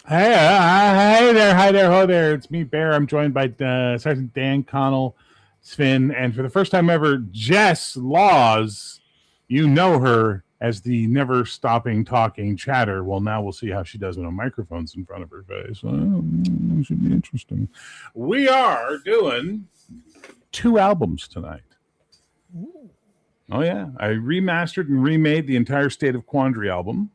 Hey there, ho there. It's me, Bear. I'm joined by Sergeant Dan Connell, Sven, and for the first time ever, Jess Laws. You know her as the never stopping talking chatter. Well, now we'll see how she does when a microphone's in front of her face. Well, it should be interesting. We are doing 2 albums tonight. Oh, yeah. I remastered and remade the entire State of Quandary album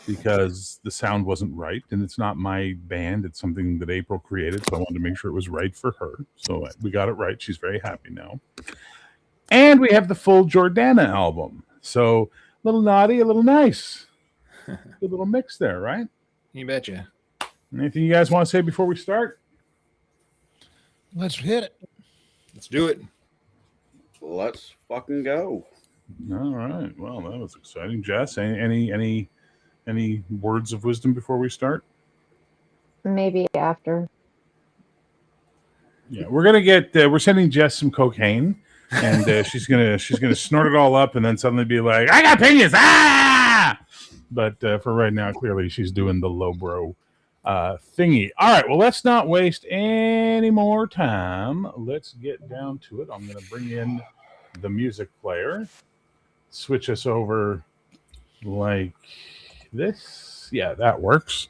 because the sound wasn't right, and it's not my band. It's something that April created, so I wanted to make sure it was right for her. So we got it right. She's very happy now. And we have the full Jordana album. So a little naughty, a little nice. A little mix there, right? You betcha. Anything you guys want to say before we start? Let's hit it. Let's do it. Let's fucking go. All right. Well, that was exciting. Jess, any words of wisdom before we start? Maybe after. Yeah, we're gonna get. We're sending Jess some cocaine, and she's gonna snort it all up, and then suddenly be like, "I got opinions!" Ah! But for right now, clearly she's doing the lowbrow thingy. All right. Well, let's not waste any more time. Let's get down to it. I'm gonna bring in the music player. Switch us over like this. Yeah, that works.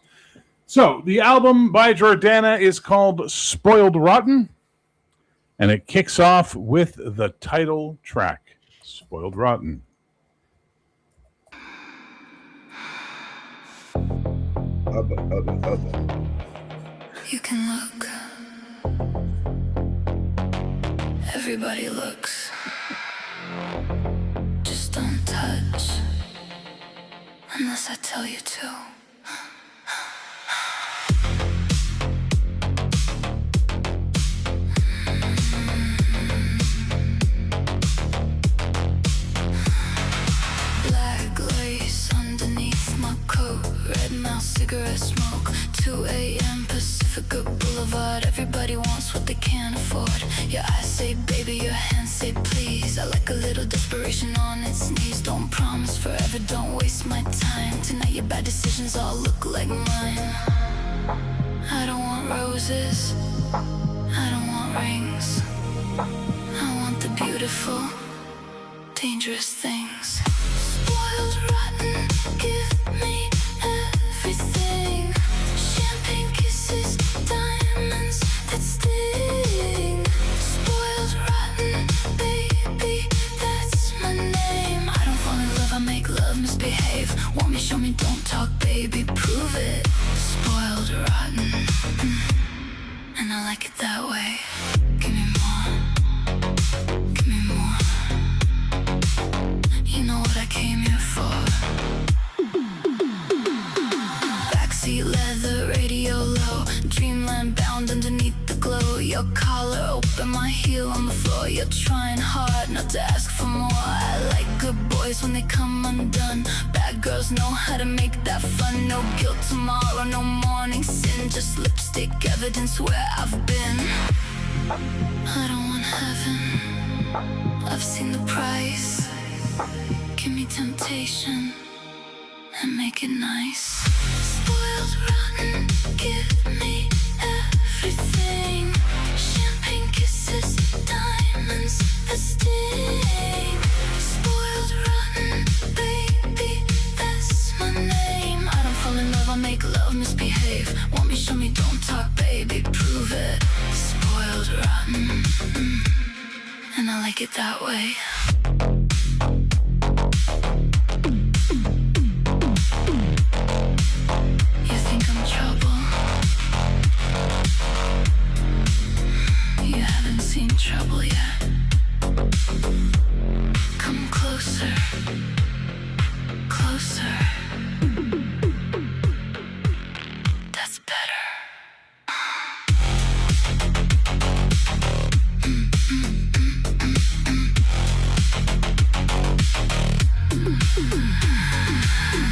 So the album by Jordana is called Spoiled Rotten, and it kicks off with the title track, Spoiled Rotten. You can look. Everybody looks. Just don't touch. Unless I tell you to. Black lace underneath my coat. Red mouth cigarette smoke. 2 a.m. Pacifica Boulevard. Everybody wants what they can't afford. Your eyes say baby, your hands say please. I like a little desperation on its knees. Don't promise forever, don't waste my time. Tonight your bad decisions all look like mine. I don't want roses, I don't want rings. I want the beautiful, dangerous things. Spoiled rotten, give me everything. Champagne kisses, diamonds that sting. Spoiled rotten, baby, that's my name. I don't fall in love, I make love misbehave. Want me, show me, don't talk, baby, prove it. Spoiled rotten, and I like it that way. Give me more, give me more. You know what I came here for. Backseat leather, radio low. Dreamland bound underneath the glow. Your collar open, my heel on the floor. You're trying hard not to ask for more. I like good boys when they come undone. Bad girls know how to make that fun. No guilt tomorrow, no morning sin. Just lipstick evidence where I've been. I don't want heaven, I've seen the price. Give me temptation and make it nice. Spoiled rotten, give me everything. Champagne kisses, diamonds that sting. Spoiled rotten, baby, that's my name. I don't fall in love, I make love misbehave. Want me, show me, don't talk, baby, prove it. Spoiled rotten, and I like it that way. You think I'm trouble? You haven't seen trouble yet. Come closer, closer. That's better.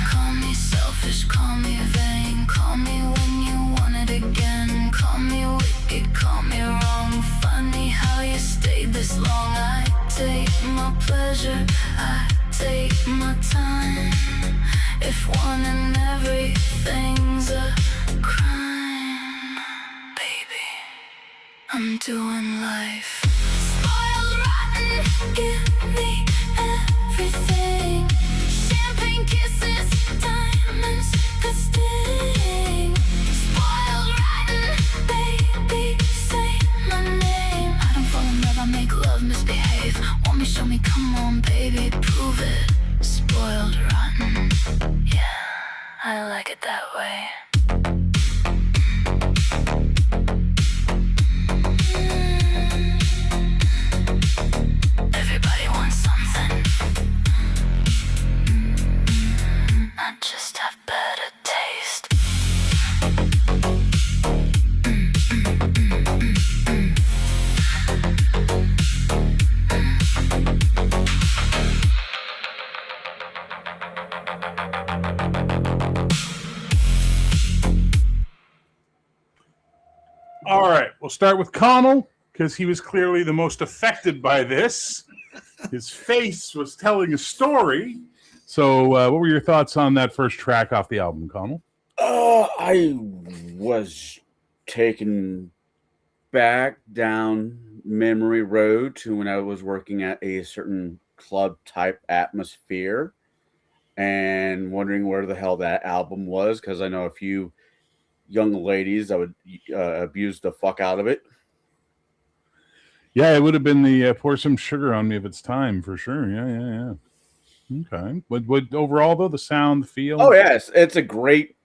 Call me selfish, call me vain. Call me when you want it again. Call me wicked, call me wrong. Funny how you stayed this long. I take my pleasure, I take my time. If one and everything's a crime. I'm doing life. Spoiled rotten, give me everything. Champagne kisses, diamonds that sting. Spoiled rotten, baby, say my name. I don't fall in love, I make love misbehave. Want me, show me, come on, baby, prove it. Spoiled rotten, yeah, I like it that way. Everybody wants something. I just have better taste. All right, we'll start with Connell because he was clearly the most affected by this. His face was telling a story. So, what were your thoughts on that first track off the album, Connell? I was taken back down memory road to when I was working at a certain club type atmosphere and wondering where the hell that album was, because I know a few young ladies that would abuse the fuck out of it. Yeah, it would have been the Pour Some Sugar on Me of its time, for sure. Yeah. Okay. But overall, though, the sound, the feel? Oh, yes. It's a great,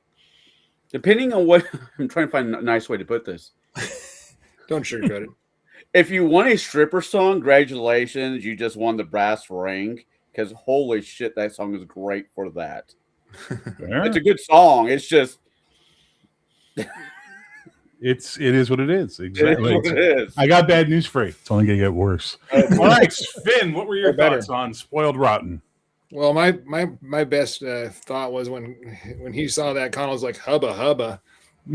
depending on what, I'm trying to find a nice way to put this. Don't sugarcoat it. If you want a stripper song, congratulations. You just won the brass ring, because holy shit, that song is great for that. Fair. It's a good song. It's just... It is what it is. Exactly. It is what it is. I got bad news for you. It's only going to get worse. All right, Finn, what were your thoughts on Spoiled Rotten? Well, my best thought was when he saw that, Connell was like, hubba, hubba.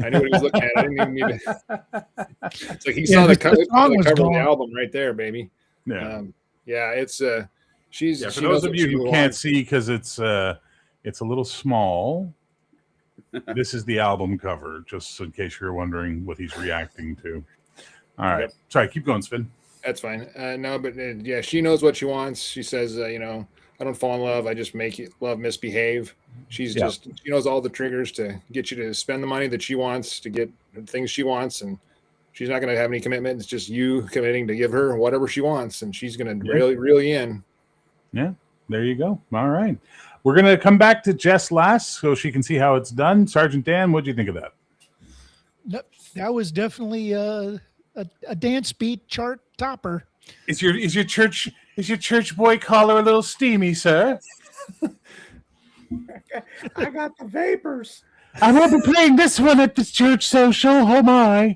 I knew what he was looking at. I didn't even need to. It's like he saw the cover of the album right there, baby. Yeah. It's she's. For those of you who can't see, because it's a little small, this is the album cover, just in case you're wondering what he's reacting to. All right. Yep. Sorry, keep going, Sven. That's fine. No, but she knows what she wants. She says, I don't fall in love. I just make love misbehave. She's she knows all the triggers to get you to spend the money that she wants, to get the things she wants. And she's not going to have any commitment. It's just you committing to give her whatever she wants. And she's going to really in. Yeah, there you go. All right. We're going to come back to Jess last so she can see how it's done. Sergeant Dan, what do you think of that? That was definitely a dance beat chart topper. Is your church boy collar a little steamy, sir? I got the vapors. I won't be playing this one at this church social. Oh my!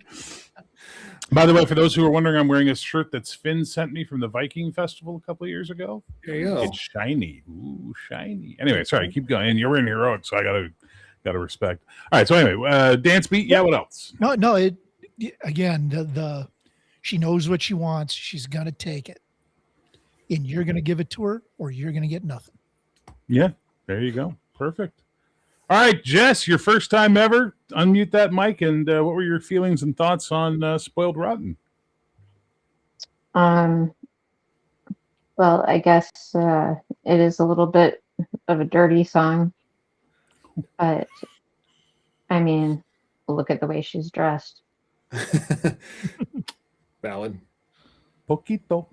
By the way, for those who are wondering, I'm wearing a shirt that Finn sent me from the Viking Festival a couple of years ago. There you go. It's shiny. Ooh, shiny. Anyway, sorry, keep going. And you're in heroic, so I gotta respect. All right. So anyway, dance beat. Yeah. What else? No. Again, she knows what she wants. She's gonna take it, and you're gonna give it to her, or you're gonna get nothing. Yeah. There you go. Perfect. All right, Jess, your first time ever. Unmute that mic, and what were your feelings and thoughts on Spoiled Rotten? Well, I guess it is a little bit of a dirty song, but I mean, look at the way she's dressed. Valid. Poquito.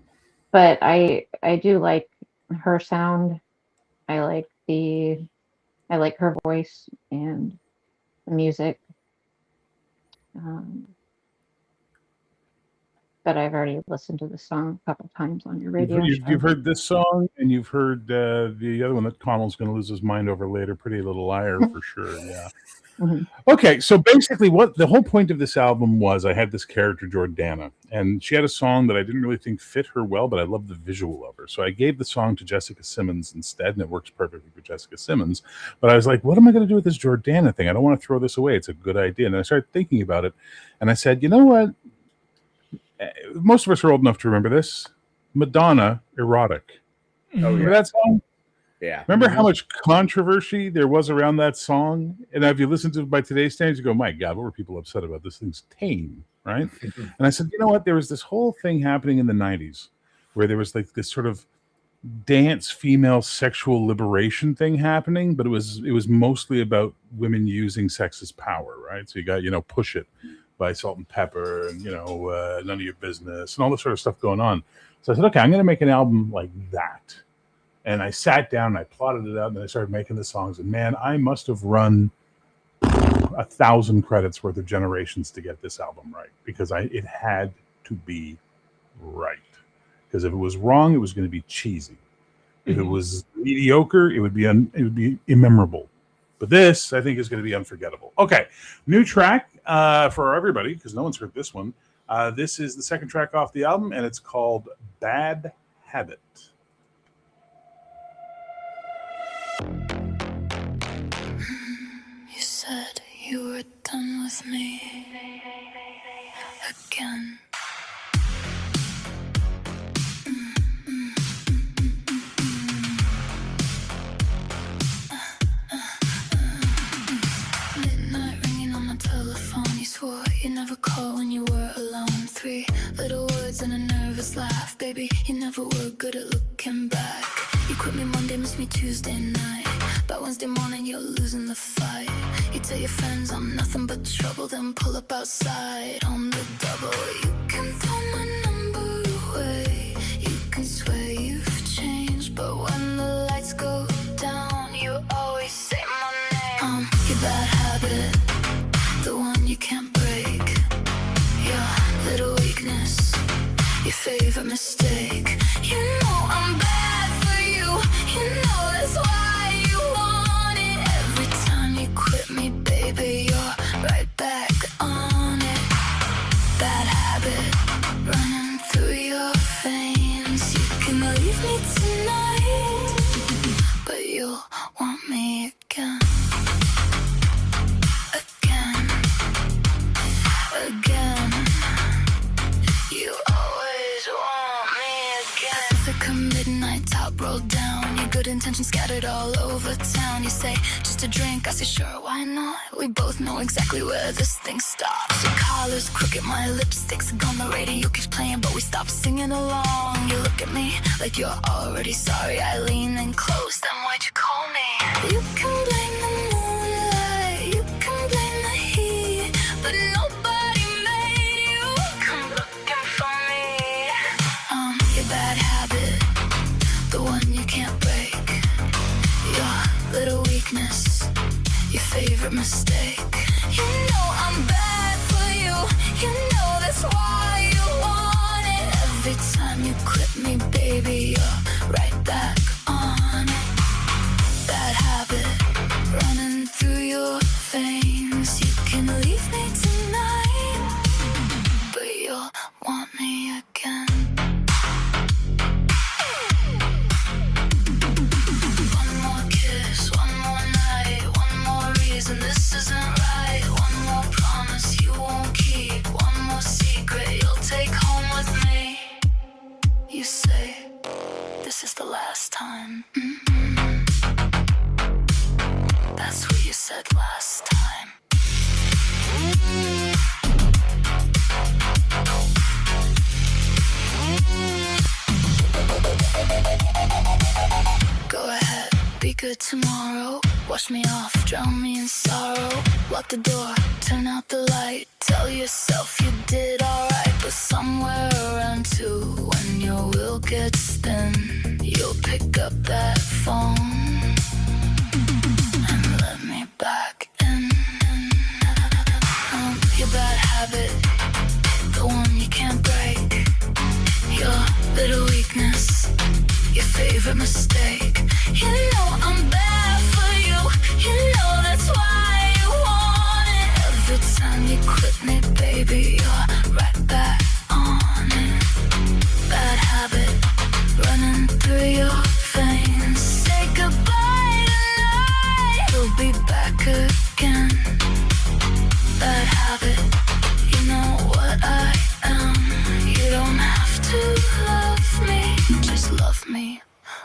But I do like her sound. I like her voice and the music. But I've already listened to the song a couple times on your radio. You've heard this song, and you've heard the other one that Connell's going to lose his mind over later, Pretty Little Liar, for sure. Yeah. Mm-hmm. Okay, so basically what the whole point of this album was, I had this character, Jordana, and she had a song that I didn't really think fit her well, but I loved the visual of her. So I gave the song to Jessica Simmons instead, and it works perfectly for Jessica Simmons. But I was like, what am I going to do with this Jordana thing? I don't want to throw this away. It's a good idea. And I started thinking about it, and I said, you know what? Most of us are old enough to remember this. Madonna, Erotic. Remember that song? Yeah. Remember how much controversy there was around that song? And if you listen to it by today's standards, you go, my God, what were people upset about? This thing's tame. right? And I said, you know what? There was this whole thing happening in the 90s where there was like this sort of dance female sexual liberation thing happening, but it was mostly about women using sex as power, right? So you got, Push It by Salt and Pepper, and None of Your Business, and all this sort of stuff going on. So I said, okay, I'm going to make an album like that. And I sat down and I plotted it out, and I started making the songs. And man, I must have run 1,000 credits worth of Generations to get this album right, because it had to be right. Because if it was wrong, it was going to be cheesy. If it was mediocre, it would be immemorable. But this, I think, is going to be unforgettable. Okay, new track for everybody, because no one's heard this one. This is the second track off the album, and it's called Bad Habit. You said you were done with me again. Midnight ringing on my telephone. You swore you never call when you were alone. 3 little words and a nervous laugh. Baby, you never were good at looking back. You quit me Monday, miss me Tuesday night. By Wednesday morning, you're losing the fight. You tell your friends I'm nothing but trouble, then pull up outside on the double. You can throw my number away. You can swear you've changed, but when the lights go down, you always say my name. Your bad habit, the one you can't break. Your little weakness, your favorite mistake. You know I'm bad for you. You know that's why you want it. Every time you quit me, baby, you're right back on it. Bad habit running through your veins. You can leave me tonight, but you'll want me again. Again. You always want me again. Pacifica midnight, top rolled down. Your good intentions scattered all over town. You say, just a drink, I say, sure, why not? We both know exactly where this thing stops. Your collar's crooked, my lipstick's gone. The radio keeps playing, but we stop singing along. You look at me like you're already sorry. I lean in close, then why'd you call me? You can blame the moonlight, you can blame the heat, but nobody made you come looking for me. Your bad habit, the one you can't break. Your little weakness, your favorite mistake. You know I'm bad for you. You know that's why you want it. Every time you quit me, baby, you're right back on it. Bad habit running through your veins. You can leave me tonight, but you'll want me again. One more kiss, one more night, one more reason this isn't right. One more promise you won't keep, one more secret you'll take home with me. You say this is the last time. That's what you said last time. Go ahead, be good tomorrow. Wash me off, drown me in sorrow. Lock the door, turn out the light. Tell yourself you did alright, but somewhere around 2, when your wheel gets thin, you'll pick up that phone and let me back in. Your bad habit, the one you can't break. Your little weakness, your favorite mistake. You know I'm bad for you. You know that's why you want it. Every time you quit me, baby, you're right back on it. Bad habit running through your veins. Say goodbye tonight, you'll be back again. Bad habit, you know what I am. You don't have to love me, just love me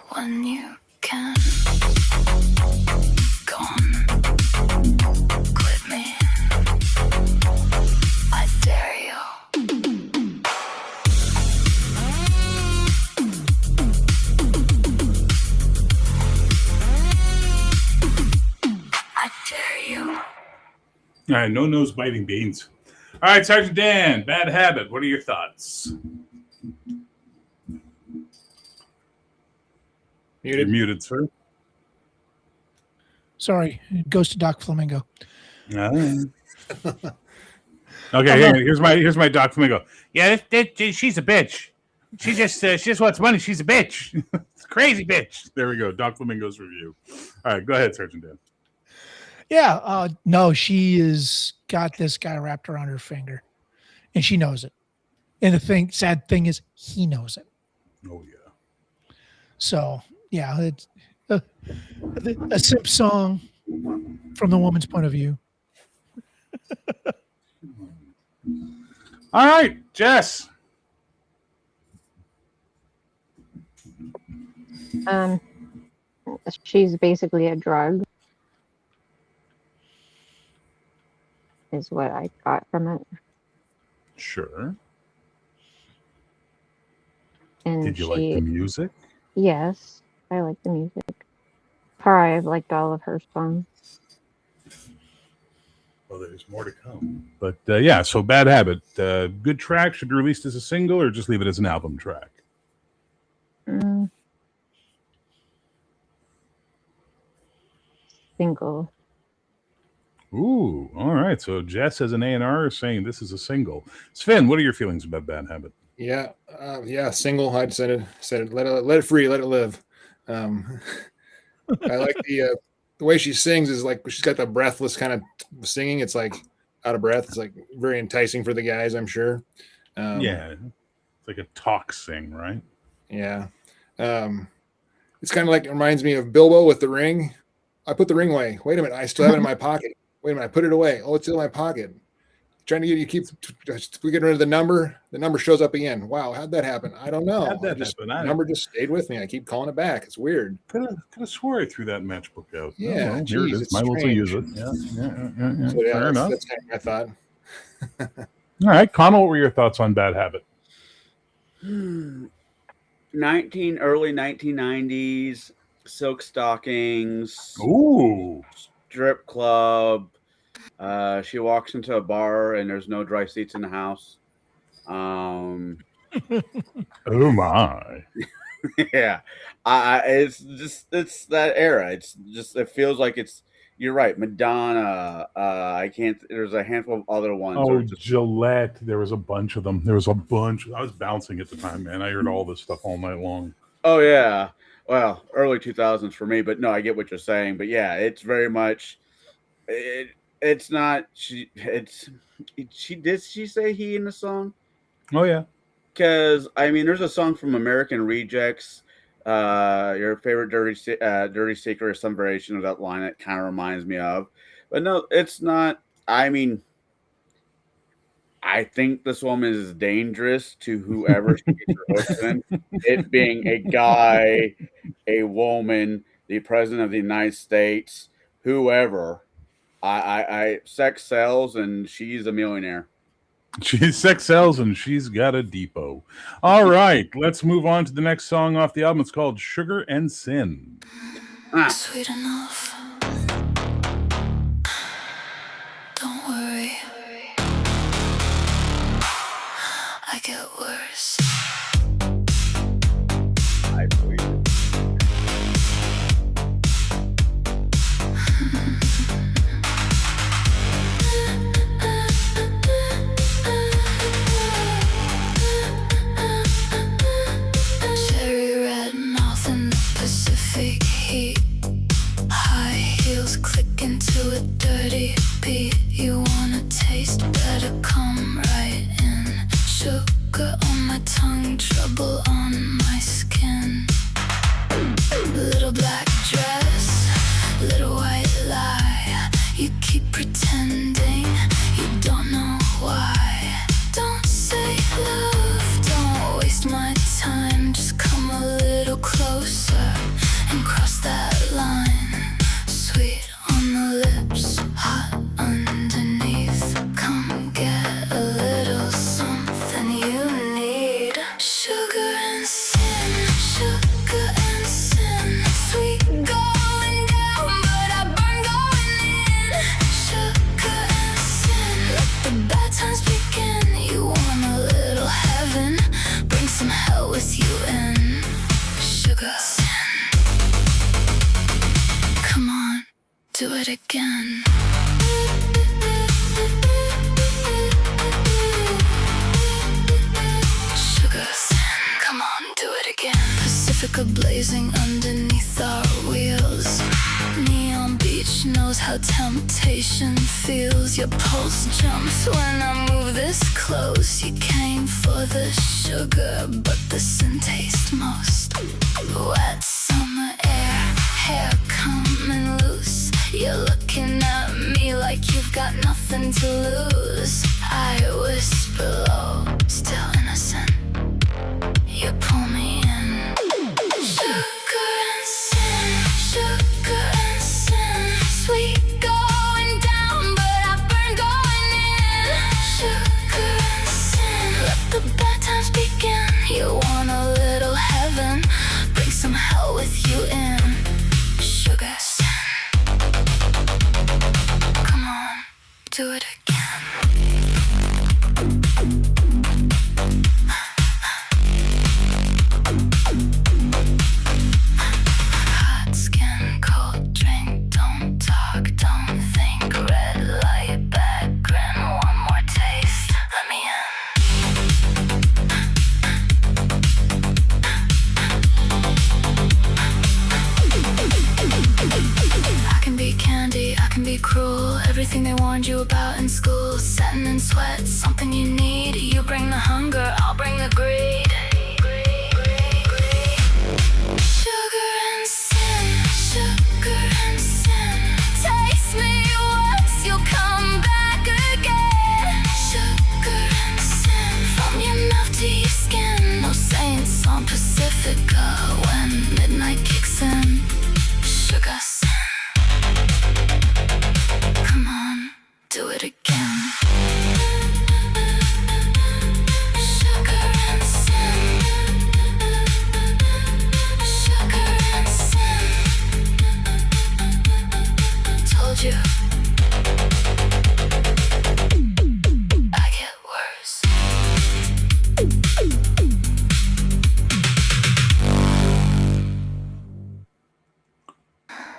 when you can. Go on, quit me, I dare you. All right, no nose biting beans. All right, Sergeant Dan, Bad Habit. What are your thoughts? You're Muted. muted, sir. Sorry, it goes to Doc Flamingo. Okay, here's my Doc Flamingo. Yeah, she's a bitch. She just wants money. She's a bitch. It's a crazy bitch. There we go. Doc Flamingo's review. All right, go ahead, Sergeant Dan. Yeah, no, she has got this guy wrapped around her finger, and she knows it. And the sad thing is, he knows it. Oh yeah. So yeah, it's a simp song from the woman's point of view. All right, Jess. She's basically a drug, is what I got from it. Sure. And Did you like the music? Yes, I like the music. I've liked all of her songs. Well, there's more to come. But yeah, so Bad Habit. Good track. Should be released as a single or just leave it as an album track? Single. Ooh, all right. So Jess as an A&R is saying this is a single. Sven, what are your feelings about Bad Habit? Yeah, single. I'd said it. Let it free. Let it live. I like the way she sings. Is like she's got the breathless kind of singing. It's like out of breath. It's like very enticing for the guys, I'm sure. Yeah, it's like a talk sing, right? Yeah, it's kind of like, it reminds me of Bilbo with the ring. I put the ring away. Wait a minute, I still have it in my pocket. Wait a minute, I put it away. Oh, it's still in my pocket. Trying to get you keep getting rid of the number. The number shows up again. Wow, how'd that happen? I don't know. How'd that happen? The number just stayed with me. I keep calling it back. It's weird. Could have swore I threw that matchbook out. Yeah, well, here it is. Might as well use it. Yeah. So, yeah, Fair enough. That's kind of my thought. All right, Connell, what were your thoughts on Bad Habit? Early 1990s, silk stockings. Ooh. Strip club. She walks into a bar and there's no dry seats in the house. Oh my. Yeah. It's that era. It feels like you're right. Madonna. There's a handful of other ones. Oh, Gillette. There was a bunch of them. There was a bunch. I was bouncing at the time, man. I heard all this stuff all night long. Oh yeah. Well, early 2000s for me, but no, I get what you're saying. But yeah, it's very much. It's not. Did she say he in the song? Oh yeah. Because there's a song from American Rejects. Your favorite dirty secret, or some variation of that line that kind of reminds me of. But no, it's not. I think this woman is dangerous to whoever she gets her hooks in. It being a guy, a woman, the president of the United States, whoever. Sex sells, and she's a millionaire. Sex sells, and she's got a depot. All right, let's move on to the next song off the album. It's called Sugar and Sin. Sweet enough. Don't worry. I get worse. I believe it. Cherry red mouth in the Pacific heat. High heels clicking to a dirty beat. You wanna taste, better come right in. Sugar on my tongue. freezing underneath our wheels. Neon beach knows how temptation feels. Your pulse jumps when I move this close. You came for the sugar, but the sin tastes most. Wet summer air, hair coming loose. You're looking at me like you've got nothing to lose. I whisper low, still innocent. You pull me in. Sugar and sin, sweet going down, but I burn going in. Sugar and sin, let the bad times begin. You want a little heaven, bring some hell with you in. Sugar sin, come on, do it again. Hot skin, cold drink, don't talk, don't think. Red light, bad grin, one more taste. Let me in. I can be candy, I can be cruel. Everything they warned you about in school. Satin and sweat, something you need. You bring the hunger, I'll bring the greed. Sugar and sin, taste me once, you'll come back again. Sugar and sin, from your mouth to your skin. No saints on Pacifica when midnight kicks in. Sugar sin, come on, do it again. Sugar and sin, sugar and sin. Told you, I get worse.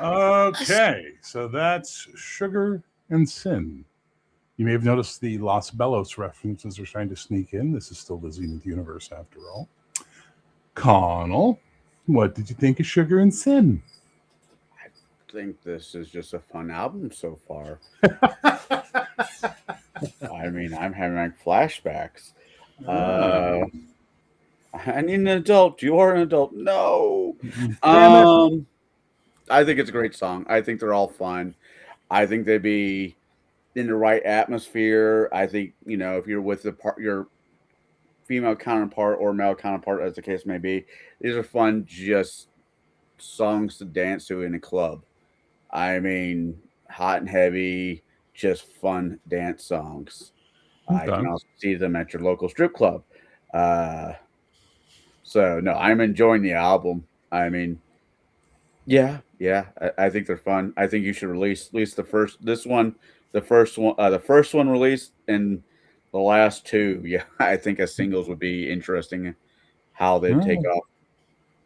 Okay, so that's Sugar and Sin. You may have noticed the Los Bellos references are trying to sneak in. This is still the Zenith universe after all. Connell, what did you think of Sugar and Sin? I think this is just a fun album so far. I mean, I'm having like flashbacks. I need an adult. You are an adult. No. Damn it. I think it's a great song. I think they're all fun. I think they'd be in the right atmosphere. I think, you know, if you're with your female counterpart or male counterpart, as the case may be, these are fun, just songs to dance to in a club. I mean, hot and heavy, just fun dance songs. I Okay. can also see them at your local strip club. So no, I'm enjoying the album. I mean, yeah, I think they're fun. I think you should release at least the first one released, and the last two. Yeah, I think as singles would be interesting. How they take off.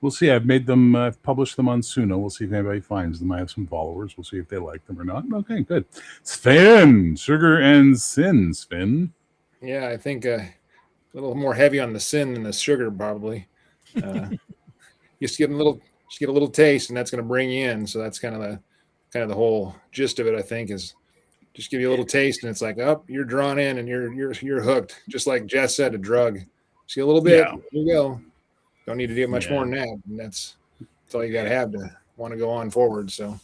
We'll see. I've made them, I've published them on Suno. We'll see if anybody finds them. I have some followers. We'll see if they like them or not. Okay, good. Sven, Sugar and Sin, Sven. Yeah, I think a little more heavy on the sin than the sugar, probably. Just get a little taste, and that's going to bring you in. So that's kind of the whole gist of it. I think is just give you a little taste, and it's like, oh, you're drawn in, and you're hooked. Just like Jess said, a drug. See a little bit, Yeah. here you go. Don't need to do much more than that, and that's all you got to have to want to go on forward. So,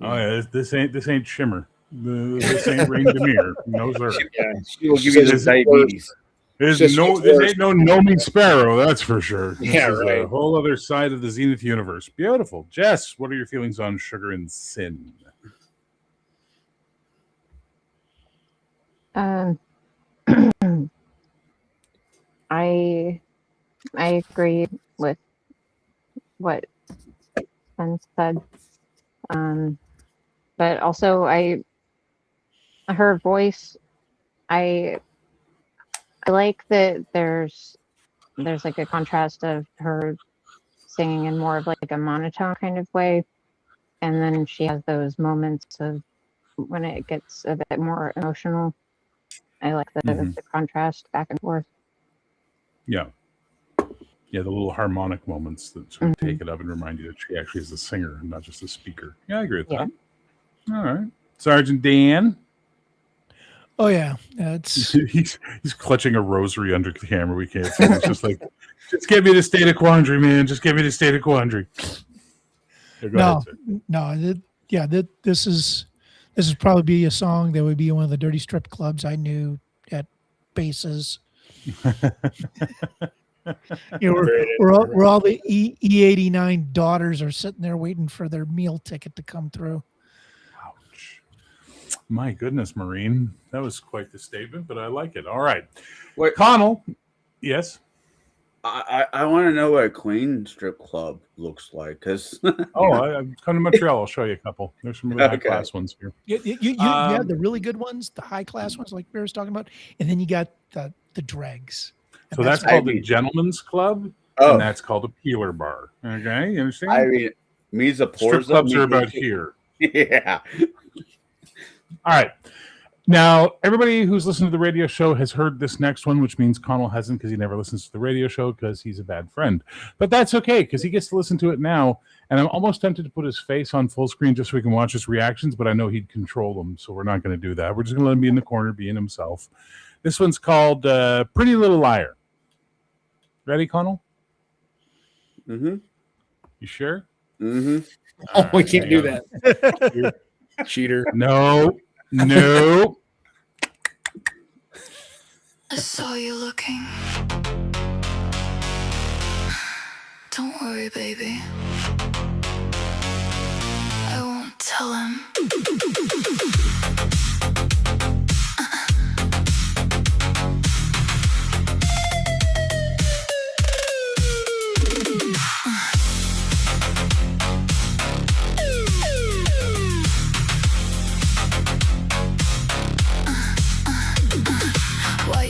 Oh yeah, this ain't Shimmer. This ain't Rain Demir. No sir. yeah, She will give you This- the diabetes. This Just gets worse. ain't no Nomi Sparrow, that's for sure. This Yeah, is right. a whole other side of the Zenith universe. Beautiful. Jess, what are your feelings on Sugar and Sin? I agree with what Ben said. But also her voice, I like that there's like a contrast of her singing in more of like a monotone kind of way, and then she has those moments of when it gets a bit more emotional. I like the contrast back and forth. Yeah. Yeah, the little harmonic moments that sort of take it up and remind you that she actually is a singer and not just a speaker. Yeah, I agree with that. All right. Sergeant Dan. Oh yeah, it's he's clutching a rosary under the camera. We can't see. It's just like, just get me the state of Quandary, man. Just get me the state of Quandary. This is probably be a song that would be one of the dirty strip clubs I knew at bases. Where all the E89 daughters are sitting there waiting for their meal ticket to come through. Ouch. My goodness, Maureen. That was quite the statement, but I like it. All right. Wait, Connell. Yes. I want to know what a clean strip club looks like, because I'm come to Montreal. I'll show you a couple. There's some really high class ones here. You have the really good ones, the high class ones, like Bear was talking about, and then you got the dregs. So that's called the Gentleman's Club, and that's called a peeler bar. Okay, you understand? I mean, strip clubs are about here. Yeah. All right. Now, everybody who's listened to the radio show has heard this next one, which means Connell hasn't, because he never listens to the radio show because he's a bad friend. But that's okay, because he gets to listen to it now, and I'm almost tempted to put his face on full screen just so we can watch his reactions, but I know he'd control them, so we're not going to do that. We're just going to let him be in the corner, being himself. This one's called Pretty Little Liar. Ready, Connell? Mm-hmm. You sure? Mm-hmm. Oh, we can't do that. Cheater. No. I saw you looking. Don't worry, baby. I won't tell him.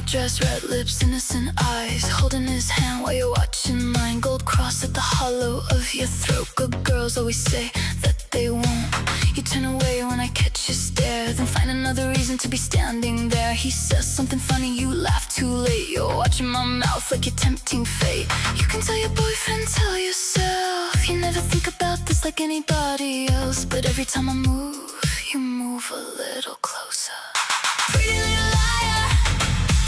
Dress, red lips, innocent eyes, holding his hand while you're watching mine. Gold cross at the hollow of your throat. Good girls always say that they won't. You turn away when I catch your stare, then find another reason to be standing there. He says something funny, you laugh too late. You're watching my mouth like you're tempting fate. You can tell your boyfriend, tell yourself, you never think about this like anybody else. But every time I move, you move a little closer. Pretty little liar,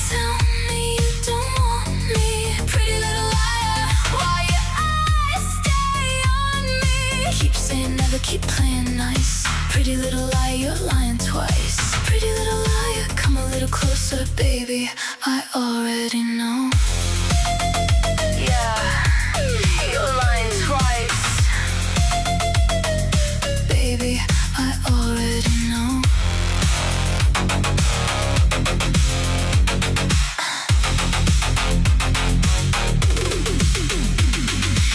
tell me you don't want me. Pretty little liar, why your eyes stay on me. Keep saying never, keep playing nice. Pretty little liar, you're lying twice. Pretty little liar, come a little closer, baby. I already know. Yeah, you're lying twice. Baby, I already know.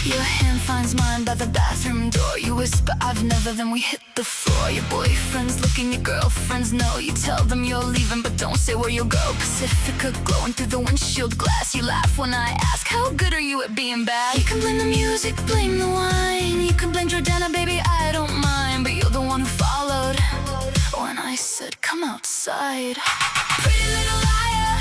Your hand finds mine by the bathroom door. You whisper, I've never, then we hit the floor. Your boyfriend's looking, your girlfriends know. You tell them you're leaving, but don't say where you'll go. Pacifica glowing through the windshield glass. You laugh when I ask, how good are you at being bad? You can blame the music, blame the wine. You can blame Jordana, baby, I don't mind. But you're the one who followed when I said, come outside. Pretty little liar,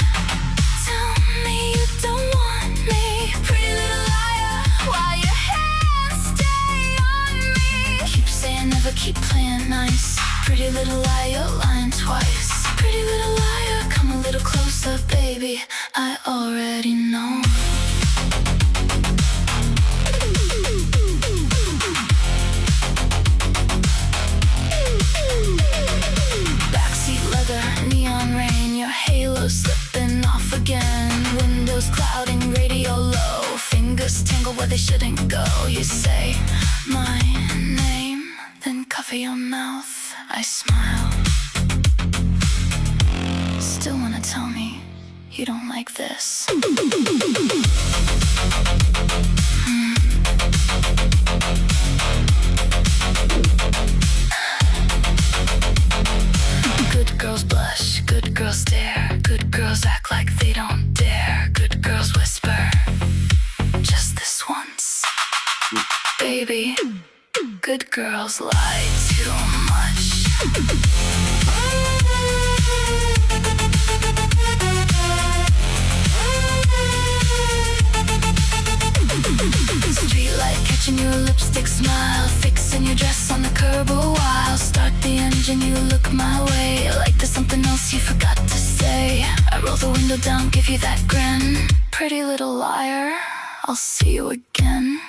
tell me you don't want me. Pretty little liar, why your hands stay on me. Keep saying never, keep playing nice. Pretty little liar, you're lying twice. Pretty little liar, come a little closer, baby. I already know. Backseat leather, neon rain, your halo slipping off again. Windows clouding, radio low. Fingers tangle where they shouldn't go. You say my name, then cover your mouth. I smile. Still wanna tell me you don't like this. Good girls blush, good girls stare. Good girls act like they don't dare. Good girls whisper, just this once. Baby, good girls lie too much. forgot to say. I roll the window down, give you that grin. Pretty little liar, I'll see you again.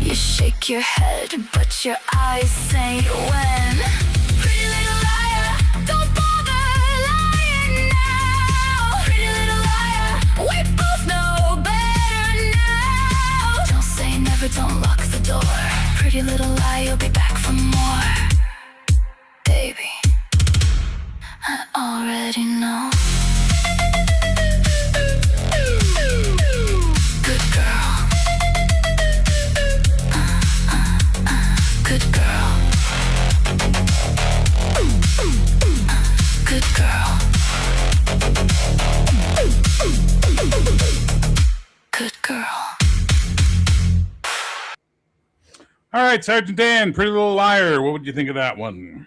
You shake your head, but your eyes say when. Pretty little liar, don't bother lying now. Pretty little liar, we both know better now. Don't say never, don't lock the door. Pretty little lie, you'll be back for more. Baby, I already know. Good girl. Good girl. Good girl. Good girl. All right, Sergeant Dan, Pretty Little Liar. What would you think of that one?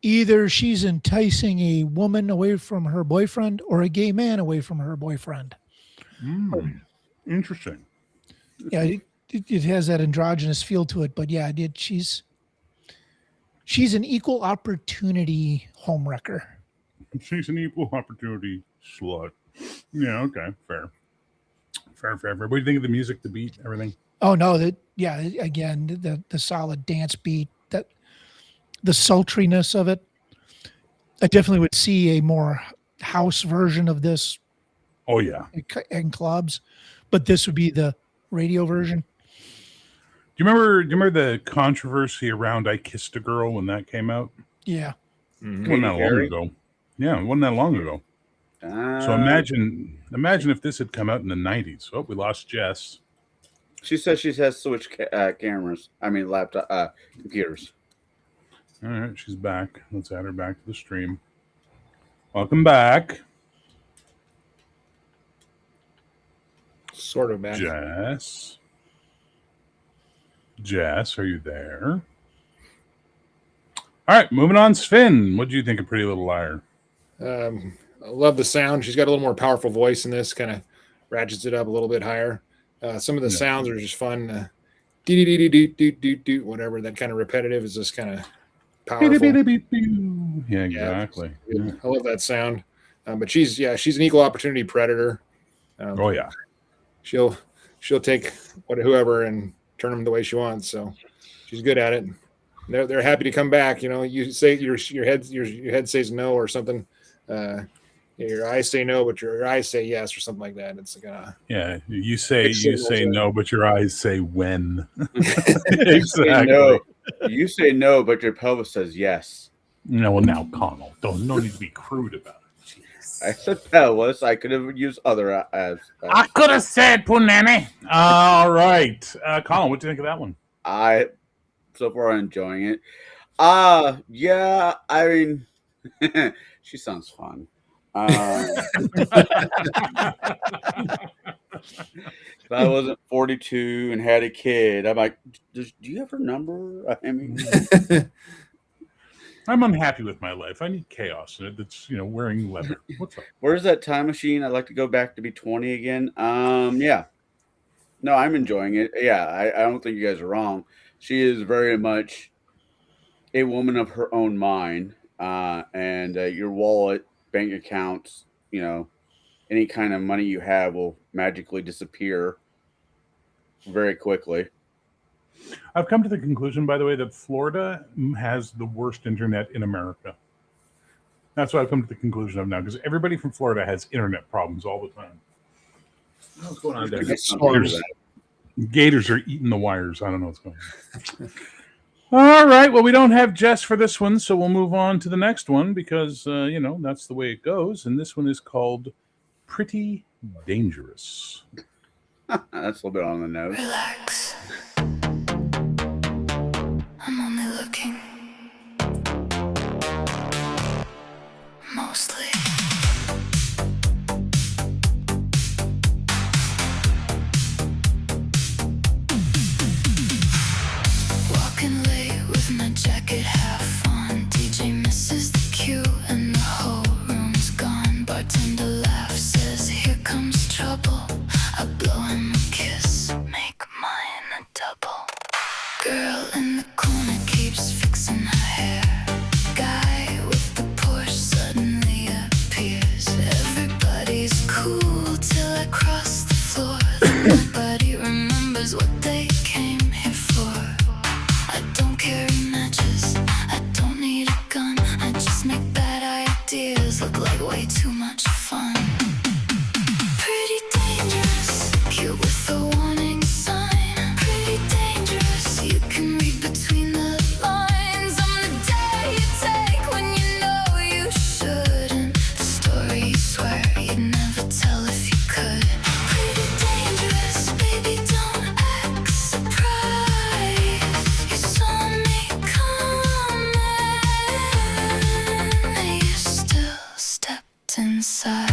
Either she's enticing a woman away from her boyfriend or a gay man away from her boyfriend. Interesting. Yeah, it has that androgynous feel to it, but yeah, she's an equal opportunity homewrecker. She's an equal opportunity slut. Yeah, okay, fair. Fair. What do you think of the music, the beat, everything? Oh no, again, the solid dance beat, that the sultriness of it. I definitely would see a more house version of this. Oh yeah. In clubs, but this would be the radio version. Do you remember the controversy around "I Kissed a Girl" when that came out? Yeah. It wasn't that long ago. Yeah, it wasn't that long ago. So imagine if this had come out in the 90s. Oh, we lost Jess. She says she has switched cameras. I mean, laptop, computers. All right, she's back. Let's add her back to the stream. Welcome back. Sort of back. Jess, are you there? All right, moving on. Sven, what do you think of Pretty Little Liar? I love the sound. She's got a little more powerful voice in this, kind of ratchets it up a little bit higher. Some of the sounds are just fun. Whatever, that kind of repetitive is just kind of powerful. Yeah, exactly. Yeah. I love that sound. But she's an equal opportunity predator. Oh yeah. She'll take whoever and turn them the way she wants. So she's good at it. They're happy to come back. You know, you say your head says no or something. Your eyes say no, but your eyes say yes or something like that. It's you say no, but your eyes say when. Exactly. You say no, but your pelvis says yes. No, well now, Connell, no need to be crude about it. Jeez. I said pelvis. I could have used other as. I could have said punani. All right, Colin, what do you think of that one? So far enjoying it. Yeah, I mean, she sounds fun. If I wasn't 42 and had a kid, I'm like, do you have her number? I mean, I'm unhappy with my life. I need chaos in it. That's wearing leather. What's up? Where's that time machine? I'd like to go back to be 20 again. Yeah. No, I'm enjoying it. Yeah, I don't think you guys are wrong. She is very much a woman of her own mind, and your wallet, bank accounts, any kind of money you have will magically disappear very quickly. I've come to the conclusion, by the way, that Florida has the worst internet in America. That's what I've come to the conclusion of now, because everybody from Florida has internet problems all the time. What's going on there? Gators are eating the wires. I don't know what's going on. All right. Well, we don't have Jess for this one, so we'll move on to the next one because, that's the way it goes. And this one is called Pretty Dangerous. That's a little bit on the nose. Relax. I'm only looking. Mostly. Walking late with my jacket half on. DJ misses the cue and the whole room's gone. Bartender laughs, says here comes trouble. I blow him a kiss, make mine way too much fun. Pretty dangerous, cute with a warning sign. Pretty dangerous, you can read between the lines. I'm the day you take when you know you shouldn't. The story you swear you'd never tell if you could. Pretty dangerous, baby, don't act surprised. You saw me coming, and you still stepped inside.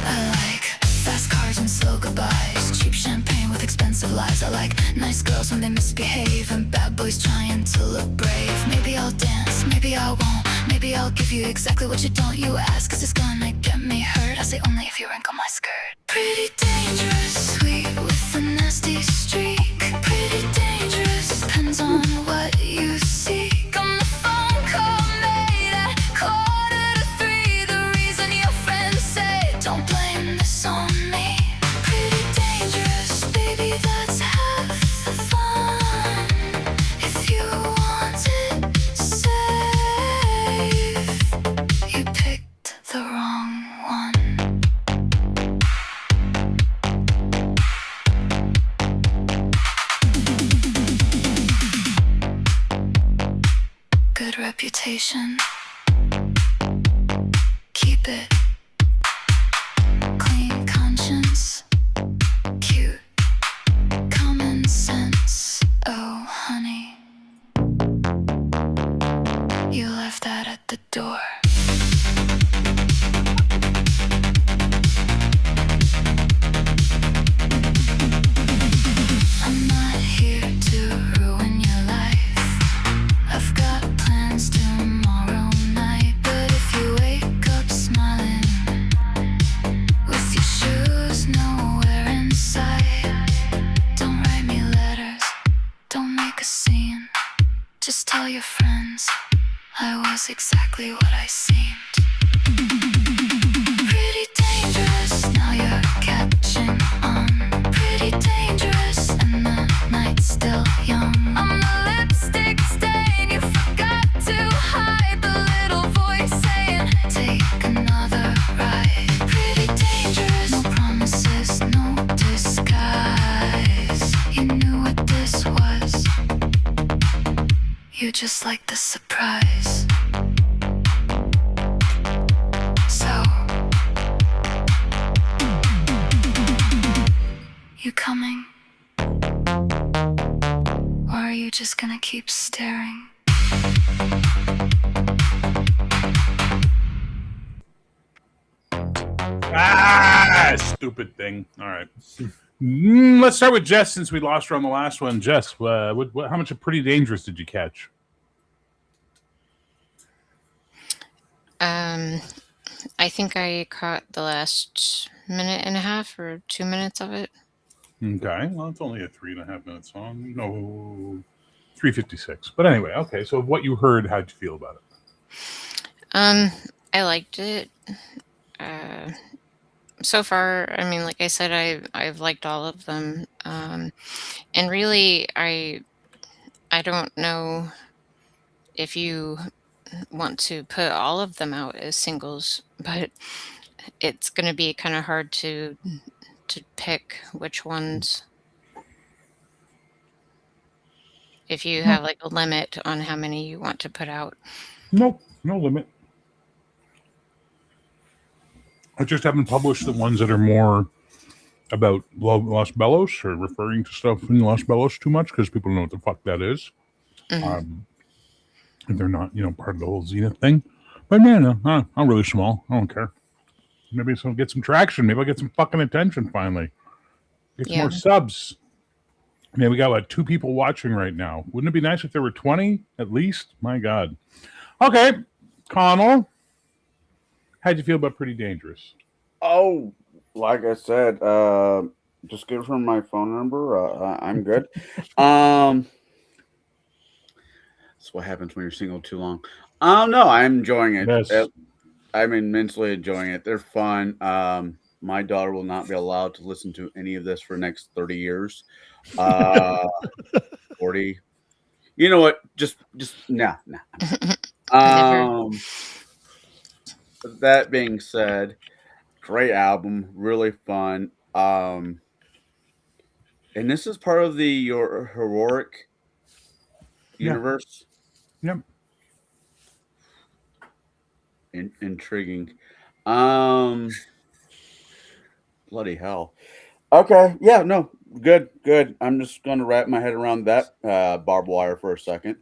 I like fast cars and slow goodbyes, cheap champagne with expensive lies. I like nice girls when they misbehave, and bad boys trying to look brave. Maybe I'll dance, maybe I won't. Maybe I'll give you exactly what you don't. You ask, 'cause it's gonna get me hurt. I say only if you wrinkle my skirt. Pretty dangerous, sweet with a nasty streak. Pretty dangerous, depends on what you seek. I'm the phone call made at 2:45. The reason your friends say, don't blame this on me. Pretty dangerous, baby, that's half the fun. If you want it safe, you picked the wrong one. Good reputation. Keep it. Clean conscience. Cute. Common sense. Oh, honey. You left that at the door. I'm not here to ruin your life. I've got plans tomorrow night. But if you wake up smiling with your shoes nowhere inside, don't write me letters, don't make a scene. Just tell your friends I was exactly what I seemed. Pretty dangerous, now you're catching on. Pretty dangerous, and the night's still young. I'm the lipstick stain you forgot to hide. The little voice saying, take another ride. Pretty dangerous, no promises, no disguise. You knew what this was. You just like the surprise. So, you coming? Or are you just gonna keep staring? Ah, stupid thing. All right. Let's start with Jess since we lost her on the last one. Jess, how much of Pretty Dangerous did you catch? I think I caught the last minute and a half or 2 minutes of it. Okay. Well, it's only a 3.5 minute song. No, 3:56. But anyway, okay. So what you heard, how'd you feel about it? I liked it. So far, I mean, like I said, I've liked all of them. And really, I don't know if you want to put all of them out as singles, but it's going to be kind of hard to pick which ones. If you have like a limit on how many you want to put out. Nope, no limit. I just haven't published the ones that are more about Los Bellos or referring to stuff in Los Bellos too much because people don't know what the fuck that is. Mm-hmm. If they're not, part of the whole Zenith thing. But man, I'm really small. I don't care. Maybe I'll get some traction. Maybe I'll get some fucking attention finally. Get some more subs. Man, we got 2 people watching right now. Wouldn't it be nice if there were 20 at least? My God. Okay, Connell. How'd you feel about Pretty Dangerous? Oh, like I said, just give her my phone number. I'm good. That's what happens when you're single too long. No, I'm enjoying it. Yes. I'm immensely enjoying it. They're fun. My daughter will not be allowed to listen to any of this for the next 30 years. 40. You know what? Just nah. that being said, great album, really fun. And this is part of your heroic Yeah. universe. Yep. Intriguing. Bloody hell. Okay, yeah, no, good. I'm just going to wrap my head around that barbed wire for a second.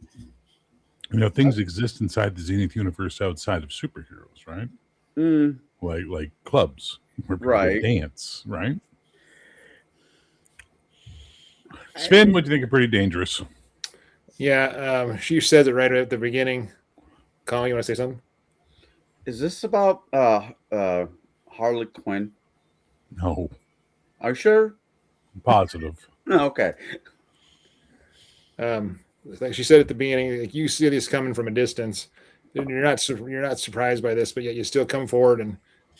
Things exist inside the Zenith universe outside of superheroes, right? Like clubs where people Right. dance, right? Sven, what do you think of Pretty Dangerous? Yeah, she says it right at the beginning. Colin, you want to say something? Is this about Harley Quinn? No, Are you sure? positive. Okay. Like she said at the beginning, like you see this coming from a distance. You're not surprised by this, but yet you still come forward and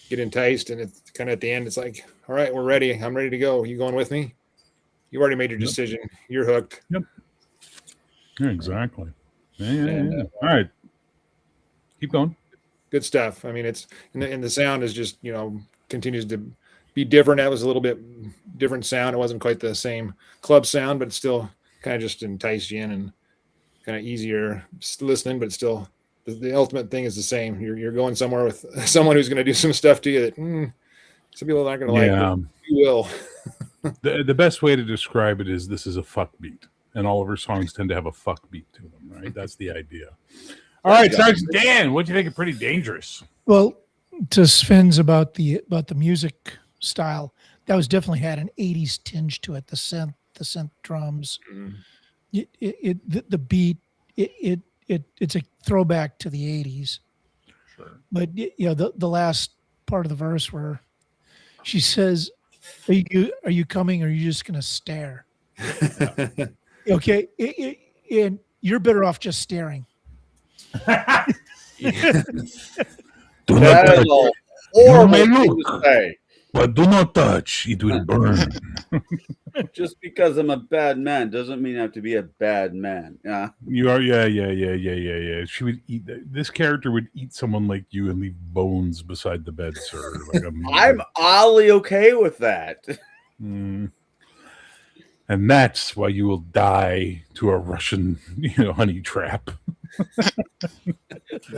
get enticed. And it's kind of at the end, it's like, all right, we're ready. I'm ready to go. You going with me? You already made your decision. You're hooked. Yep. Yeah, exactly. Yeah. And, All right. Keep going. good stuff. I mean, it's and the sound is just continues to be different. That was a little bit different sound. It wasn't quite the same club sound, but it still kind of just enticed you in and kind of easier listening. But still, the ultimate thing is the same. You're going somewhere with someone who's going to do some stuff to you that some people aren't going to like. But you will. The best way to describe it is this is a fuck beat, and all of her songs tend to have a fuck beat to them, right? That's the idea. All right, Sergeant Dan, what do you think of Pretty Dangerous? Well, to Sven's about the music style, that was definitely had an 80s tinge to it. The synth drums, the beat, it's a throwback to the 80s. Sure. But the last part of the verse where she says, "Are you coming, or are you just gonna stare?" Okay, and you're better off just staring. Do That not is touch. a horrible You may thing look. to say. But do not touch. It will burn. Just because I'm a bad man doesn't mean I have to be a bad man. Yeah. You are, yeah. She would eat. This character would eat someone like you and leave bones beside the bed, sir. Like I'm oddly okay with that. And that's why you will die to a Russian, honey trap.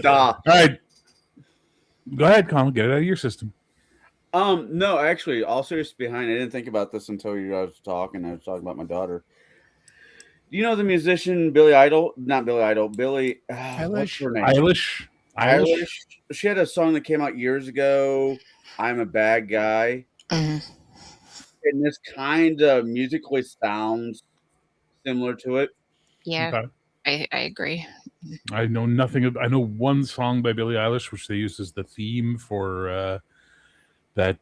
Duh. All right. Go ahead, Colin. Get it out of your system. No, actually, all serious behind, I didn't think about this until you guys were talking. I was talking about my daughter. Do you know the musician Billy Idol? Not Billy Idol. Billy. What's her name? Eilish. She had a song that came out years ago. I'm a bad guy. And this kind of musically sounds similar to it. Yeah, okay. I agree. I know nothing. I know one song by Billie Eilish, which they used as the theme for that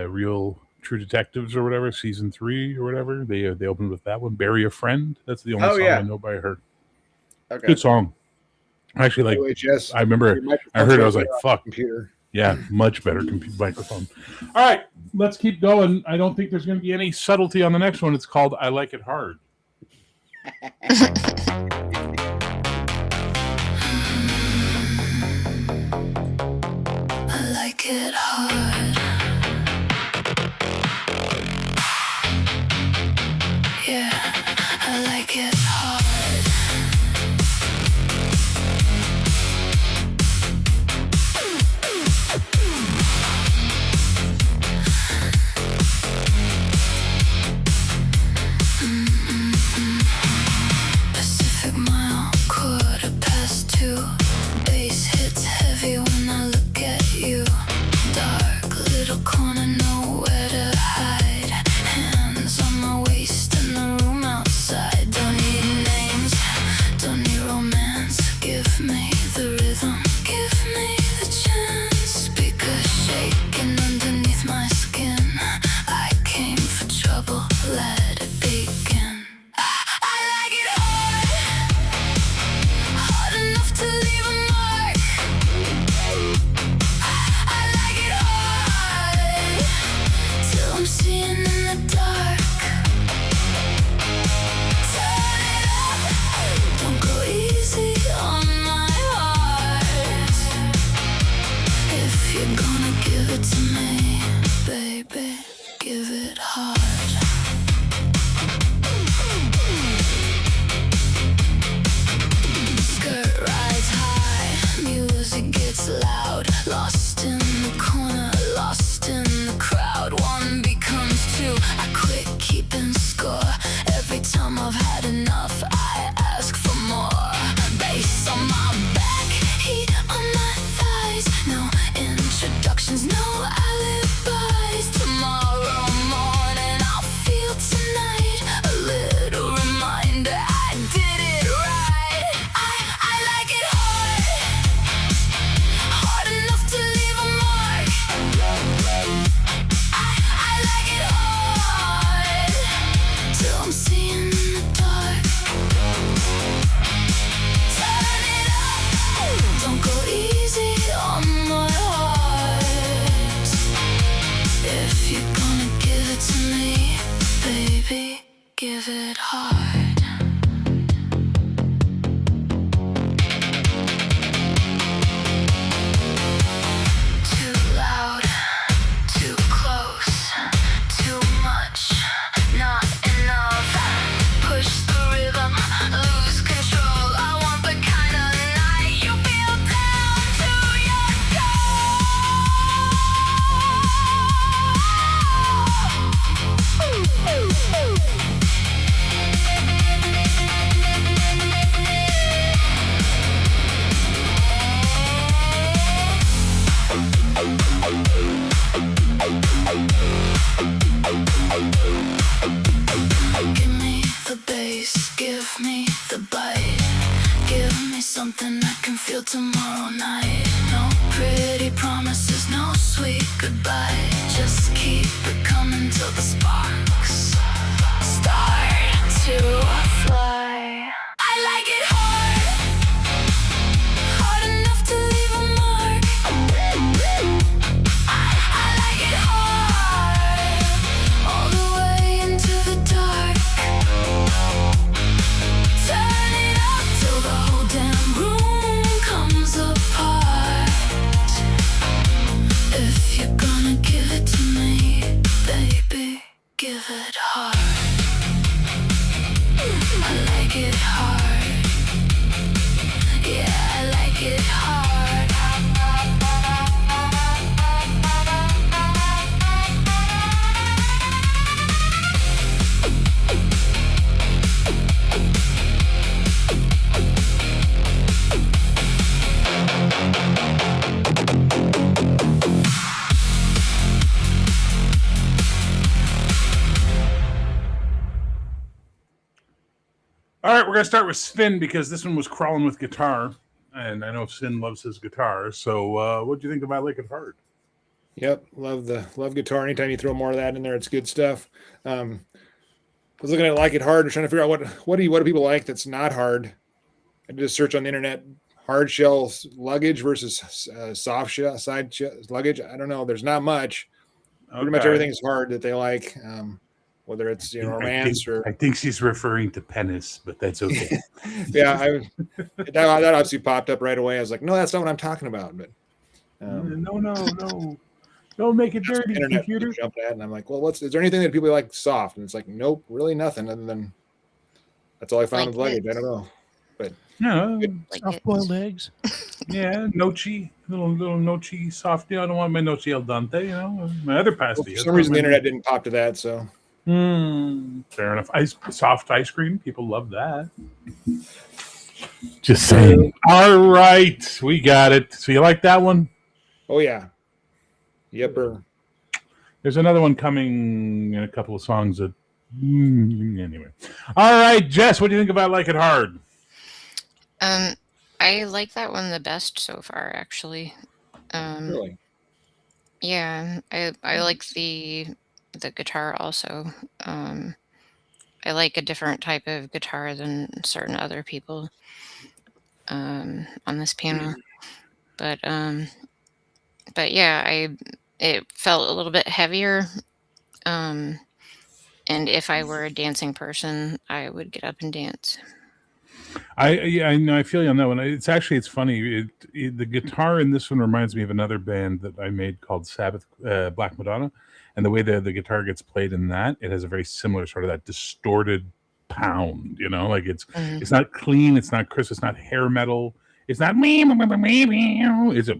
Real True Detectives or whatever, season 3 or whatever. They opened with that one. Bury a Friend. That's the only song I know by her. Okay. Good song. Actually, I remember I heard it. I was like, "Fuck." Computer. Yeah, much better microphone. All right, let's keep going. I don't think there's going to be any subtlety on the next one. It's called "I Like It Hard." I like it hard. Yeah, I like it hard. Pacific give it hard. Too loud, too close, too much, not enough. Push the rhythm, lose control. I want the kind of night you feel down to your Give me the bass, give me the bite. Give me something I can feel tomorrow night. No pretty promises, no sweet goodbye. Just keep it coming till the sparks start to fly. I like it hard, hard enough to leave a mark. I like it hard, all the way into the dark. Turn it up till the whole damn room comes apart. If you're gonna give it to me, baby, give it hard. I like it hard. Yeah, I like it hard. All right, we're going to start with Sven because this one was crawling with guitar. And I know Sven loves his guitar. So what do you think about Like It Hard? Yep, love guitar. Anytime you throw more of that in there, it's good stuff. I was looking at Like It Hard and trying to figure out what do people like that's not hard. I did a search on the internet: hard shell luggage versus soft shell luggage. I don't know. There's not much. Pretty much everything's hard that they like. Whether it's romance or I think she's referring to penis, but that's okay. yeah, that obviously popped up right away. I was like, no, that's not what I'm talking about. But no, don't make it dirty, internet computer. jumped at, and I'm like, well, is there anything that people like soft? And it's like, nope, really nothing other than that's all I found with luggage. I don't know, but No, Soft-boiled eggs. yeah, nochi, little nochi soft. I don't want my nochi al dente. My other well, pasty. for some reason the internet didn't pop to that. So fair enough. Soft ice cream. People love that. Just saying. All right, we got it. So you like that one? oh yeah, yepper. There's another one coming in a couple of songs that. Anyway. All right, Jess, what do you think about Like It Hard? I like that one the best so far, actually. Really? Yeah, I like the guitar also. I like a different type of guitar than certain other people on this panel. But yeah, it felt a little bit heavier. And if I were a dancing person, I would get up and dance. I know. I feel you on that one. It's funny. The guitar in this one reminds me of another band that I made called Sabbath, Black Madonna, and the way the guitar gets played in that, it has a very similar sort of that distorted pound. Like it's not clean, it's not crisp, it's not hair metal, it's not it's a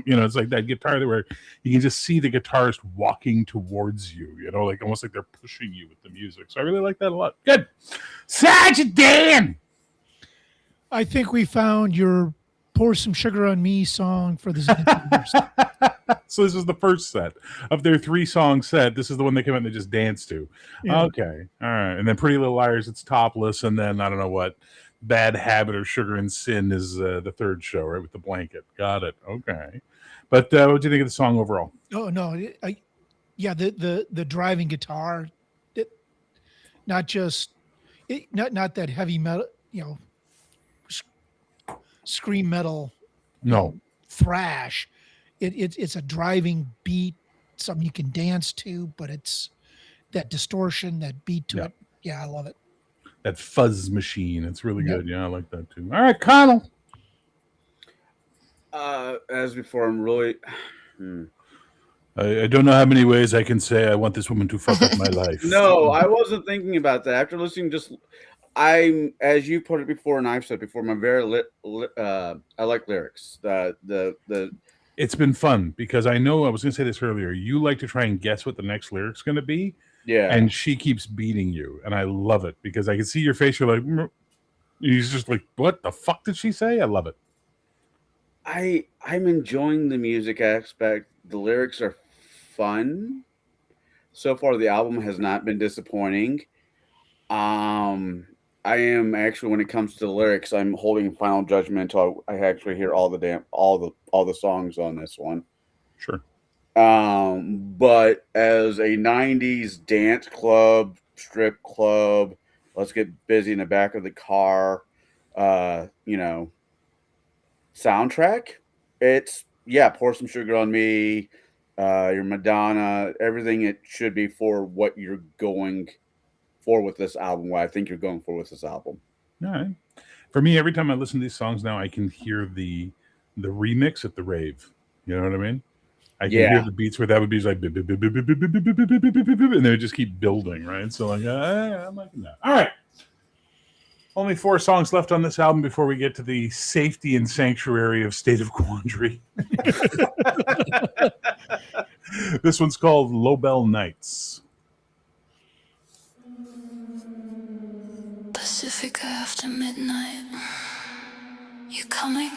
it's like that guitar where you can just see the guitarist walking towards you. Like almost like they're pushing you with the music. So I really like that a lot. Good. Sergeant Dan. I think we found your "Pour Some Sugar on Me" song for the Zen. So this is the first set of their 3-song set. This is the one they come out and they just dance to. Yeah. Okay. All right. And then Pretty Little Liars, it's topless. And then I don't know what Bad Habit or Sugar and Sin is the third show, right? With the blanket. Got it. Okay. But what do you think of the song overall? Oh no, the driving guitar, not that heavy metal, scream metal. No. Thrash. It's a driving beat, something you can dance to, but it's that distortion, that beat to Yeah. it. Yeah, I love it. That fuzz machine. It's really Yep. good. Yeah, I like that too. All right, Connell. As before, I'm really. I don't know how many ways I can say I want this woman to fuck up my life. No, I wasn't thinking about that. After listening, I'm, as you put it before, and I've said before, I'm very I like lyrics. It's been fun because I know I was going to say this earlier. You like to try and guess what the next lyric's going to be, Yeah. and she keeps beating you, and I love it because I can see your face. You're like, he's just like, what the fuck did she say? I love it. I'm enjoying the music aspect. The lyrics are fun. So far, the album has not been disappointing. I am actually, when it comes to the lyrics, I'm holding final judgment until I actually hear all the songs on this one. Sure. But as a 90s dance club, strip club, let's get busy in the back of the car, soundtrack, it's, pour some sugar on me, your Madonna, everything it should be for what you're going for with this album, what I think you're going for with this album. All right. For me, every time I listen to these songs now, I can hear the remix at the rave. You know what I mean? I can hear the beats where that would be like, and they would just keep building, right? So like, I'm liking that. All right. Only 4 songs left on this album before we get to the safety and sanctuary of State of Quandary. This one's called Lobel Nights. Pacific after midnight. You coming?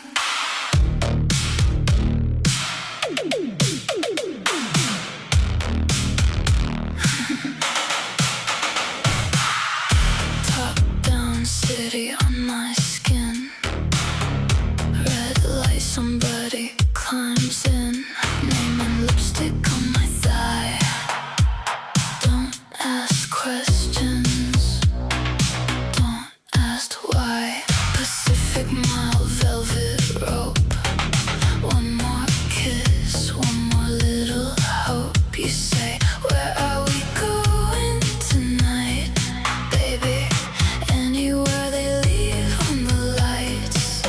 Top down city on my skin. Red light, somebody climbs in. Name and lipstick on my thigh. Don't ask questions. Don't ask why. Pacific mile, velvet rope. One more kiss, one more little hope. You say, where are we going tonight? Baby, anywhere they leave on the lights.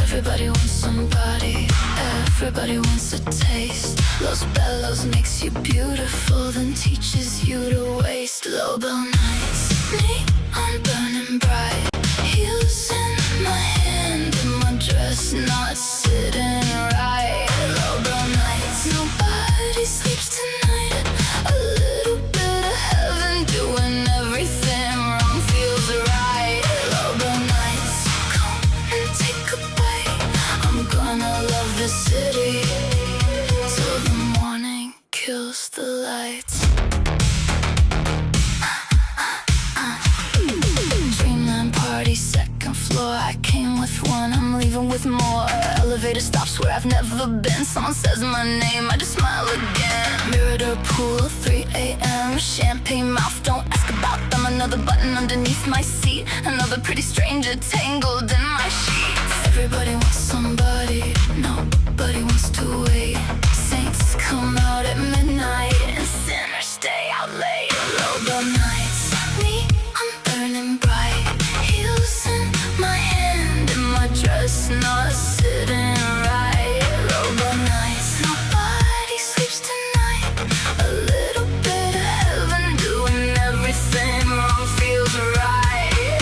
Everybody wants somebody, everybody wants a taste. Los Bellos makes you beautiful, then teaches you to waste. Lobel nights, neon burning bright. Heels in my hand, and my dress not sitting right. Lobel nights, nobody sleeps tonight. A little bit of heaven, doing everything wrong feels right. Lobel nights, come and take a bite. I'm gonna love this city till the morning kills the lights. Dreamland party, second floor. I came with one, I'm leaving with more. Elevator stops where I've never been. Someone says my name, I just smile again. Mirador pool, 3 a.m. Champagne mouth, don't ask about them. Another button underneath my seat. Another pretty stranger tangled in my sheets. Everybody wants somebody, nobody wants to wait. Saints come out at midnight and sinners stay out late. Lobel nights, neon burning bright. Heels in my hand and my dress not sitting right. Lobel nights, nobody sleeps tonight. A little bit of heaven, doing everything wrong feels right.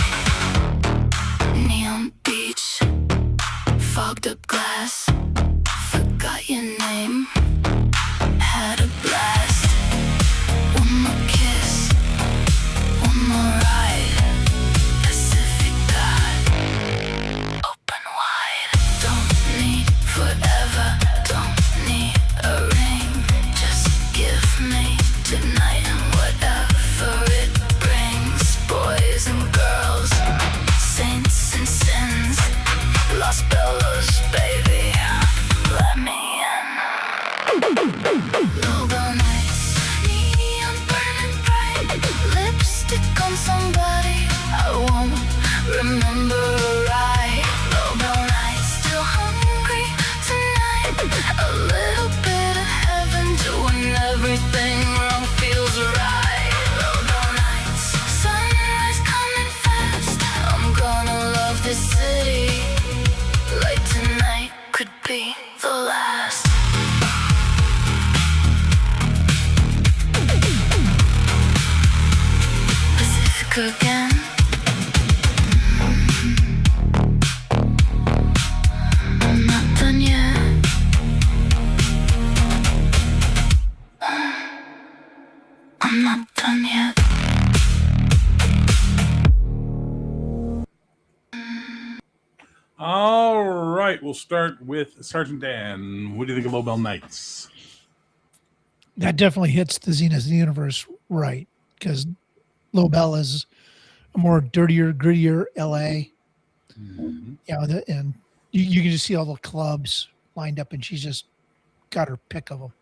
Neon beach, fogged up glass. Forgot your name, had a blast. One more kiss, one more ride. Pacific God, open wide. Don't need forever, don't need a ring. Just give me tonight and whatever it brings. Boys and girls, saints and sins. Los Bellos, baby. back again. I'm not done yet. I'm not done yet. All right, we'll start with Sergeant Dan. What do you think of Lowbell Nights? That definitely hits the Zenith universe right, because Lowbell is a more dirtier, grittier LA. Mm-hmm. And you can just see all the clubs lined up, and she's just got her pick of them.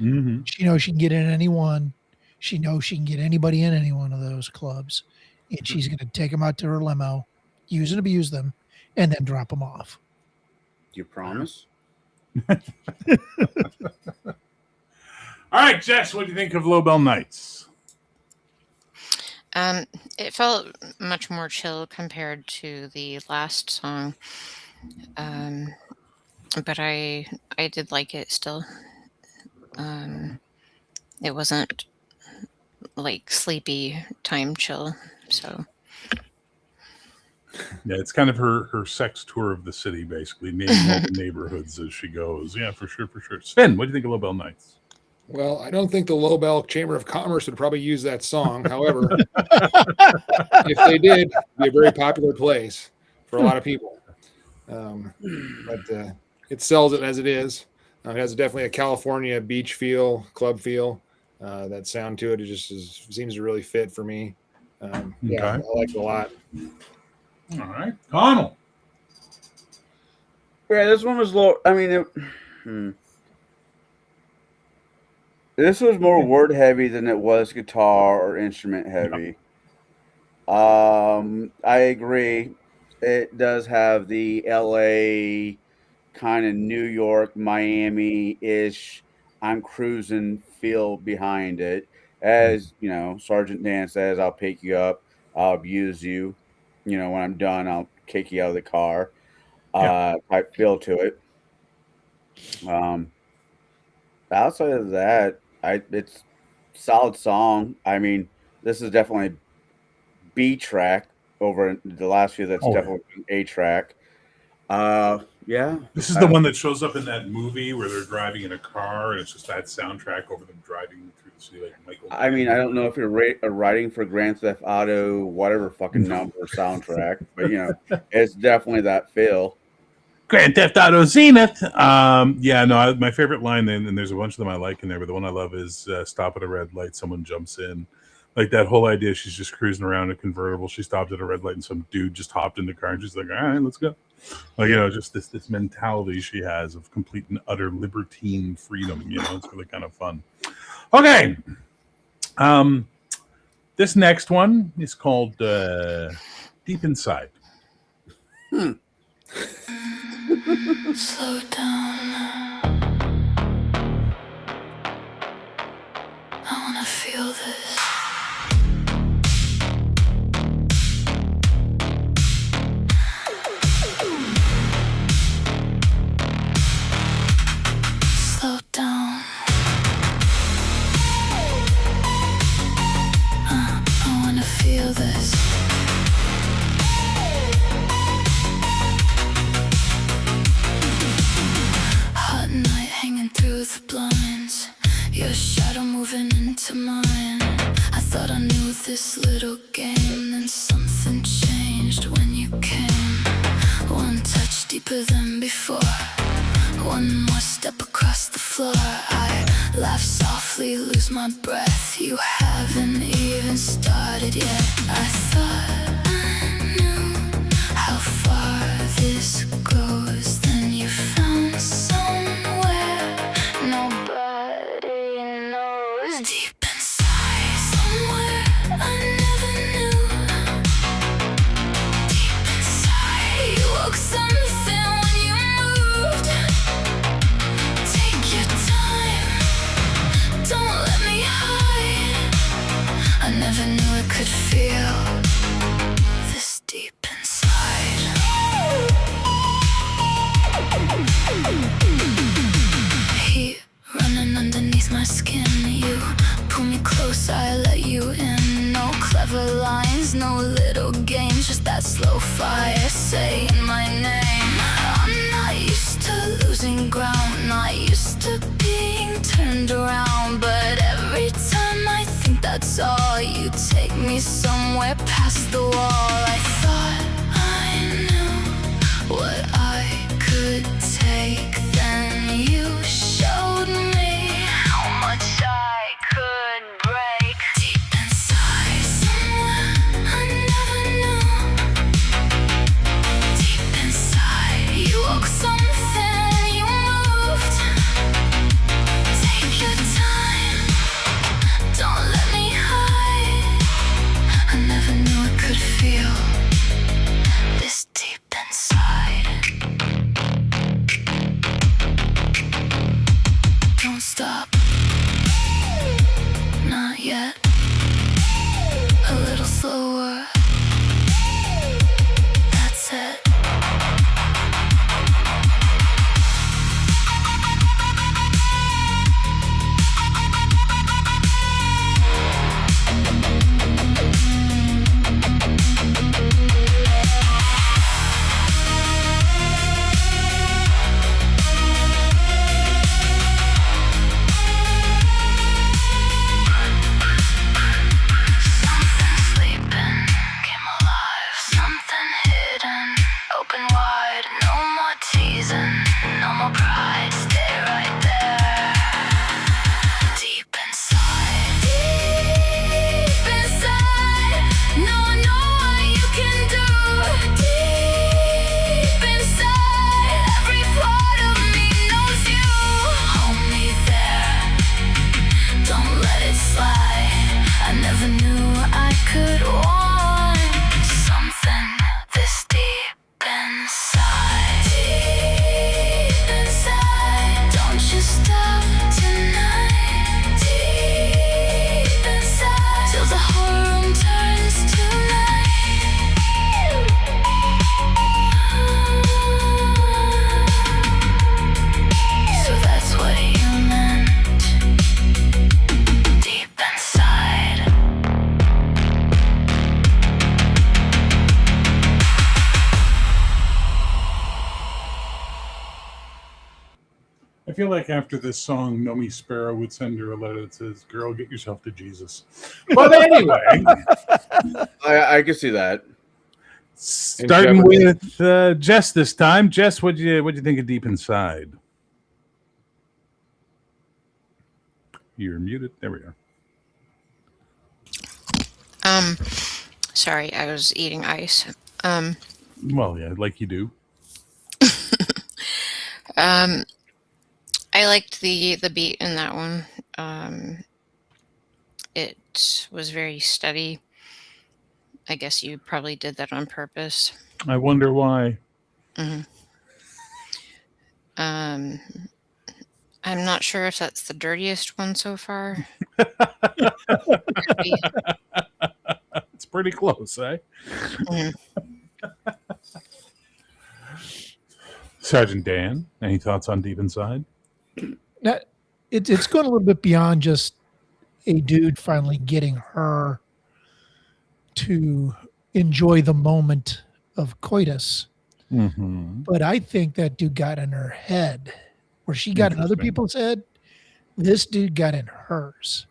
Mm-hmm. She knows she can get in any one. She knows she can get anybody in any one of those clubs, and she's going to take them out to her limo, use and abuse them, and then drop them off. Do you promise? All right, Jess, what do you think of Lowbell Nights? It felt much more chill compared to the last song, but I did like it still. It wasn't like sleepy time chill, so. Yeah, it's kind of her sex tour of the city, basically, naming all the neighborhoods as she goes. Yeah, for sure. Sven, what do you think of Lowbell Nights? Well, I don't think the Lowbell Chamber of Commerce would probably use that song. However, if they did, it'd be a very popular place for a lot of people. But it sells it as it is. It has definitely a California beach feel, club feel. That sound to it, seems to really fit for me. Yeah, Okay. I like it a lot. All right, Connell. Yeah, this one was low. I mean, this was more word heavy than it was guitar or instrument heavy. I agree. It does have the LA kind of New York, Miami-ish, I'm cruising feel behind it. As you know, Sergeant Dan says, I'll pick you up, I'll abuse you. You know, when I'm done, I'll kick you out of the car. Type feel to it. Outside of that, it's solid song. I mean, this is definitely B track over the last few. That's definitely A track. Yeah. This is the one that shows up in that movie where they're driving in a car, and it's just that soundtrack over them driving through the city, like Michael. I mean, I don't know if you're writing for Grand Theft Auto, whatever fucking number soundtrack, but you know, it's definitely that feel. Grand Theft Auto Zenith. My favorite line, and there's a bunch of them I like in there, but the one I love is stop at a red light, someone jumps in. Like that whole idea, she's just cruising around in a convertible. She stopped at a red light, and some dude just hopped in the car, and she's like, all right, let's go. Like, you know, just this mentality she has of complete and utter libertine freedom. You know, it's really kind of fun. Okay. This next one is called Deep Inside. Slow down. I wanna feel this. Slow down. I wanna feel this. Hot night hanging through the blinds. Your shadow moving into mine. I thought I knew this little game. Then something changed when you came. One touch deeper than before. One more step across the floor. I laugh softly, lose my breath. You haven't even started yet. I thought I knew how far this goes. Then you found somewhere nobody knows. Deep inside, somewhere I never knew. Deep inside, you woke something when you moved. Take your time, don't let me hide. I never knew I could feel this deep inside. me somewhere past the wall. I thought I knew what I could take. Then you showed me how much I could break. Deep inside, somewhere I never knew. Deep inside, you woke something, you moved. Take your time, don't let me hide. I never knew I could feel this deep inside. Don't stop, not yet. A little slower. That's it. Something sleeping came alive. Something hidden, open wide. No more teasing, no more pride. Stay right there. Deep inside. Deep inside. Now I know what you can do. Deep inside. Every part of me knows you. Hold me there. Don't let it slide. I never knew I could want something this deep inside. Deep inside. Don't you stop tonight. Deep inside. Till the whole room turns to night. So that's what you meant. Deep inside. I feel like after this song, Nomi Sparrow would send her a letter that says, "Girl, get yourself to Jesus." But anyway, I can see that. starting with Jess this time. Jess, what'd you think of Deep Inside? You're muted. There we are. Sorry, I was eating ice. Well, yeah, like you do. I liked the beat in that one. It was very steady. I guess you probably did that on purpose. I wonder why. hmm Um, I'm not sure if that's the dirtiest one so far. Could be. It's pretty close, eh? Mhm. Sergeant Dan, any thoughts on Deep Inside? Now, it's going a little bit beyond just a dude finally getting her to enjoy the moment of coitus. Mm-hmm. But I think that dude got in her head where she got in other Interesting. people's head. This dude got in hers.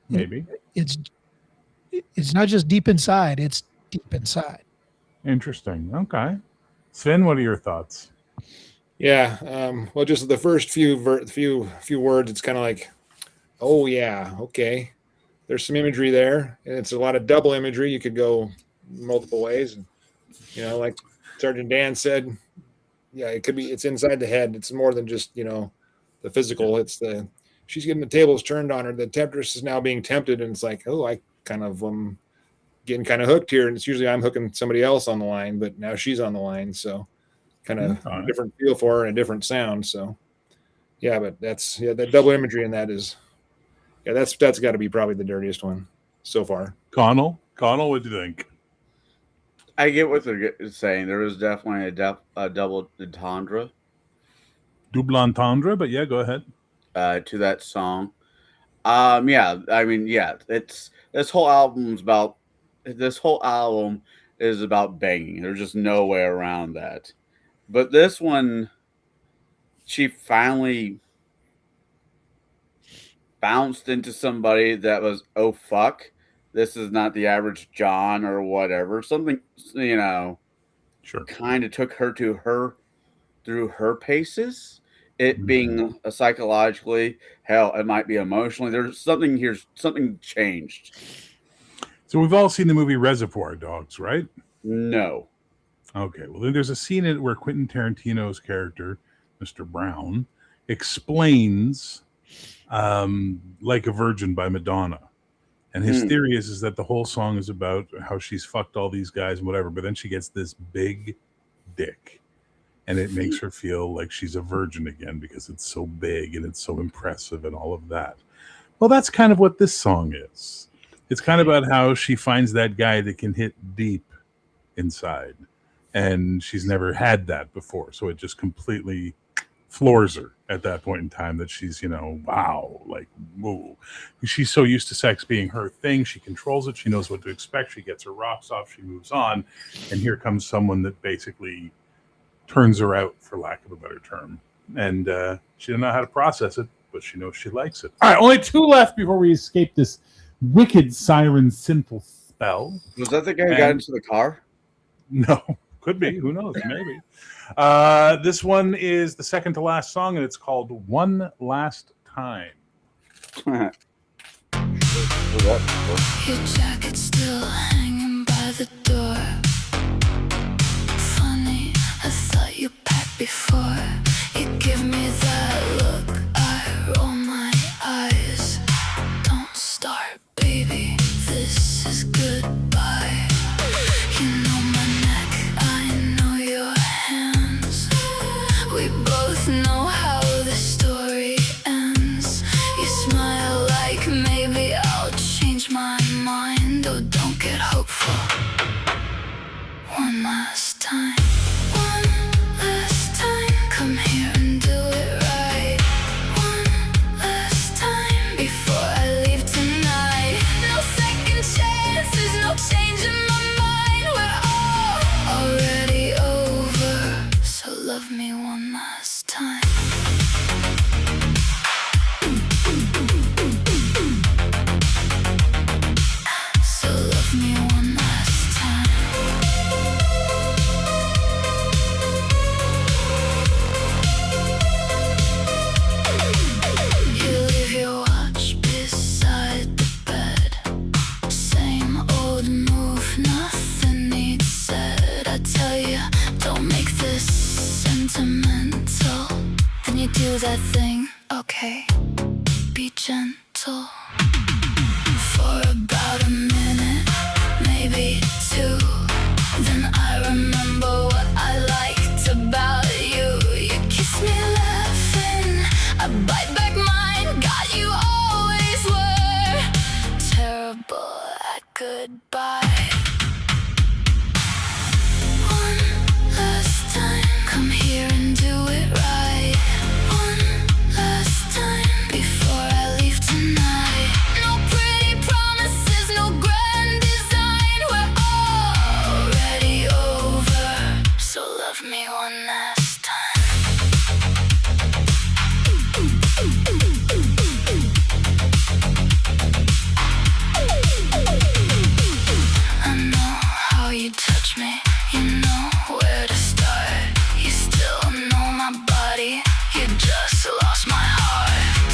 Maybe. It's not just deep inside, it's deep inside. Interesting. Okay. Sven, what are your thoughts? Yeah. Well, just the first few words, it's kind of like, oh yeah, okay. There's some imagery there, and it's a lot of double imagery. You could go multiple ways, and like Sergeant Dan said, yeah, it could be. It's inside the head. It's more than just the physical. It's she's getting the tables turned on her. The temptress is now being tempted, and it's like, oh, I kind of getting kind of hooked here, and it's usually I'm hooking somebody else on the line, but now she's on the line, so kind of a different feel for her and a different sound. So yeah, but that double imagery in that is that's got to be probably the dirtiest one so far. Connell, what'd you think? I get what they're saying. There is definitely a double entendre Double entendre, but yeah, go ahead. to that song. Yeah, I mean, yeah, it's this whole album is about banging. There's just no way around that. But this one, she finally bounced into somebody that was, oh fuck, this is not the average John or whatever. Something, Sure. kind of took her through her paces. It being a psychologically, hell, it might be emotionally. There's something here, something changed. So we've all seen the movie Reservoir Dogs, right? No. Okay, well, then there's a scene in it where Quentin Tarantino's character, Mr. Brown, explains Like a Virgin by Madonna. And his theory is that the whole song is about how she's fucked all these guys and whatever, but then she gets this big dick. And it makes her feel like she's a virgin again because it's so big and it's so impressive and all of that. Well, that's kind of what this song is. It's kind of about how she finds that guy that can hit deep inside. And she's never had that before. So it just completely floors her at that point in time that she's, wow, like, whoa. She's so used to sex being her thing. She controls it. She knows what to expect. She gets her rocks off. She moves on. And here comes someone that basically turns her out, for lack of a better term. And she doesn't know how to process it, but she knows she likes it. All right, only 2 left before we escape this wicked siren sinful spell. Was that the guy who got into the car? No, could be. Who knows? Maybe. This one is the second to last song, and it's called One Last Time. Your jacket's still hanging by the door. Funny, I thought you packed before. You give me that look, I roll my eyes. Don't start, baby, this is goodbye. You know my neck, I know your hands. We both know how the story ends. You smile like maybe I'll change my mind. Oh, don't get hopeful. One last time. One last time. Come here and do it right. One last time before I leave tonight. No second chances, no change in my mind. We're all already over. So love me one last time. So love me one last time. You leave your watch beside the bed. Same old move, nothing needs said. I tell you, don't make this sentimental. Then you do that thing, okay, be gentle. For about a minute, maybe 2. Then I remember what I liked about you. You kiss me laughing, I bite back mine. God, you always were terrible at goodbye. One last time, come here and do it right. One last time before I leave tonight. No pretty promises, no grand design. We're already over. So love me one last time. I know how you touch me. You know where to start. You still know my body. You just lost my heart.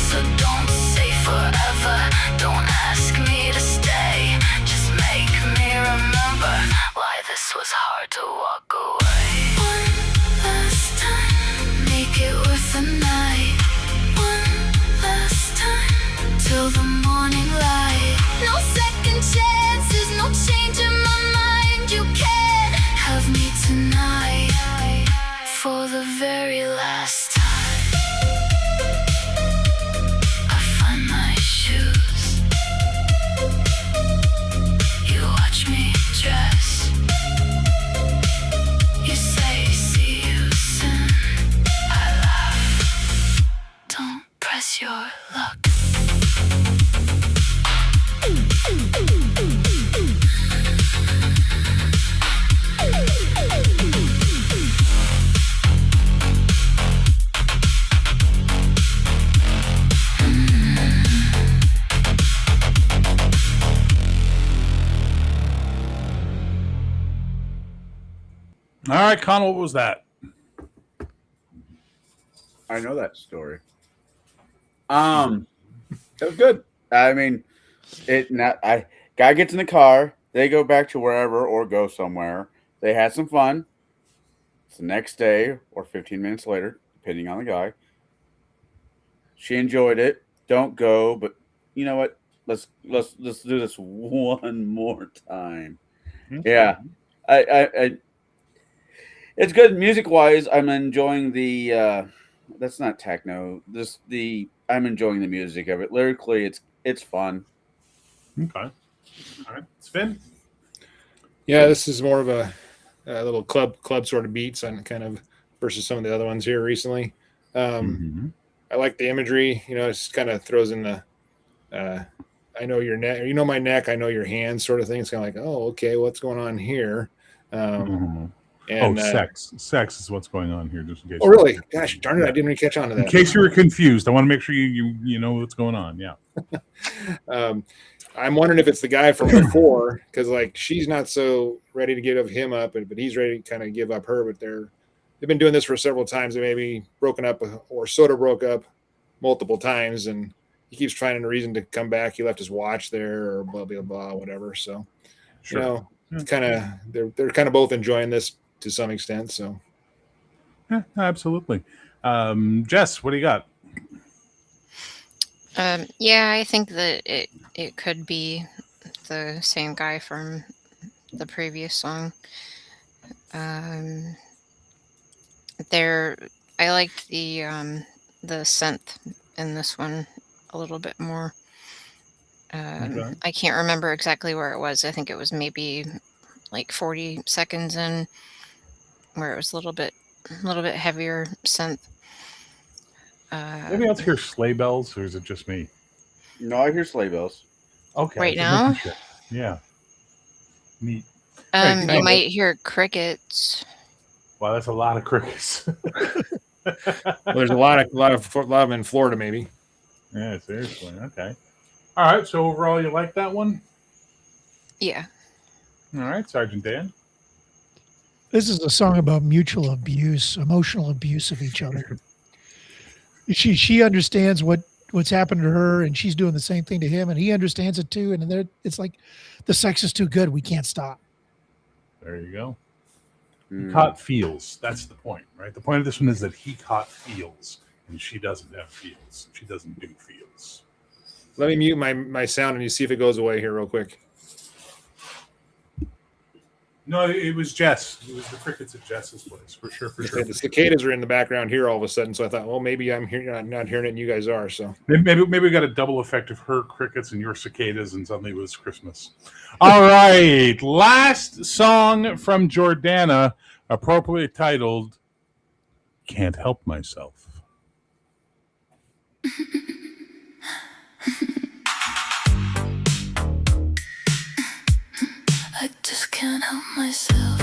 So don't say forever. Don't ask me to stay. Just make me remember why this was hard to walk away. One last time, make it worth the night. One last time, till the morning light. No second chances, no change in my mind. You can't have me tonight. For the very last time, I find my shoes. You watch me dress. You say, see you soon. I laugh. Don't press your luck. right, Connell, what was that? I know that story. It was good. I mean, guy gets in the car, they go back to wherever or go somewhere. They had some fun. It's the next day or 15 minutes later, depending on the guy. She enjoyed it. Don't go, but you know what? Let's do this one more time. Okay. Yeah. I it's good music wise. I'm enjoying the that's not techno. I'm enjoying the music of it. Lyrically, it's fun. Okay. All right. Sven? Yeah, this is more of a little club sort of beats on kind of versus some of the other ones here recently. I like the imagery. You know, it just kind of throws in the I know your neck, you know my neck, I know your hands sort of thing. It's kind of like, oh, okay, what's going on here? And sex is what's going on here. Just in case. Oh, really? Gosh, darn it! I didn't really catch on to that. In case you were confused, I want to make sure you know what's going on. Yeah. I'm wondering if it's the guy from before, because like she's not so ready to give him up, but he's ready to kind of give up her. But they've been doing this for several times. They may be broken up or sort of broke up multiple times, and he keeps finding a reason to come back. He left his watch there, or blah blah blah, whatever. So, Sure. you know, it's kind of they're kind of both enjoying this to some extent. So, Yeah, absolutely. Jess, what do you got? Yeah, I think that it could be the same guy from the previous song. I liked the synth in this one a little bit more. Okay. I can't remember exactly where it was. I think it was maybe like 40 seconds in, where it was a little bit heavier synth. Anybody else hear sleigh bells, or is it just me? No, I hear sleigh bells. Okay. Right now? Yeah. Neat. You might hear crickets. Wow, that's a lot of crickets. well, there's a lot of them in Florida, maybe. Yeah, seriously. Okay. All right. So overall, you like that one? Yeah. All right, Sergeant Dan. This is a song about mutual abuse, emotional abuse of each other. She understands what's happened to her, and she's doing the same thing to him, and he understands it too. And it's like the sex is too good; we can't stop. There you go. He caught feels. That's the point, right? The point of this one is that he caught feels, and she doesn't have feels. She doesn't do feels. Let me mute my sound and you see if it goes away here real quick. No, it was Jess. It was the crickets at Jess's place, for sure. The cicadas are in the background here all of a sudden, so I thought, well, maybe I'm not hearing it, and you guys are. So maybe we got a double effect of her crickets and your cicadas, and suddenly it was Christmas. All right, last song from Jordana, appropriately titled "Can't Help Myself." I just can't help myself.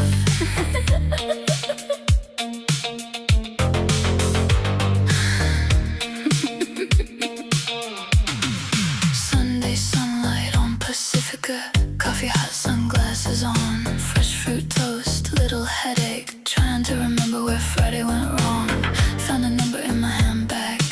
Sunday sunlight on Pacifica, coffee hot, sunglasses on, fresh fruit toast, little headache, trying to remember where Friday went wrong. Found a number in my handbag,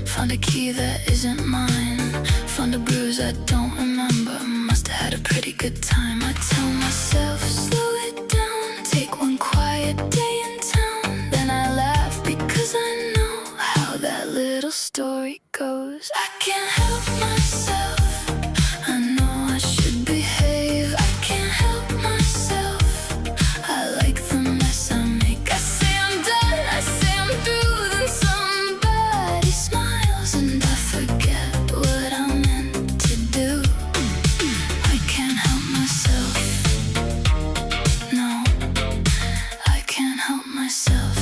found a key that isn't mine, found a bruise I don't remember. Must have had a pretty good time. I tell myself, slow it down, take one quiet day in town. Then I laugh because I know how that little story goes. I can't help myself, I know I should behave. I can't help myself, I like the mess I make. I say I'm done, I say I'm through, then somebody smiles and I forget what I meant to do. I can't help myself, no, I can't help myself.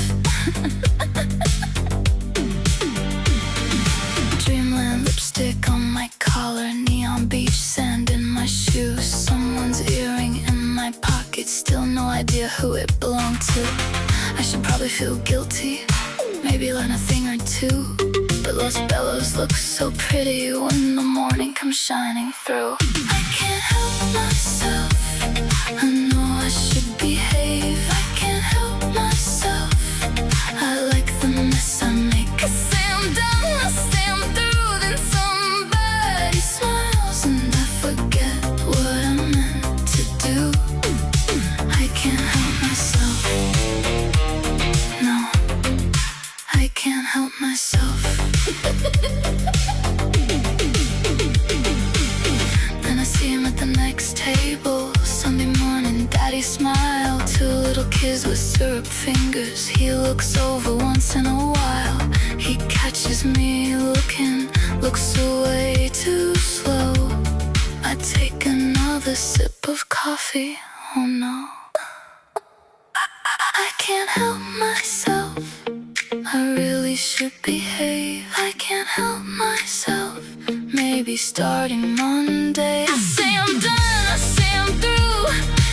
Dreamland lipstick on my collar, neon beach sand in my shoes, someone's earring in my pocket, still no idea who it belonged to. I should probably feel guilty, maybe learn a thing or two, but Los Bellos look so pretty when the morning comes shining through. I can't help myself, I know I should behave. I can't help myself. Then I see him at the next table. Sunday morning, daddy smile. Two little kids with syrup fingers. He looks over once in a while. He catches me looking, looks away too slow. I take another sip of coffee. Oh no, I can't help myself. I really should behave. I can't help myself. Maybe starting Monday. I say I'm done, I say I'm through.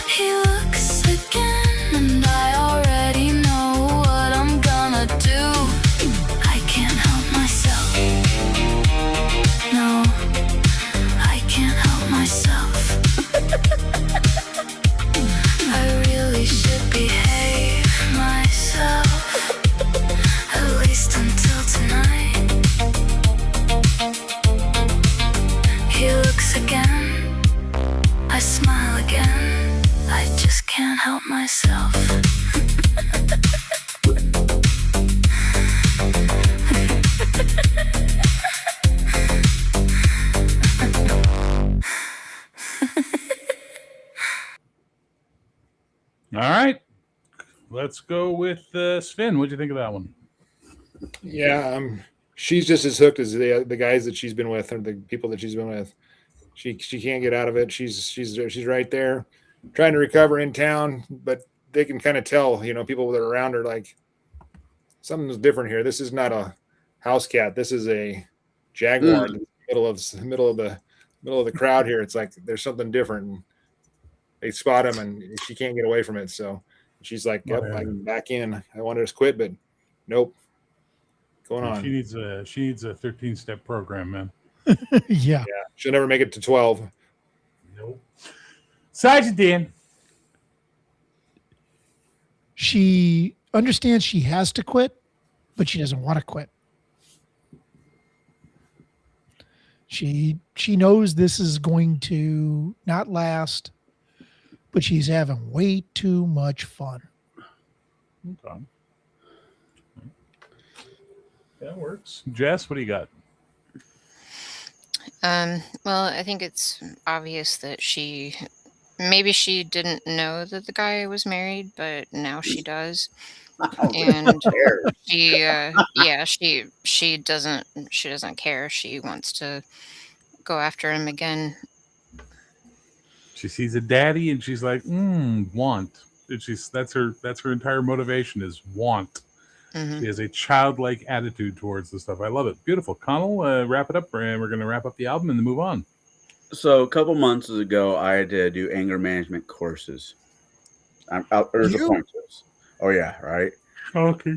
He looks again, and I already know what I'm gonna do. I can't help myself. No, I can't help myself. I really should behave myself. At least until tonight. He looks again, I smile again. I just can't help myself. All right. Let's go with Sven. What'd you think of that one? Yeah, she's just as hooked as the guys that she's been with, or the people that she's been with. She can't get out of it. She's right there, trying to recover in town, but they can kind of tell, people that are around her, like something's different here. This is not a house cat. This is a jaguar. In the middle of the crowd here. It's like there's something different. And they spot him, and she can't get away from it. So she's like, "Yep, I'm back in. I wanted to quit, but nope." Going on. She needs a 13-step program, man. Yeah. She'll never make it to 12. Nope. Sergeant Dan. She understands she has to quit, but she doesn't want to quit. She knows this is going to not last, but she's having way too much fun. Okay. That works. Jess, what do you got? Well, I think it's obvious that maybe she didn't know that the guy was married, but now she does. And she doesn't care. She wants to go after him again. She sees a daddy and she's like, want. And that's her entire motivation is want. Mhm. She has a childlike attitude towards the stuff. I love it. Beautiful. Connell, wrap it up, and we're going to wrap up the album and then move on. So a couple months ago, I had to do anger management courses. Courses. Oh yeah, right. Okay.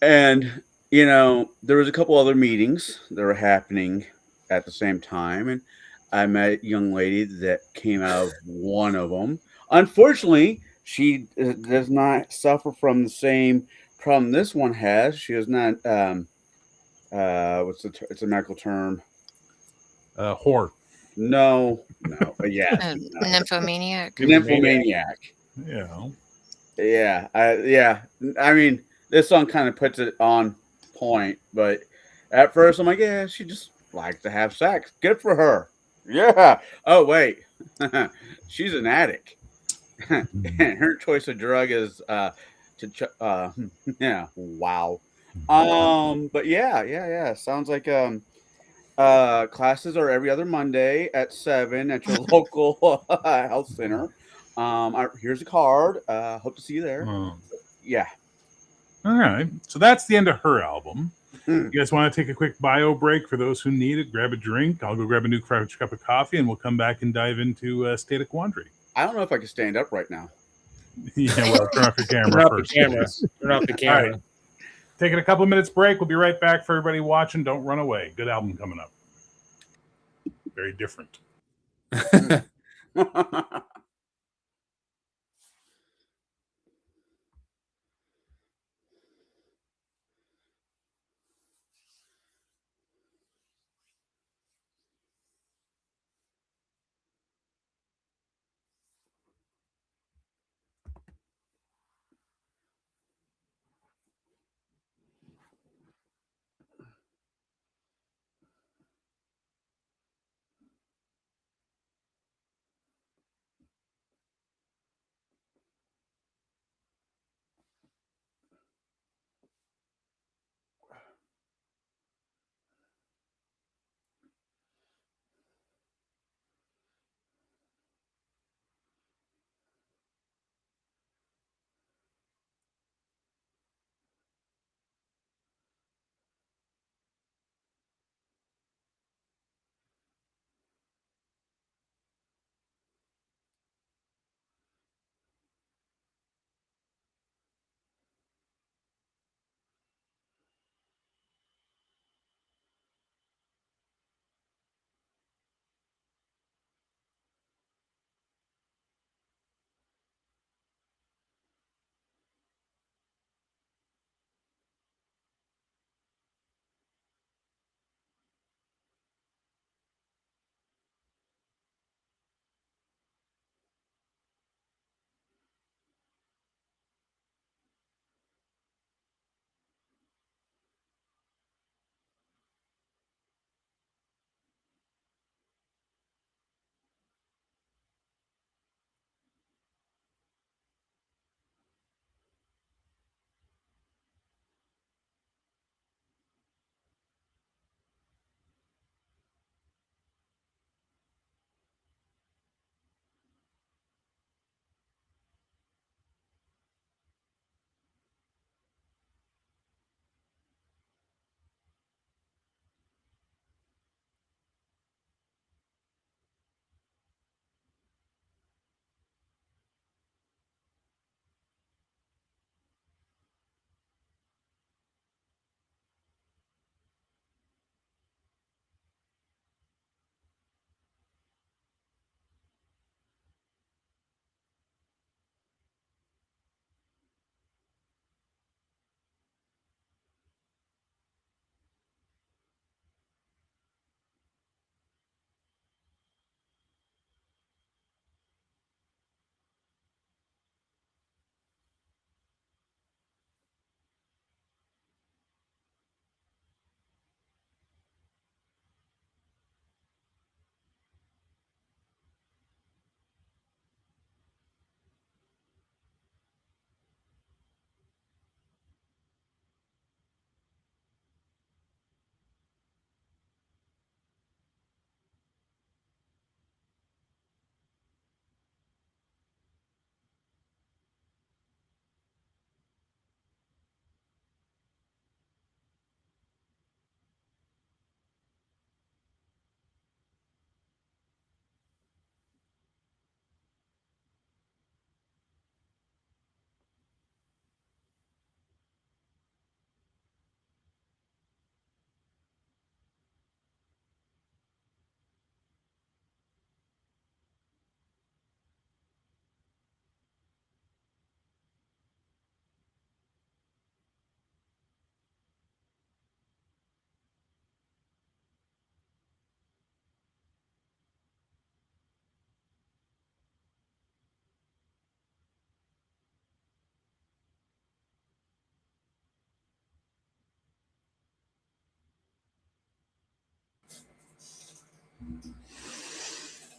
And there was a couple other meetings that were happening at the same time, and I met a young lady that came out of one of them. Unfortunately, she does not suffer from the same problem this one has. She is not. It's a medical term. Whore. No. Yes. Nymphomaniac. Nymphomaniac. Yeah. Yeah. I mean, this song kind of puts it on point, but at first I'm like, yeah, she just likes to have sex. Good for her. Yeah. Oh, wait. She's an addict. And her choice of drug is yeah. Wow. But yeah. Sounds like classes are every other Monday at 7 at your local health center. Here's a card. Hope to see you there. Yeah. All right. So that's the end of her album. You guys want to take a quick bio break for those who need it? Grab a drink. I'll go grab a new fresh cup of coffee, and we'll come back and dive into State of Quandary. I don't know if I can stand up right now. Yeah, well, turn off your camera Turn off first. Turn off the camera. All right. Taking a couple of minutes break. We'll be right back. For everybody watching, don't run away. Good album coming up. Very different.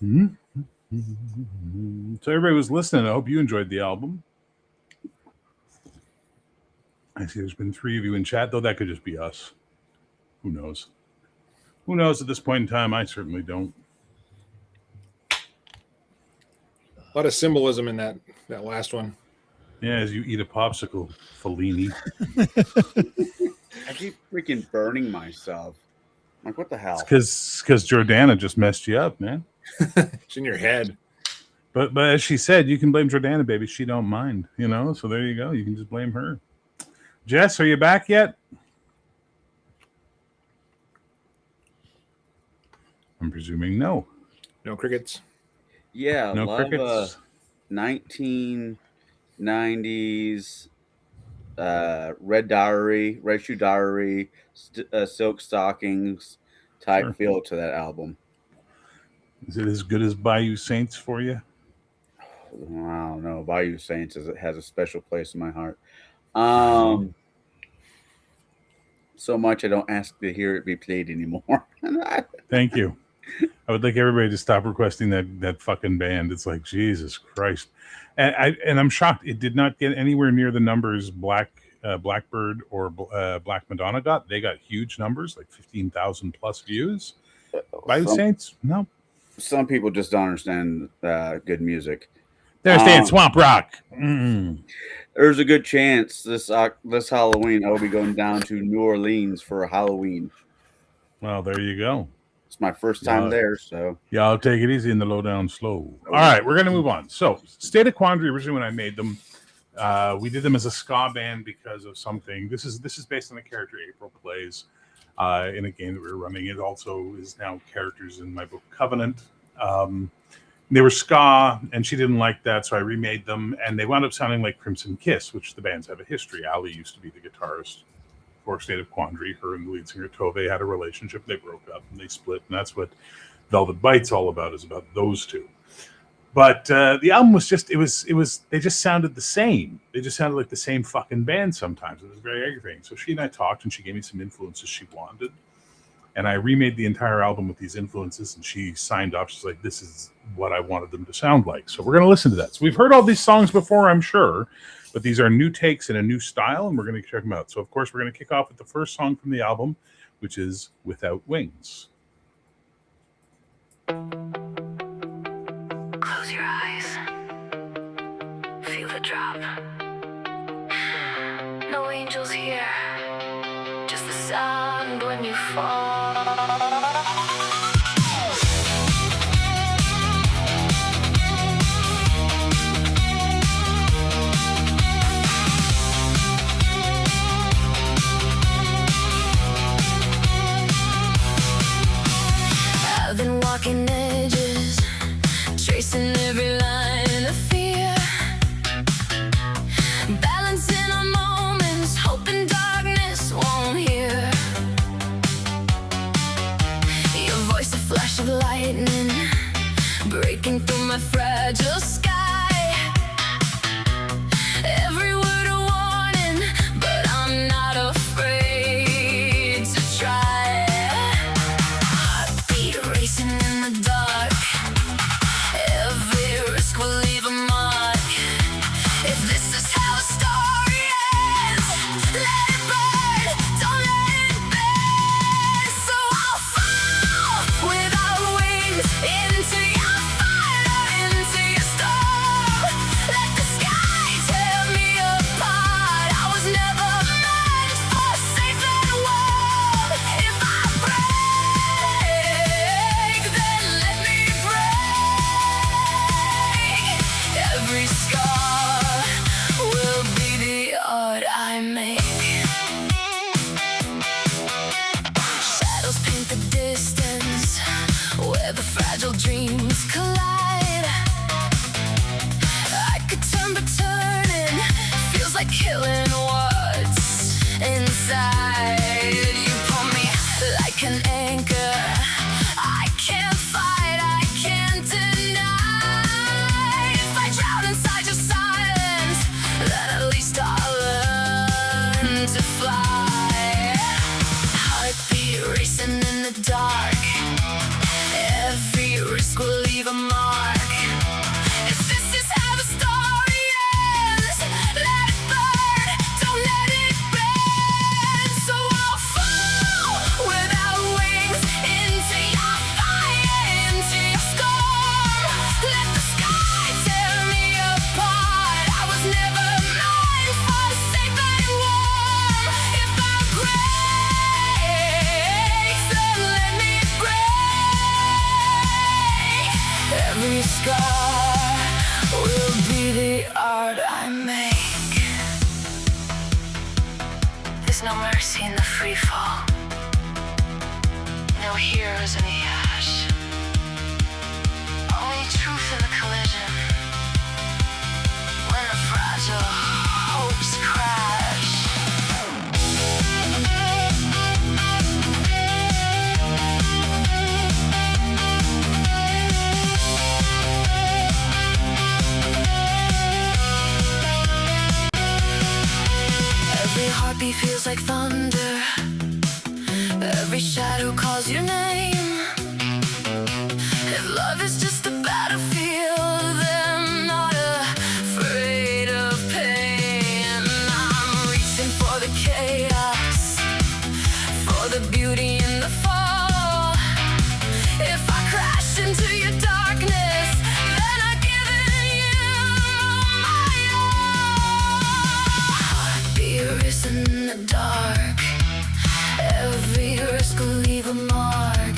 So everybody was listening. I hope you enjoyed the album. I see there's been 3 of you in chat, though that could just be us. Who knows? Who knows at this point in time? I certainly don't. A lot of symbolism in that last one. Yeah, as you eat a popsicle, Fellini. I keep freaking burning myself. Like, what the hell? It's because Jordana just messed you up, man. It's in your head. But as she said, you can blame Jordana, baby. She don't mind, you know? So there you go. You can just blame her. Jess, are you back yet? I'm presuming no. No crickets. Yeah, No a lot crickets. of 1990s Red Diary, Red Shoe Diary, Silk Stockings type Sure. feel to that album. Is it as good as Bayou Saints for you? I don't know. Bayou Saints has a special place in my heart. So much I don't ask to hear it be played anymore. Thank you. I would like everybody to stop requesting that fucking band. It's like, Jesus Christ. And I'm shocked it did not get anywhere near the numbers Blackbird or Black Madonna got. They got huge numbers, like 15,000 plus views. Bayou Saints, no. Some people just don't understand good music. They understand swamp rock. There's a good chance this Halloween I'll be going down to New Orleans for a Halloween. Well, there you go. It's my first time there, so y'all take it easy in the low down slow. All right, we're gonna move on. So, State of Quandary, originally when I made them, we did them as a ska band because of something. This is based on a character April plays in a game that we were running. It also is now characters in my book Covenant. They were ska, and she didn't like that, so I remade them, and they wound up sounding like Crimson Kiss, which the bands have a history. Ali used to be the guitarist for State of Quandary. Her and the lead singer Tove had a relationship. They broke up and they split, and that's what Velvet Bite's all about, is about those two. But the album was just, they just sounded the same. They just sounded like the same fucking band sometimes. It was very aggravating. So she and I talked, and she gave me some influences she wanted. And I remade the entire album with these influences, and she signed off. She's like, this is what I wanted them to sound like. So we're going to listen to that. So we've heard all these songs before, I'm sure, but these are new takes in a new style, and we're going to check them out. So, of course, we're going to kick off with the first song from the album, which is Without Wings. Close your eyes. Feel the drop. No angels here. Just the sound when you fall. I've been walking edges, tracing every line of fear, balancing on moments, hoping darkness won't hear. Your voice, a flash of lightning, breaking through my fragile sky. Every word a warning, but I'm not afraid to try. Heartbeat racing in the dark. Every risk will leave a mark. If this is how a story ends, let it burn, don't let it bend. So I'll fall without wings into your fire, into your storm. Let the sky tear me apart. I was never meant for safe and warm. If I break, then let me break. Every scar will be the art I make. Shadows paint the distance where the fragile dreams collide. I could turn, but turning feels like killing what's inside. You pull me like an anchor. I can't fight, I can't deny. If I drown inside your silence, then at least I'll learn to fly. Heartbeat racing in the dark. Every risk risk will leave a mark. If this is how the story ends, let it burn, don't let it bend. So I'll fall without wings into your fire, into your storm. Let the sky tear me apart. I was never meant for safe and warm. If I break, then let me break. Every scar will be the art I make. There's no mercy in the free fall, no heroes in the ash, only truth in the collision. When the fragile hopes crash. Every heartbeat feels like thunder. Every shadow calls your name. If love is just a battlefield, then I'm not afraid of pain. I'm reaching for the chaos, for the beauty in the fall. If I crash into your darkness, then I've given you my all. Heartbeat risen in the dark. Every risk will leave a mark.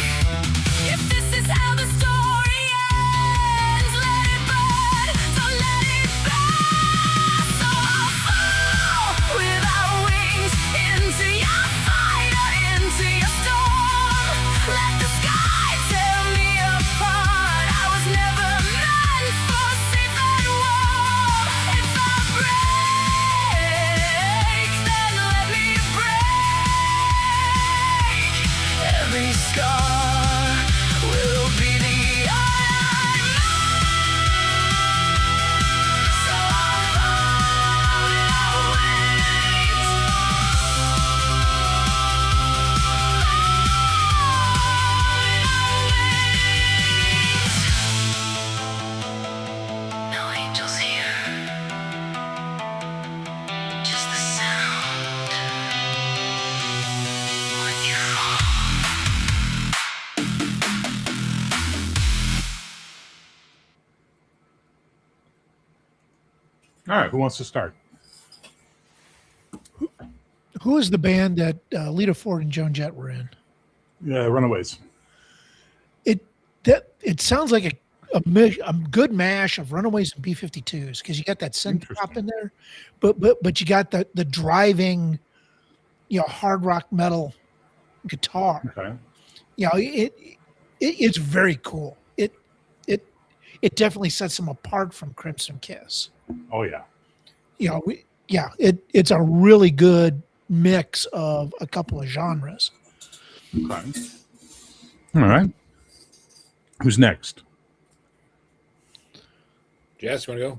If this is how the story ends, let it burn, don't let it burn. So I'll fall without wings into your fire, into your storm. Let the sky tear me apart. I was never meant for safe and warm. If I break, then let me break. Every scar will be the art I make. So I'll fall without wings. No angels here, just the sound when you fall. All right, who wants to start? Who is the band that Lita Ford and Joan Jett were in? Runaways. It sounds like a good mash of Runaways and B-52s, because you got that synth pop in there, but you got the driving, hard rock metal guitar. Okay. It's very cool. It definitely sets them apart from Crimson Kiss. Oh yeah. It's a really good mix of a couple of genres. Okay. All right. Who's next? Jess, you want to go?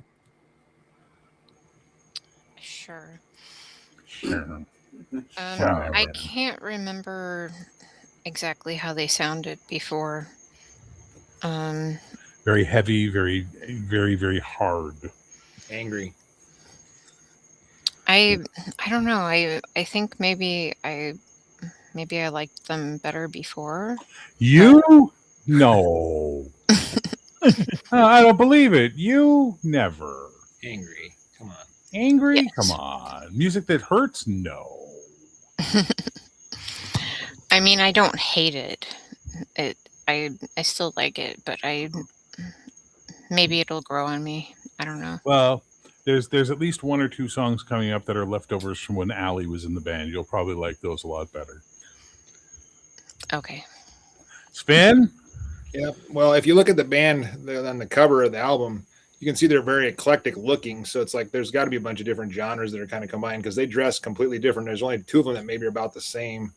Sure. Sure. I can't remember exactly how they sounded before. Very heavy, very, very, very hard. Angry. I don't know. I think maybe I liked them better before. You? No. I don't believe it. You never. Angry. Come on. Angry? Yes. Come on. Music that hurts? No. I mean, I don't hate it. I still like it, but maybe it'll grow on me. I don't know. Well, there's at least one or two songs coming up that are leftovers from when Allie was in the band. You'll probably like those a lot better. Okay. Spin? Yeah. Well, if you look at the band on the cover of the album, you can see they're very eclectic looking. So it's like there's got to be a bunch of different genres that are kind of combined, because they dress completely different. There's only two of them that maybe are about the same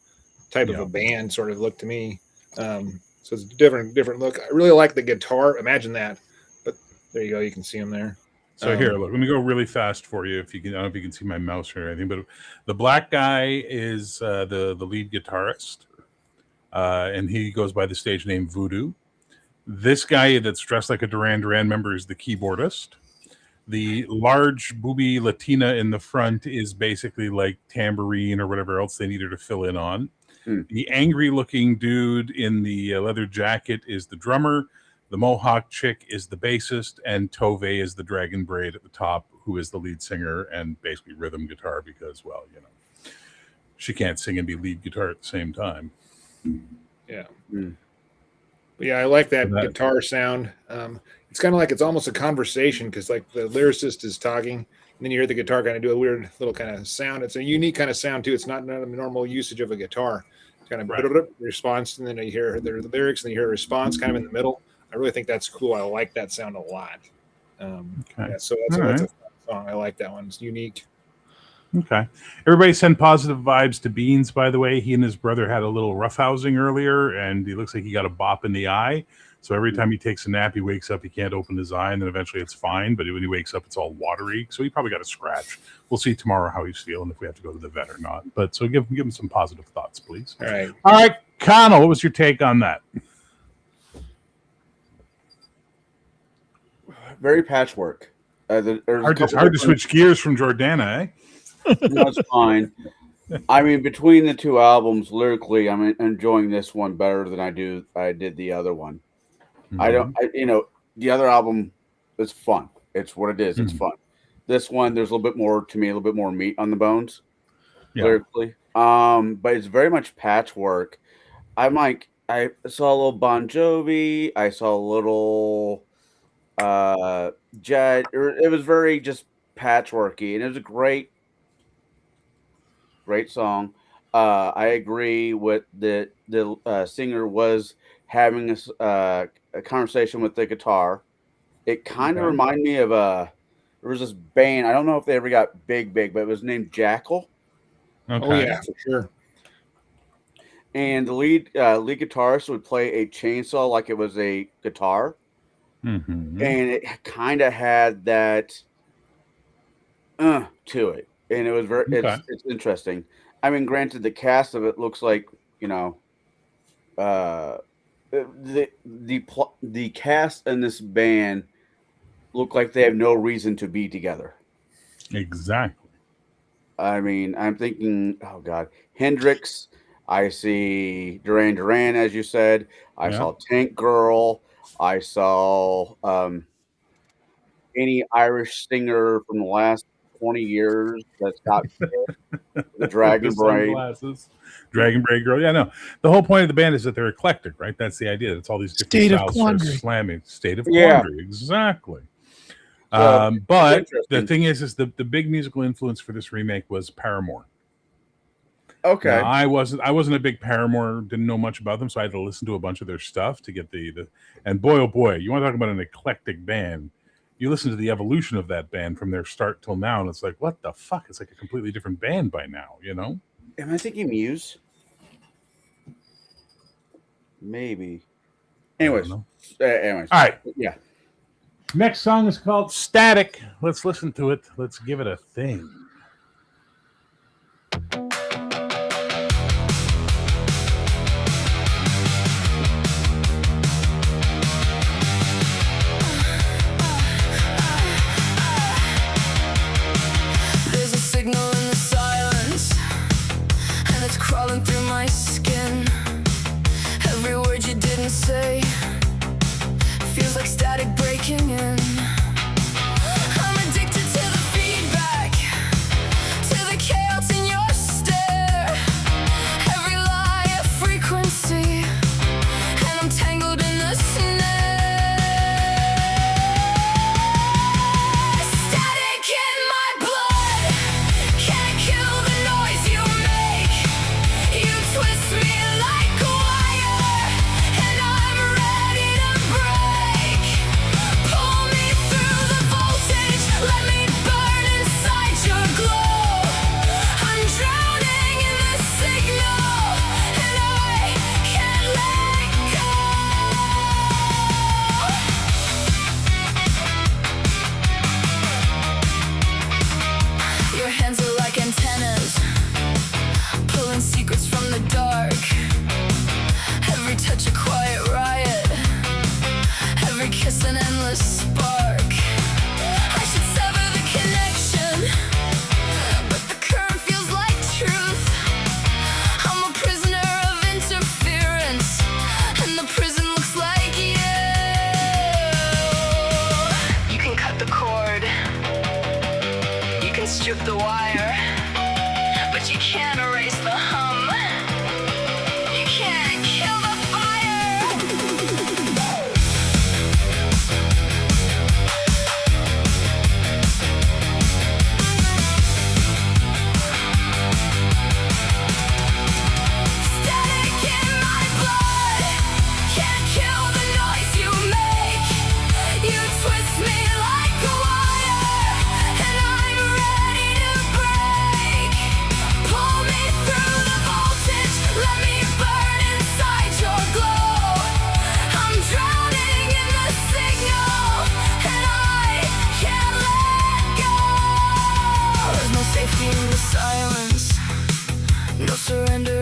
type of a band sort of look to me. So it's a different look. I really like the guitar. Imagine that. But there you go. You can see them there. So here, look, let me go really fast for you. If you can, I don't know if you can see my mouse or anything, but the black guy is the lead guitarist, and he goes by the stage name Voodoo. This guy that's dressed like a Duran Duran member is the keyboardist. The large booby Latina in the front is basically like tambourine or whatever else they needed to fill in on. The angry looking dude in the leather jacket is the drummer. The Mohawk chick is the bassist, and Tove is the dragon braid at the top, who is the lead singer and basically rhythm guitar because, well, you know, she can't sing and be lead guitar at the same time. Yeah. But yeah, I like that guitar sound. It's kind of like it's almost a conversation because like the lyricist is talking, and then you hear the guitar kind of do a weird little kind of sound. It's a unique kind of sound too. It's not a normal usage of a guitar. It's kind of response, and then you hear the lyrics, and then you hear a response kind of in the middle. I really think that's cool. I like that sound a lot. Yeah, so that's a fun song. I like that one. It's unique. Okay. Everybody send positive vibes to Beans, by the way. He and his brother had a little roughhousing earlier, and he looks like he got a bop in the eye. So every time he takes a nap, he wakes up, he can't open his eye, and then eventually it's fine. But when he wakes up, it's all watery. So he probably got a scratch. We'll see tomorrow how he's feeling, if we have to go to the vet or not. But so give him some positive thoughts, please. All right. All right, Connell, what was your take on that? Very patchwork. Hard to switch gears from Jordana, eh? That's fine. I mean, between the two albums, lyrically, I'm enjoying this one better than I did the other one. The other album is fun. It's what it is. It's fun. This one, there's a little bit more to me, a little bit more meat on the bones, lyrically. But it's very much patchwork. I saw a little Bon Jovi. I saw a little Jet. It was very just patchworky, and it was a great song. I agree with the singer was having a conversation with the guitar. It kind of reminded me of there was this band. I don't know if they ever got big, but it was named Jackal. Okay. Oh yeah, for sure. And the lead guitarist would play a chainsaw like it was a guitar. And it kind of had that to it, and it was very it's interesting. I mean, granted, the cast of it looks like, you know, the cast in this band look like they have no reason to be together. Exactly. I mean, I'm thinking, oh God, Hendrix. I see Duran Duran, as you said. I saw Tank Girl. I saw any Irish singer from the last 20 years that's got the Dragon Braid. Dragon Braid Girl. Yeah, no. The whole point of the band is that they're eclectic, right? That's the idea. It's all these different styles start slamming. State of Quandary. Exactly. But the thing is the big musical influence for this remake was Paramore. Okay. Now, I wasn't a big Paramore, didn't know much about them, so I had to listen to a bunch of their stuff to get the and boy oh boy, you want to talk about an eclectic band. You listen to the evolution of that band from their start till now, and it's like, what the fuck? It's like a completely different band by now, you know? Am I thinking Muse? Maybe. Anyways. All right. Yeah. Next song is called Static. Let's listen to it. Let's give it a thing. Crawling through my skin. Every word you didn't say feels like static breaking in. I'm addicted to the feedback, to the chaos in your stare. Every lie a frequency, and I'm tangled in the snare. Static in my blood, can't kill the noise you make. You twist me like a wire, and I'm ready to break. Pull me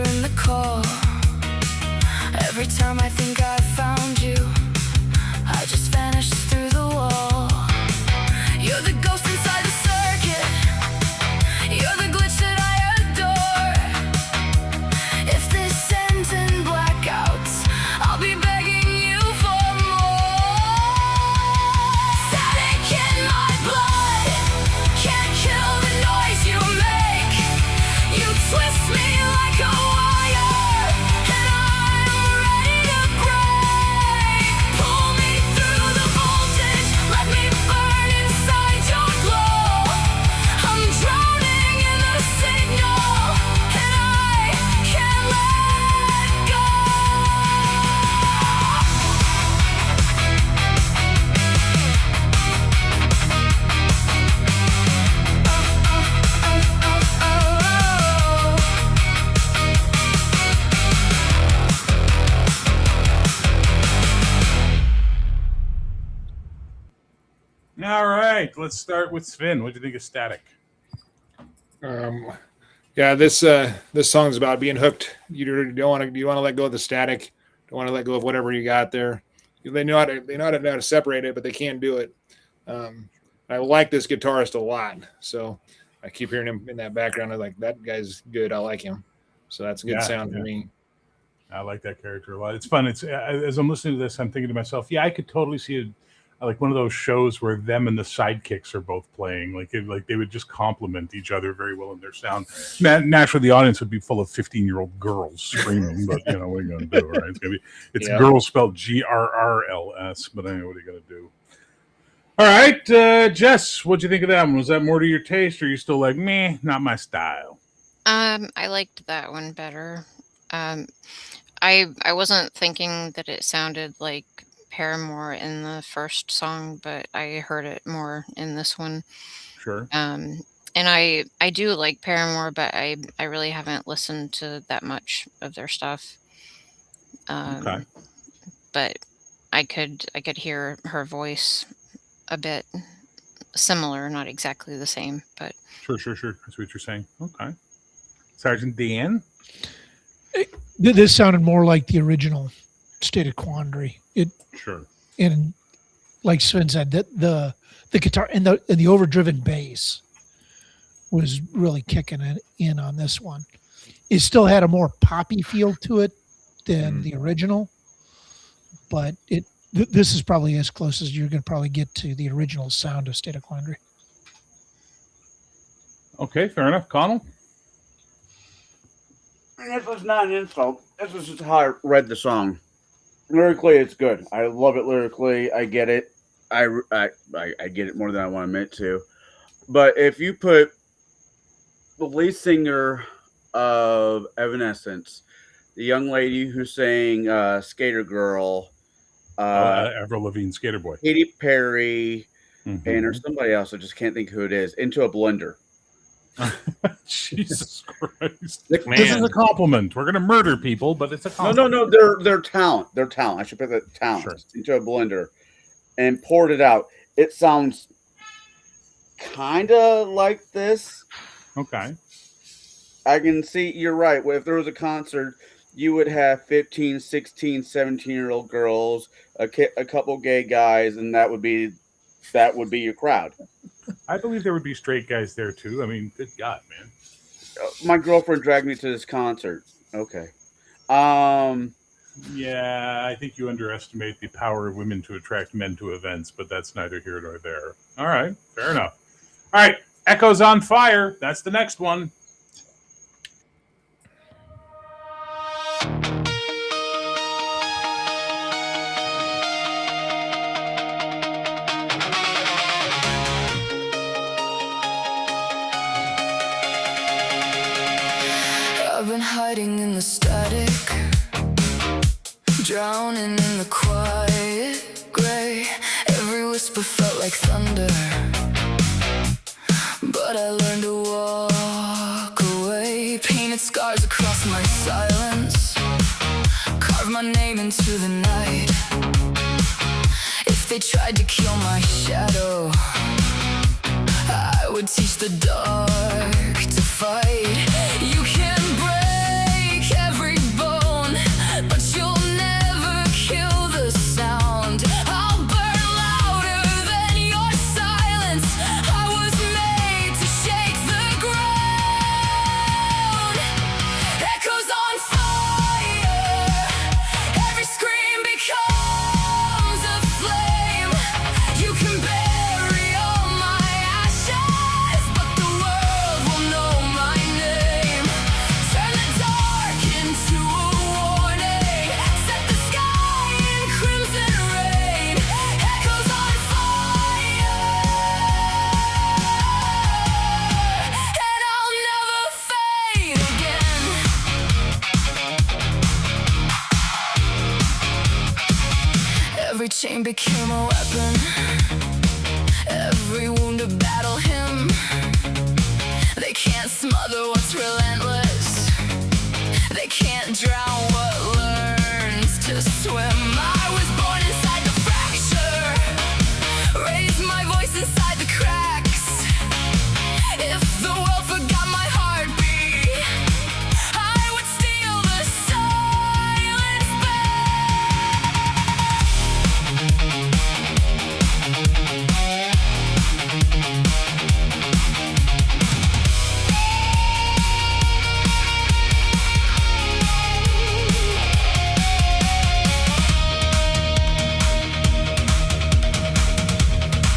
in the call. Every time I think I found you, I just vanished through the wall. You're the ghost inside the circuit. You're the glitch that I adore. If this ends in blackouts, I'll be begging you for more. Static in my blood can't kill the noise you make. You twist me like a wire, and I'm ready to break. Pull me through the voltage, let me burn inside your glow. I'm drowning in the signal, and I can't let go. All right, let's start with Sven. What do you think of Static? Yeah, this song's about being hooked. You don't want to let go of the static. Don't want to let go of whatever you got there. They know how to separate it, but they can't do it. I like this guitarist a lot, so I keep hearing him in that background. I'm like, that guy's good. I like him. So that's a good sound for me. I like that character a lot. It's fun. It's as I'm listening to this, I'm thinking to myself, yeah, I could totally see it like one of those shows where them and the sidekicks are both playing. Like they would just complement each other very well in their sound. Naturally, the audience would be full of 15-year-old girls screaming, but what are you going to do, right? It's girls spelled GRRLS, but anyway, what are you going to do? All right, Jess, what'd you think of that one? Was that more to your taste, or are you still like, meh, not my style? I liked that one better. I wasn't thinking that it sounded like Paramore in the first song, but I heard it more in this one. Sure. And I do like Paramore, but I really haven't listened to that much of their stuff. Okay. But I could hear her voice a bit similar, not exactly the same, but Sure. That's what you're saying. Okay. Sergeant Dan? This sounded more like the original State of Quandary. Sure. And like Sven said, that the guitar and the overdriven bass was really kicking it in on this one. It still had a more poppy feel to it than the original, but this is probably as close as you're going to probably get to the original sound of State of Quandary. Okay, fair enough. Connell? This was not an insult. This was just how I read the song. Lyrically, it's good. I love it lyrically. I get it. I get it more than I want to admit to. But if you put the lead singer of Evanescence, the young lady who sang Skater Girl, Avril Lavigne, Skater Boy, Katy Perry, and there's somebody else, I just can't think who it is, into a blender. Jesus Christ. Sick man. This is a compliment. We're going to murder people, but it's a compliment. No. Their talent. Their talent. I should put that talent into a blender and poured it out. It sounds kind of like this. Okay. I can see, you're right. If there was a concert, you would have 15, 16, 17-year-old girls, a couple gay guys, and that would be your crowd. I believe there would be straight guys there too. I mean, good God, man. My girlfriend dragged me to this concert. Okay. Yeah, I think you underestimate the power of women to attract men to events, but that's neither here nor there. All right, fair enough. All right, Echoes on Fire. That's the next one. I've been hiding in the static, drowning in the quiet gray. Every whisper felt like thunder, but I learned to walk away. Painted scars across my silence, carved my name into the night. If they tried to kill my shadow, I would teach the dark to fight. You can break Shame became a weapon. Every wound a battle hymn. They can't smother what's relentless. They can't drown what learns to swim. I was born inside the fracture. Raised my voice inside the cracks. If the world forgot my heartbeat, I would steal the silence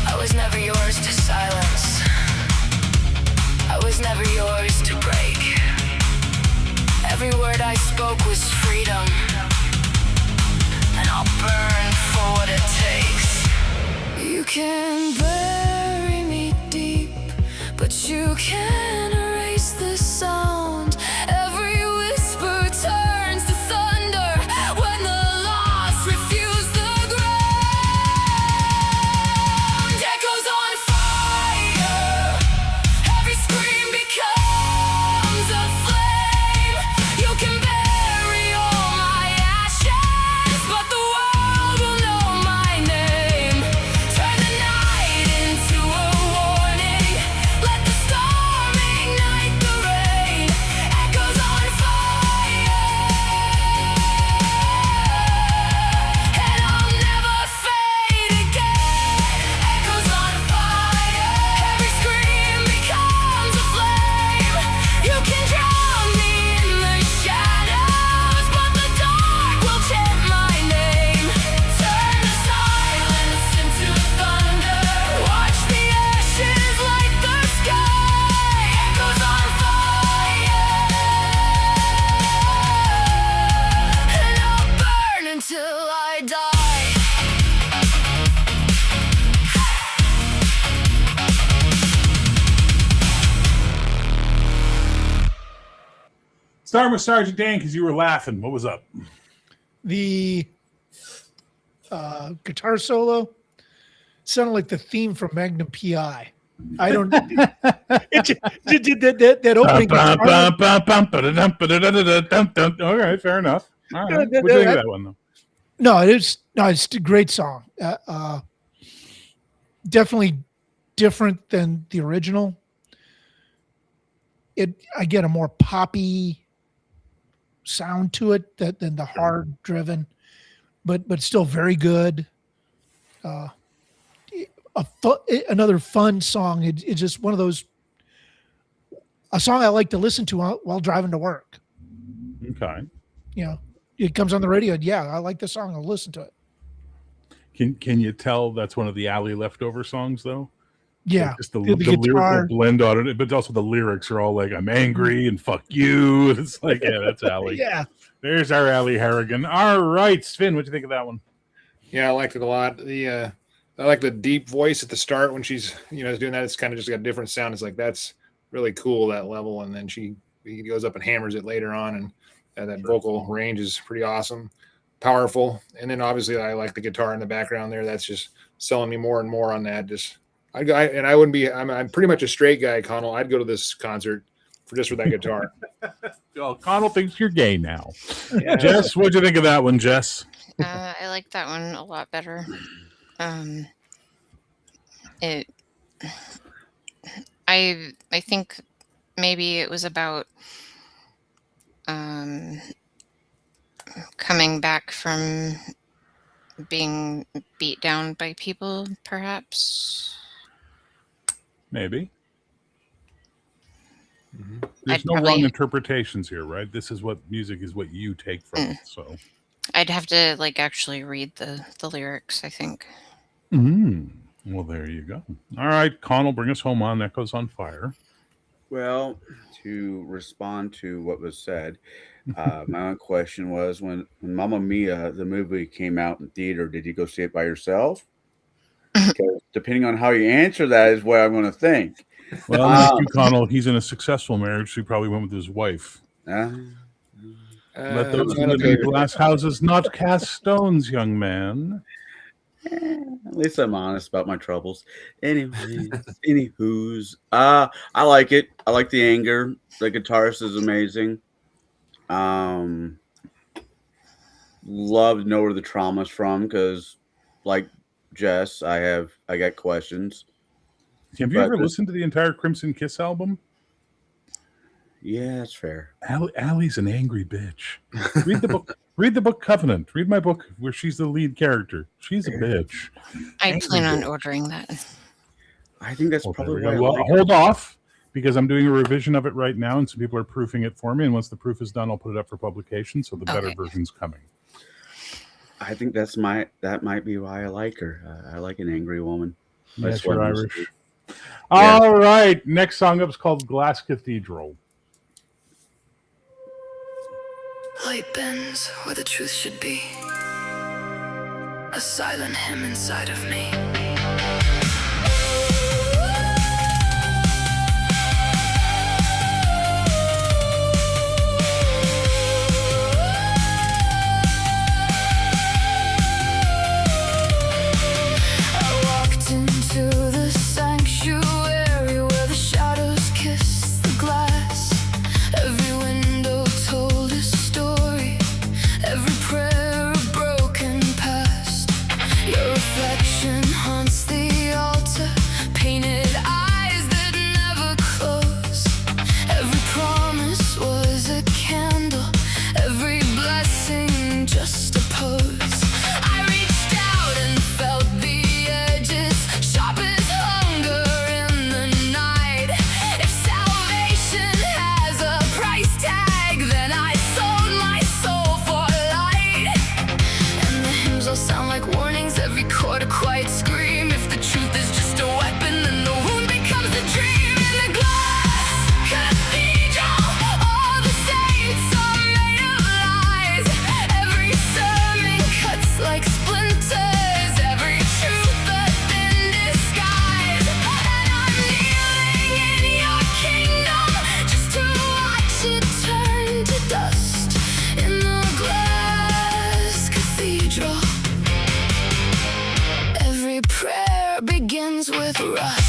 I was never yours to silence. I was never yours to break. Every word I spoke was freedom. And I'll burn for what it takes. You can bury me deep, but you can't erase the sound. Every whisper turns to thunder when the lost refuse the ground. Echoes on fire. Every scream becomes a flame. You can bury all my ashes, but the world will know my name. Turn the night into a warning. Let the storm ignite the rain. Echoes on fire. And I'll never fade again. Echoes on fire. Every scream becomes a flame. You can drown me in the shadows, but the dark will chant my name. Turn the silence into thunder. Watch the ashes light the sky. Echoes on fire. And I'll burn until I die. Start with Sergeant Dan because you were laughing. What was up? The guitar solo sounded like the theme from Magnum PI. I don't. That opening. All right, fair enough. All right. What do you think of that one, though? No, it's a great song. Definitely different than the original. I get a more poppy sound to it than the hard driven, but still very good. Another fun song. It's just one of those, a song I like to listen to while driving to work. Okay. You know, it comes on the radio. Yeah, I like this song. I'll listen to it. Can you tell that's one of the Alley Leftover songs, though? Yeah, Like just the guitar. lyrical blend on it, but also the lyrics are all like, I'm angry and fuck you. It's like, yeah, that's Alley. Yeah. There's our Alley Harrigan. All right, Sven, what'd you think of that one? Yeah, I liked it a lot. I like the deep voice at the start when she's doing that. It's kind of just got a different sound. It's like that's really cool, that level, and then he goes up and hammers it later on, and that vocal range is pretty awesome, powerful. And then obviously I like the guitar in the background there. That's just selling me more and more on that. I wouldn't be. I'm pretty much a straight guy, Connell. I'd go to this concert for that guitar. Well, Connell thinks you're gay now. Yeah. Jess, what'd you think of that one, Jess? I like that one a lot better. I think maybe it was about coming back from being beat down by people, perhaps. Maybe. Mm-hmm. There's I'd no probably- wrong interpretations here, right? This is what music is, what you take from it. So I'd have to actually read the lyrics, I think. Well, there you go. All right, Connell, bring us home on Echoes on Fire. Well, to respond to what was said, my own question was when Mamma Mia, the movie, came out in theater, did you go see it by yourself? Because depending on how you answer that is what I'm going to think. Well, like you, Connell, he's in a successful marriage, so he probably went with his wife. Let those who live in glass houses not cast stones, young man. At least I'm honest about my troubles. Anyway, anywho's, I like it. I like the anger. The guitarist is amazing. Love to know where the trauma's from because, like Jess, I got questions. Have you But ever this- listened to the entire Crimson Kiss album? Yeah, that's fair. Allie's an angry bitch. Read the book. Read the book Covenant. Read my book where she's the lead character. She's a bitch. I Angry plan on bitch. ordering that. I think that's Well, there probably we why go. I Well, like her. hold off because I'm doing a revision of it right now, and some people are proofing it for me. And once the proof is done, I'll put it up for publication. So the better Okay. version's coming. I think that might be why I like her. I like an angry woman. Yes, That's what you're I'm Irish. saying. All right. Next song up is called Glass Cathedral. Light bends where the truth should be. A silent hymn inside of me. I walked into the sanctuary where the shadows kiss the glass. Every window told a story, every prayer a broken past. Your reflection haunts the altar, painted eyes that never close. Every promise was a candle, every blessing just a pose. I reached out and felt the edges, sharp as hunger in the night. If salvation has a price tag, then I sold my soul for light. And the hymns all sound like warnings, every chord a quiet scream. If the truth is just a weapon, then the wound becomes a dream. In the glass cathedral, all the saints are made of lies. Every sermon cuts like splinters, every truth a thin disguise. And I'm kneeling in your kingdom just to watch it turn to dust. In the glass cathedral, every prayer begins with rust.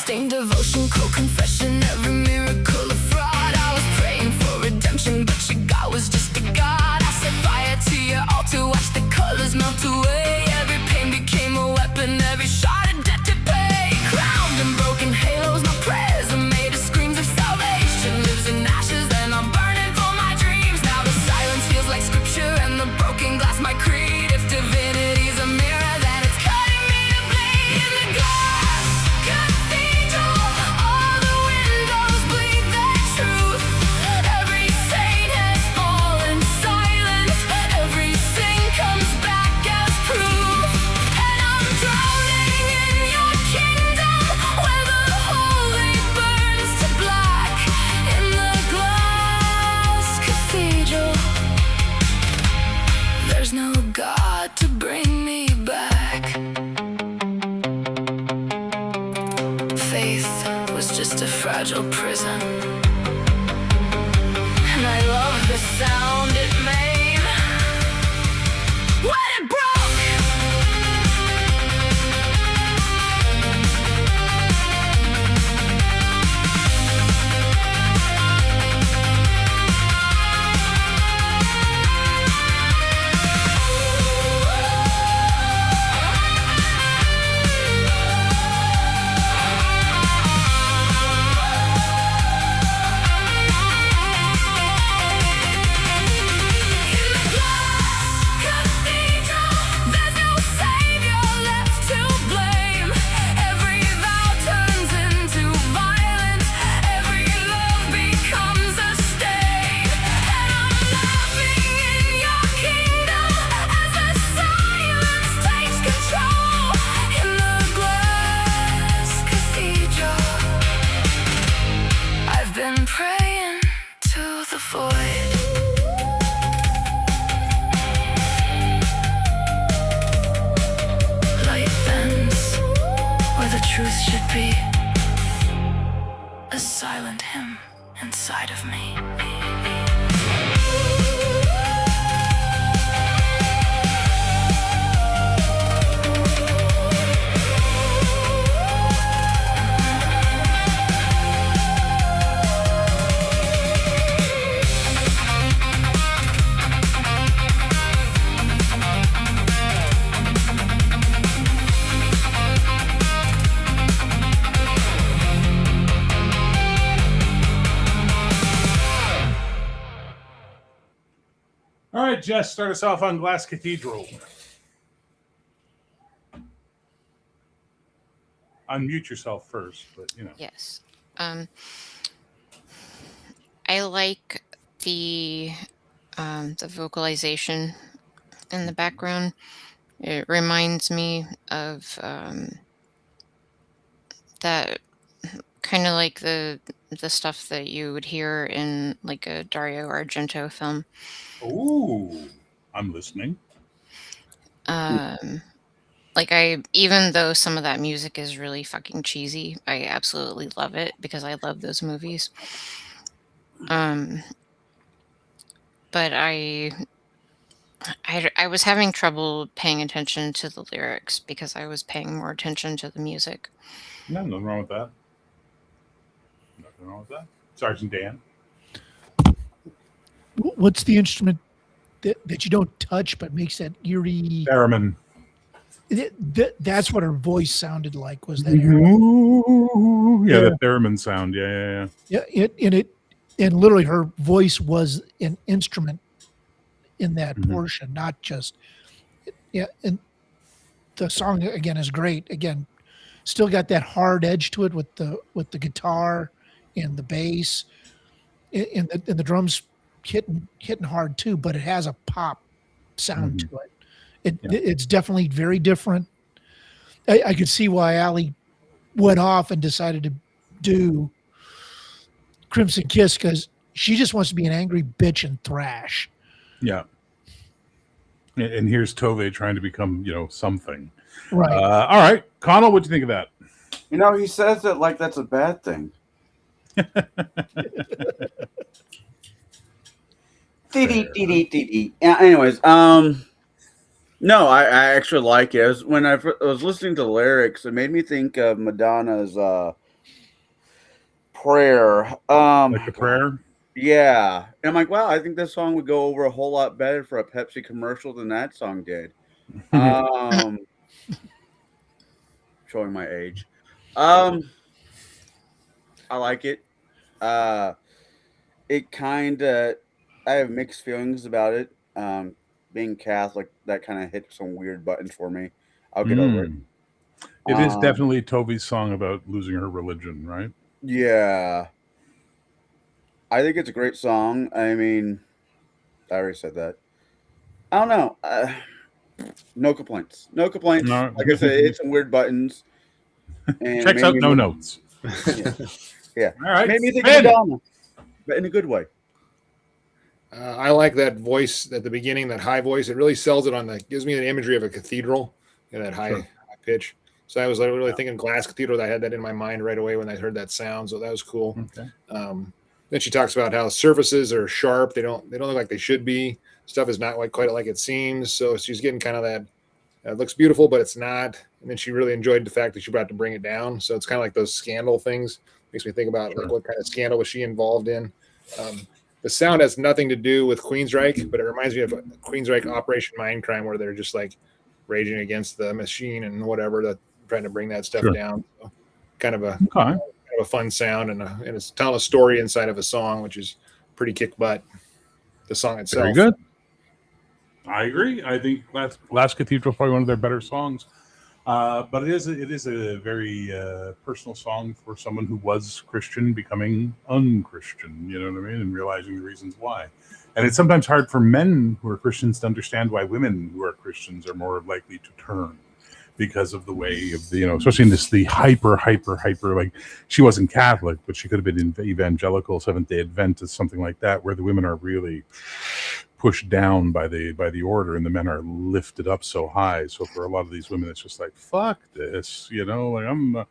Stained devotion, cold confession, every miracle a fraud. I was praying for redemption, but your God was just a God. I set fire to your altar, watch the colors melt away. Every pain became a weapon, every shot a debt to pay. Crowned in broken halos, my prayers are made of screams of salvation. Lives in ashes, and I'm burning for my dreams. Now the silence feels like scripture, and the broken glass my creed. If divinity's a mirror, then it's cutting me to bleed. In the glass cathedral, all the windows bleed their truth. Every saint has fallen silent, every sin comes back as proof. And I'm drowning in your kingdom, where the holy burns to black. In the glass cathedral, there's no God to bring me back. Faith was just a fragile prison, and I love the sound it made when it broke. truth should be a silent hymn inside of me. All right, Jess, start us off on Glass Cathedral. Unmute yourself first, but you know. Yes. I like the vocalization in the background. It reminds me of that kind of like the stuff that you would hear in like a Dario Argento film. Ooh, I'm listening. Like even though some of that music is really fucking cheesy, I absolutely love it because I love those movies. But I was having trouble paying attention to the lyrics because I was paying more attention to the music. No, nothing wrong with that. Nothing wrong with that. Sergeant Dan. What's the instrument that you don't touch but makes that eerie? Theremin. That's what her voice sounded like. Was that? Ooh, yeah, the theremin sound. Yeah. And literally her voice was an instrument in that Mhm. portion, not just. Yeah, and the song again is great. Again, still got that hard edge to it with the guitar and the bass, and the drums hitting hard too. But it has a pop sound to it. It's definitely very different. I could see why Allie went off and decided to do Crimson Kiss because she just wants to be an angry bitch and thrash. Yeah. And here's Tove trying to become, something. Right. All right. Connell, what'd you think of that? He says it like that's a bad thing. Anyways, no, I actually like it. When I was listening to the lyrics, it made me think of Madonna's prayer. Like the prayer? Yeah. And I'm like, wow, I think this song would go over a whole lot better for a Pepsi commercial than that song did. Showing my age. I like it. It kind of, I have mixed feelings about it. Being Catholic, that kind of hit some weird buttons for me. I'll get over it. It is definitely Toby's song about losing her religion, right? Yeah. I think it's a great song. I mean, I already said that. I don't know. No complaints. No complaints. No. Like I said, it's some weird buttons. And Checks out, no notes. Yeah. All right. Made me think of Madonna, but in a good way. I like that voice at the beginning, that high voice. It really sells it gives me the imagery of a cathedral in that high pitch. So I was really thinking Glass Cathedral. I had that in my mind right away when I heard that sound. So that was cool. Okay. Then she talks about how surfaces are sharp. They don't look like they should be. Stuff is not quite like it seems. So she's getting kind of that. It looks beautiful, but it's not. And then she really enjoyed the fact that she brought to bring it down. So it's kind of like those scandal things. Makes me think about like what kind of scandal was she involved in. The sound has nothing to do with Queensryche, but it reminds me of Queensryche Operation Mindcrime, where they're just like raging against the machine and whatever, that trying to bring that stuff down. So kind of a fun sound, and it's telling a story inside of a song, which is pretty kick butt. The song itself, very good. I agree. I think Glass Cathedral is probably one of their better songs. But it is a very personal song for someone who was Christian becoming unchristian, you know what I mean, and realizing the reasons why. And it's sometimes hard for men who are Christians to understand why women who are Christians are more likely to turn because of the way of the, especially in the hyper, like she wasn't Catholic, but she could have been evangelical, Seventh-day Adventist, something like that, where the women are really pushed down by the order, and the men are lifted up so high. So for a lot of these women, it's just like, fuck this, like I'm,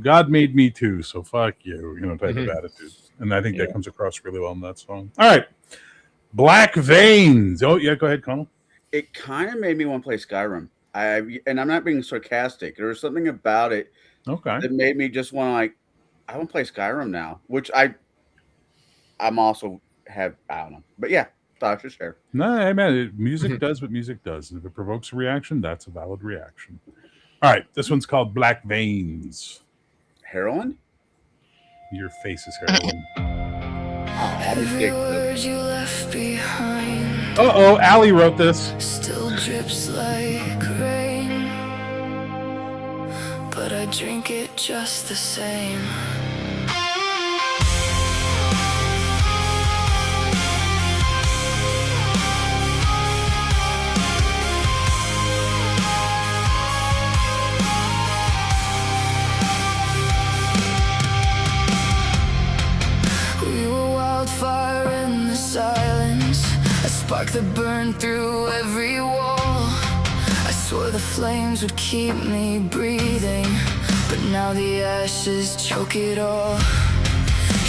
God made me too, so fuck you, type of attitude. And I think that comes across really well in that song. All right, Black Veins. Oh yeah, go ahead, Connell. It kind of made me want to play Skyrim. And I'm not being sarcastic. There was something about it that made me just want to I want to play Skyrim now, which I'm also I don't know, but yeah. Thought I should share. No, man, music does what music does. If it provokes a reaction, that's a valid reaction. All right, this one's called Black Veins. Heroin? Your face is heroin. Every word you left behind. Uh-oh, Allie wrote this. Still drips like rain, but I drink it just the same. Fire in the silence, a spark that burned through every wall. I swore the flames would keep me breathing, but now the ashes choke it all.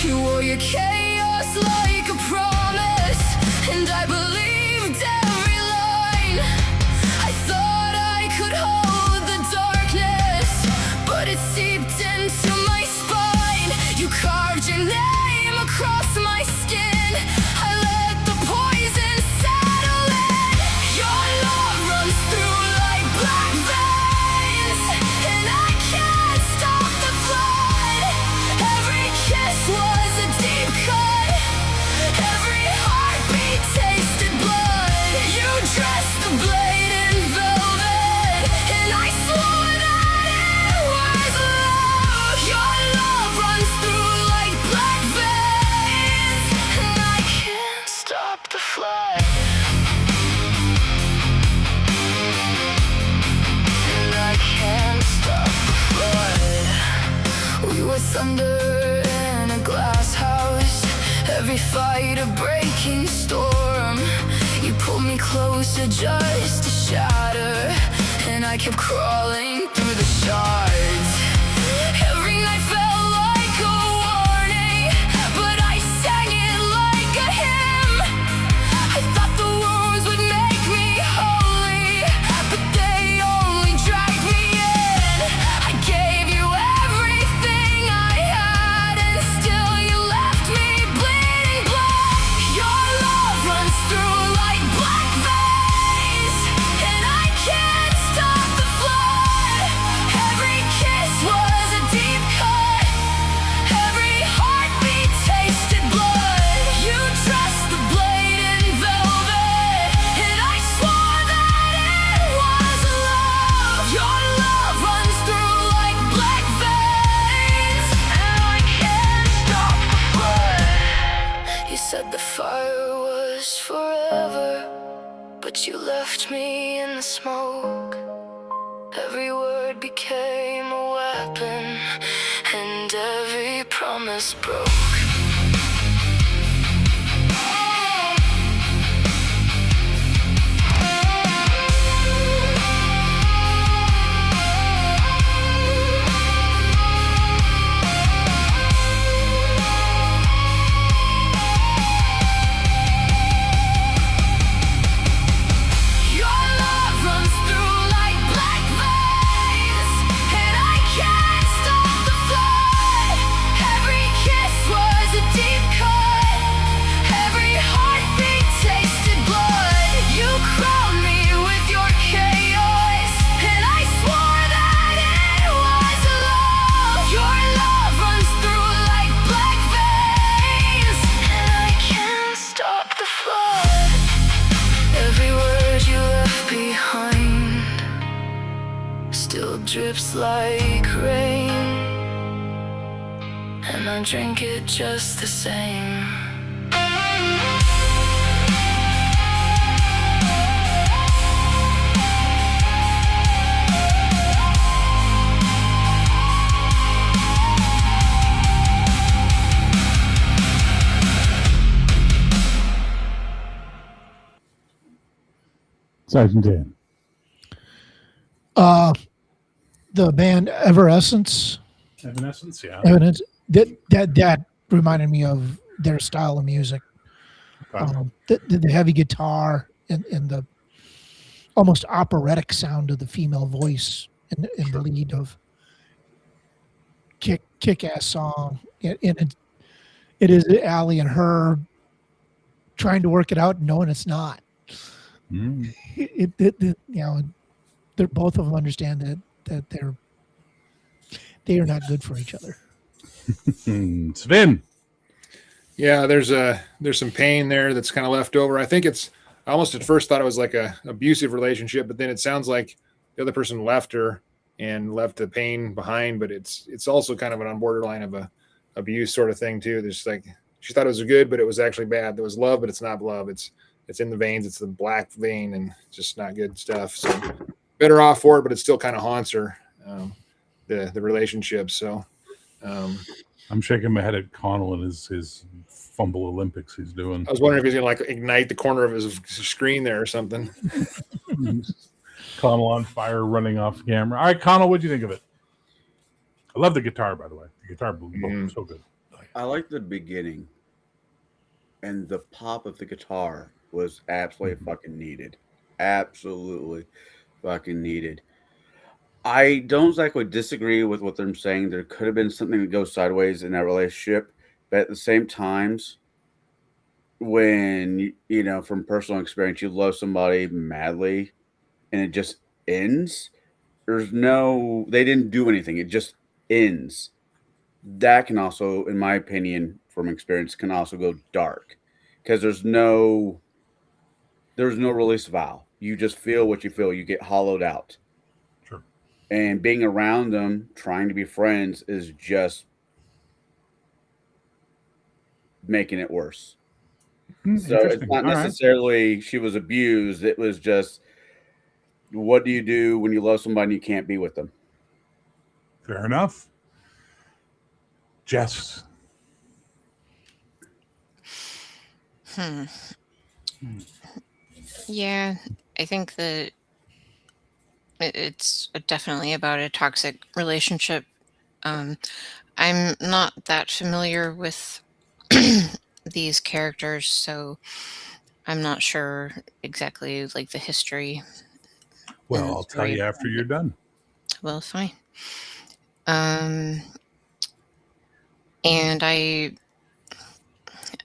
You wore your chaos like a promise, and I believed every line. I thought I could hold the darkness, but it seeped into my spine. You carved your name across my skin. I let the poison settle in. Your love runs through like black veins, and I can't stop the flood. Every kiss was a deep cut, every heartbeat tasted blood. You dressed the blade in velvet, and I swore that it was love. Your love runs through like black veins, and I can't stop the flood. And I can't stop the flood. We were thunder in a glass house, every fight a breaking storm. You pulled me closer just to shatter, and I kept crawling through the shards. Every night felt like a warning, but I sang it like a hymn. I thought the wounds would make me holy, but they only dragged me in. I gave you everything I had, and still you left me bleeding black. Your love runs through like black veins, and I can't stop the flood. Every kiss was a deep cut, every heartbeat tasted blood. You dressed the blade in velvet, and I swore that it was love. Your love runs through like black veins, and I can't stop the blood. You said the fire was forever, but you left me in the smoke. Every word became a weapon, and every promise broke. Your love runs through like black veins, and I can't stop the flood. Every kiss was a deep cut, every heartbeat tasted blood. You crowned me with your chaos, and I swore that it was love. Your love runs through like black veins, and I can't stop the flood. Every word you left behind still drips like rain, and I drink it just the same. Sergeant Dan. The band Evanescence. Evanescence, yeah. Evidence that reminded me of their style of music. Okay. The heavy guitar and the almost operatic sound of the female voice in the lead of kick-ass song. And it is Allie and her trying to work it out, knowing it's not. Mm. They're both of them understand that they are not good for each other. Sven. Yeah, there's some pain there that's kind of left over. I think I almost at first thought it was like a abusive relationship, but then it sounds like the other person left her and left the pain behind. But it's also kind of on borderline of a abuse sort of thing too. There's like she thought it was good, but it was actually bad. There was love, but it's not love. It's in the veins. It's the black vein, and just not good stuff. So better off for it, but it still kind of haunts her. The relationship. So. I'm shaking my head at Connell and his fumble Olympics he's doing. I was wondering if he's gonna like ignite the corner of his screen there or something. Connell on fire, running off camera. All right, Connell, what'd you think of it? I love the guitar, by the way. The guitar was so good. I like the beginning, and the pop of the guitar was absolutely fucking needed. Absolutely fucking needed. I don't exactly disagree with what they're saying. There could have been something that goes sideways in that relationship, but at the same times, when from personal experience, you love somebody madly, and it just ends. They didn't do anything. It just ends. That can also, in my opinion, from experience, can also go dark because there's no release valve. You just feel what you feel. You get hollowed out. And being around them, trying to be friends, is just making it worse. So it's not necessarily she was abused. It was just, what do you do when you love somebody and you can't be with them? Fair enough. Jess. Yeah, I think that it's definitely about a toxic relationship. I'm not that familiar with these characters, so I'm not sure exactly like the history. Well, I'll tell you after you're done. Well, fine. And I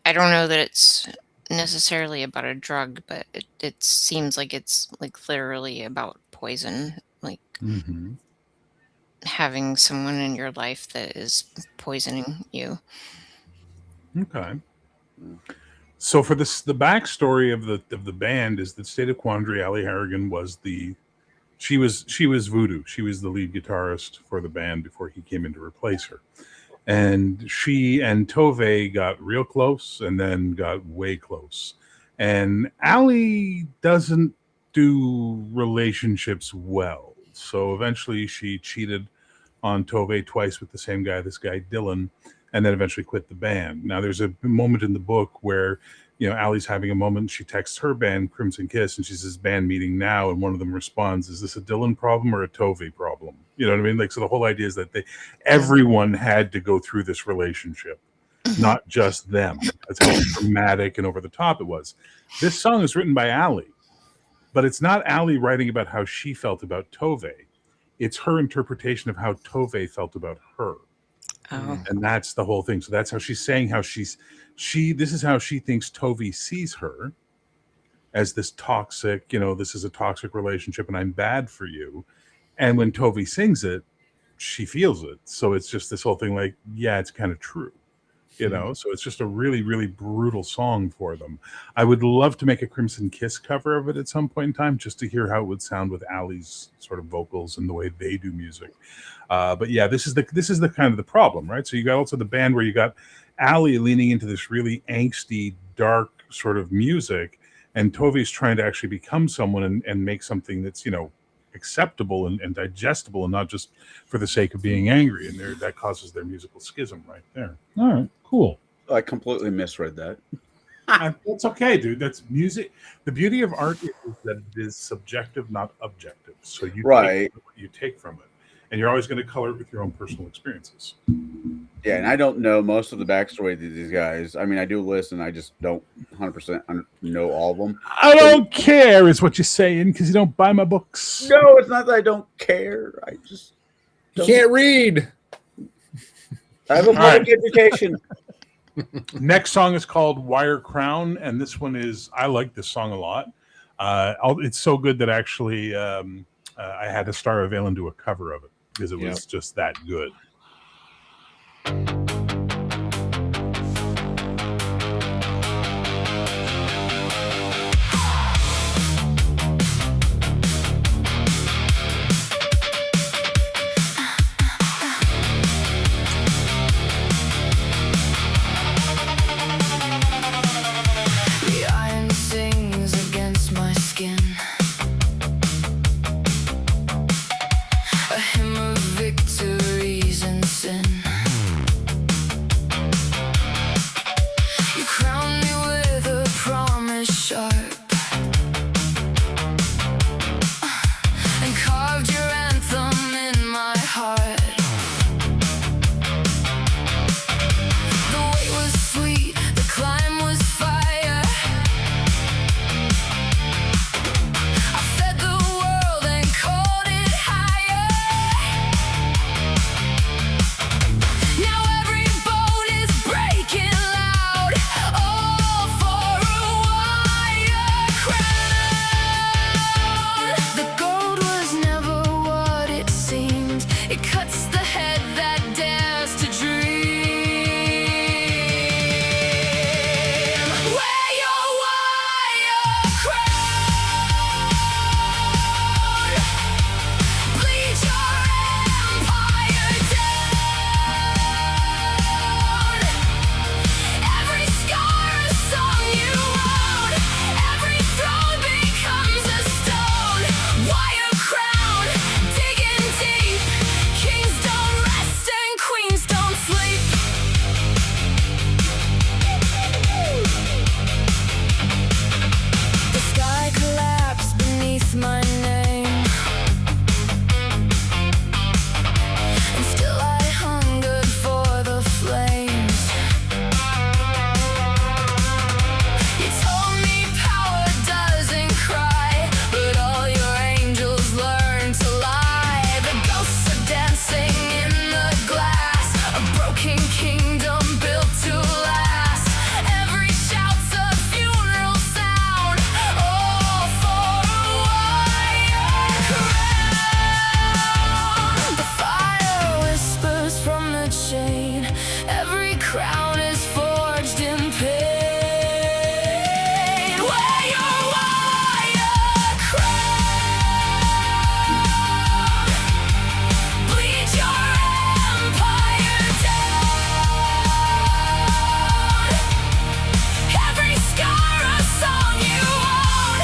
don't know that it's necessarily about a drug, but it seems like it's like literally about poison, like having someone in your life that is poisoning you. Okay. So for this, the backstory of the band is that State of Quandary, Allie Harrigan she was Voodoo. She was the lead guitarist for the band before he came in to replace her. And she and Tove got real close and then got way close. And Allie doesn't do relationships well. So eventually she cheated on Tove twice with the same guy, this guy Dylan, and then eventually quit the band. Now there's a moment in the book where Allie's having a moment. She texts her band, Crimson Kiss, and she says, band meeting now. And one of them responds, is this a Dylan problem or a Tove problem? You know what I mean? Like, so the whole idea is that everyone had to go through this relationship, not just them. That's how dramatic and over the top it was. This song is written by Allie, but it's not Allie writing about how she felt about Tove. It's her interpretation of how Tove felt about her. Oh. And that's the whole thing. So that's how she's saying how this is how she thinks Tove sees her, as this toxic, this is a toxic relationship and I'm bad for you. And when Tove sings it, she feels it. So it's just this whole thing like, yeah, it's kind of true, so it's just a really, really brutal song for them. I would love to make a Crimson Kiss cover of it at some point in time, just to hear how it would sound with Allie's sort of vocals and the way they do music. But yeah, this is the kind of the problem, right? So you got also the band where you got Allie leaning into this really angsty, dark sort of music, and Tove's trying to actually become someone and make something that's, acceptable and digestible and not just for the sake of being angry. And that causes their musical schism right there. All right, cool. I completely misread that. That's okay, dude. That's music. The beauty of art is that it is subjective, not objective. So you Right. take what you take from it, and you're always going to color it with your own personal experiences. Yeah, and I don't know most of the backstory to these guys. I mean, I do listen. I just don't 100% know all of them. I don't care, is what you're saying, because you don't buy my books. No, it's not that I don't care. I just You can't read. I have a public education. Next song is called Wire Crown, and this one is, I like this song a lot. It's so good that actually I had to Star of Valen do a cover of it because it was just that good. The iron sings against my skin, a hymn of victories and sin. You crown me with a promise sharp, and carved your anthem in my heart. The weight was sweet, the climb was fire. I fed the world and called it higher. Now every boat is breaking loud, all for a wire crown. The gold was never what it seemed. It cuts the head that dares to dream. Wear your wire crown, bleed your empire down. Every scar a song you own, every throne becomes a stone. Wire crown, digging deep. Kings don't rest and queens don't sleep. The sky collapsed beneath my name, and still I hungered for the flames. You told me power doesn't cry, but all your angels learn to lie. The ghosts are dancing in the glass, a broken kingdom built to last. Every shout's a funeral sound, all for a wire crown. The fire whispers from the chain, every crown is forged in pain. Wear your wire crown, bleed your empire down. Every scar a song you own,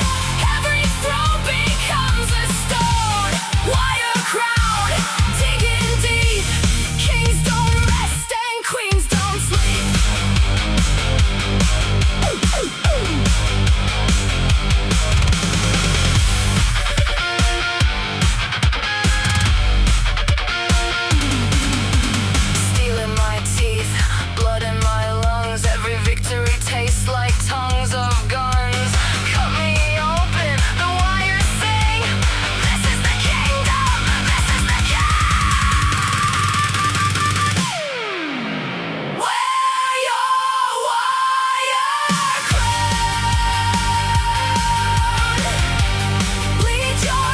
every throne becomes a stone. Wire crown, digging deep. Kings don't rest and queens don't sleep. Steel in my teeth, blood in my lungs. Every victory tastes like tongues of guns. Cut me open, the wires sing. This is the kingdom, this is the king. Wear your wire crown, bleed your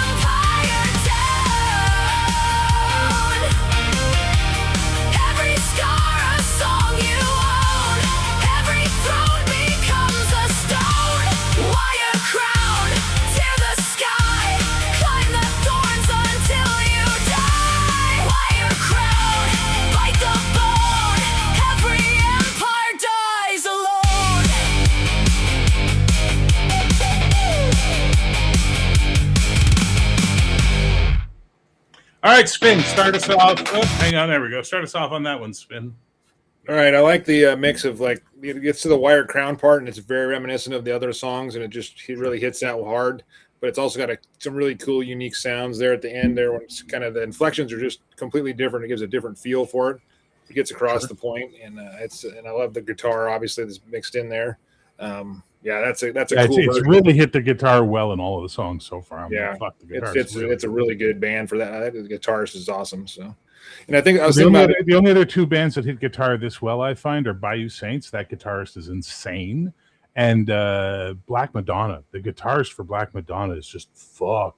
empire down. Every scar a song you own, every throne becomes a stone. Wire crown, tear the sky, climb the thorns until you die. Wire crown, bite the bone, every empire dies alone. All right, Spin, start us off. Oh, hang on, there we go. Start us off on that one, Spin. All right, I like the mix of like it gets to the wired crown part, and it's very reminiscent of the other songs, and he really hits that hard. But it's also got some really cool, unique sounds there at the end. There, when it's kind of the inflections are just completely different. It gives a different feel for it. It gets across the point, and and I love the guitar obviously that's mixed in there. Yeah, that's a cool. It's really hit the guitar well in all of the songs so far. Fuck the guitar. It's a really good band for that. The guitarist is awesome. So. And I think I was the only other two bands that hit guitar this well, I find, are Bayou Saints. That guitarist is insane, and Black Madonna. The guitarist for Black Madonna is just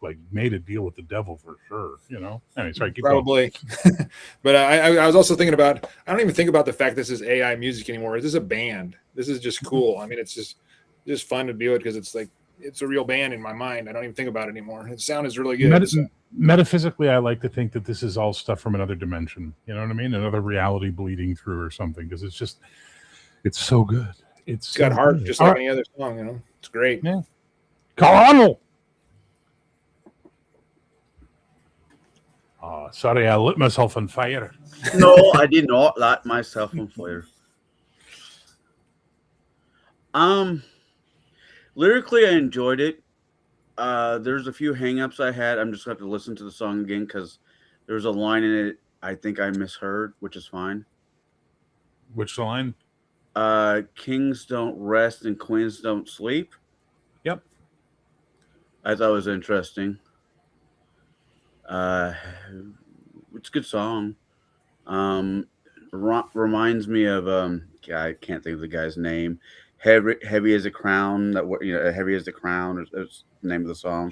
like made a deal with the devil for sure. You know. Anyway, sorry, keep probably. Going. But I was also thinking about. I don't even think about the fact this is AI music anymore. This is a band. This is just cool. I mean, it's just fun to do it because it's like it's a real band in my mind. I don't even think about it anymore. The sound is really good. Metaphysically, I like to think that this is all stuff from another dimension. You know what I mean? Another reality bleeding through or something, because it's so good. It's got heart, just like any other song. You know, it's great. Yeah. Carl. Oh, sorry, I lit myself on fire. No, I did not light myself on fire. Lyrically, I enjoyed it. There's a few hang-ups I had. I'm just going to have to listen to the song again because there's a line in it I think I misheard, which is fine. Which line? Kings don't rest and queens don't sleep. Yep. I thought it was interesting. It's a good song. Reminds me of I can't think of the guy's name. Heavy as a crown. Heavy as the crown is the name of the song.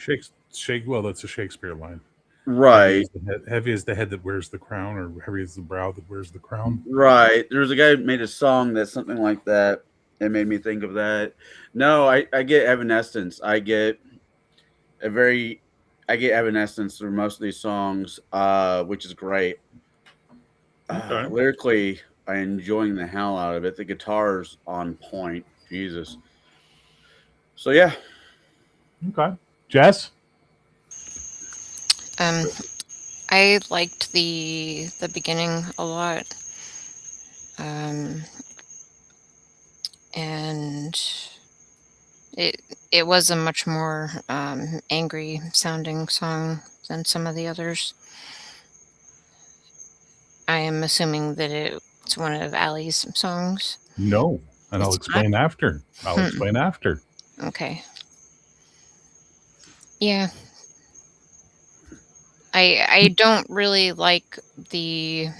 Well, that's a Shakespeare line, right? Heavy as the head that wears the crown, or heavy as the brow that wears the crown. Right. There's a guy who made a song that's something like that. It made me think of that. No, I get Evanescence. I get Evanescence through most of these songs, which is great. Okay. Lyrically, I'm enjoying the hell out of it. The guitar's on point. Jesus. So yeah. Okay. Jess? I liked the beginning a lot. And it was a much more angry sounding song than some of the others. I am assuming that it's one of Ali's songs. No, and I'll explain after. Explain after. Okay. Yeah. I don't really like the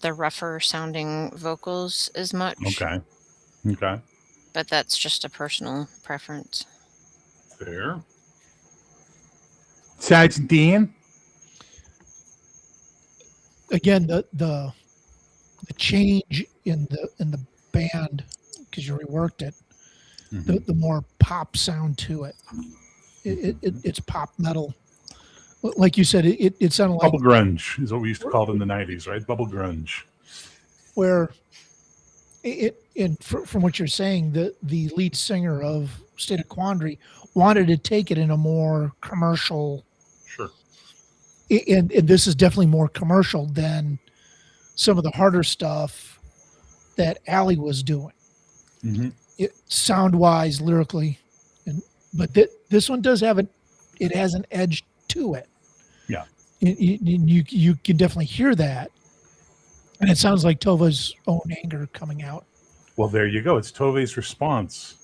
rougher sounding vocals as much. Okay. But that's just a personal preference. Fair. Sergeant Dan? Again, the change in the band, because you reworked it, the more pop sound to it. It's pop metal. Like you said, it sounded like bubble grunge is what we used to call it in the 90s, right? Bubble grunge. Where from what you're saying, the lead singer of State of Quandary wanted to take it in a more commercial. Sure. And this is definitely more commercial than some of the harder stuff that Ali was doing. Sound-wise, lyrically, but this one does have it has an edge to it. Yeah. You can definitely hear that. And it sounds like Tova's own anger coming out. Well, there you go. It's Tove's response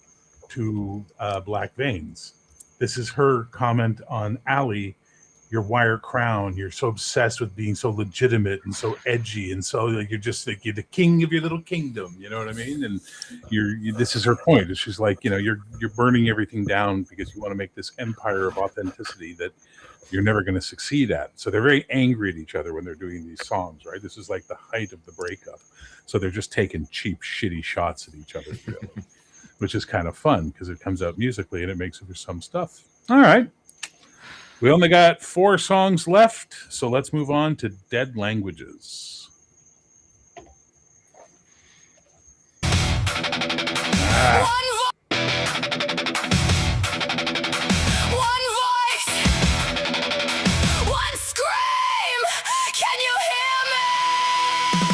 to Black Veins. This is her comment on Ali, your wire crown. You're so obsessed with being so legitimate and so edgy. And so you're just like, you're the king of your little kingdom. You know what I mean? And this is her point. She's like, you're burning everything down because you want to make this empire of authenticity that you're never going to succeed at. So they're very angry at each other when they're doing these songs, right? This is like the height of the breakup. So they're just taking cheap, shitty shots at each other, really, which is kind of fun because it comes out musically and it makes it for some stuff. All right. We only got 4 songs left, so let's move on to Dead Languages. One scream! Can you hear me?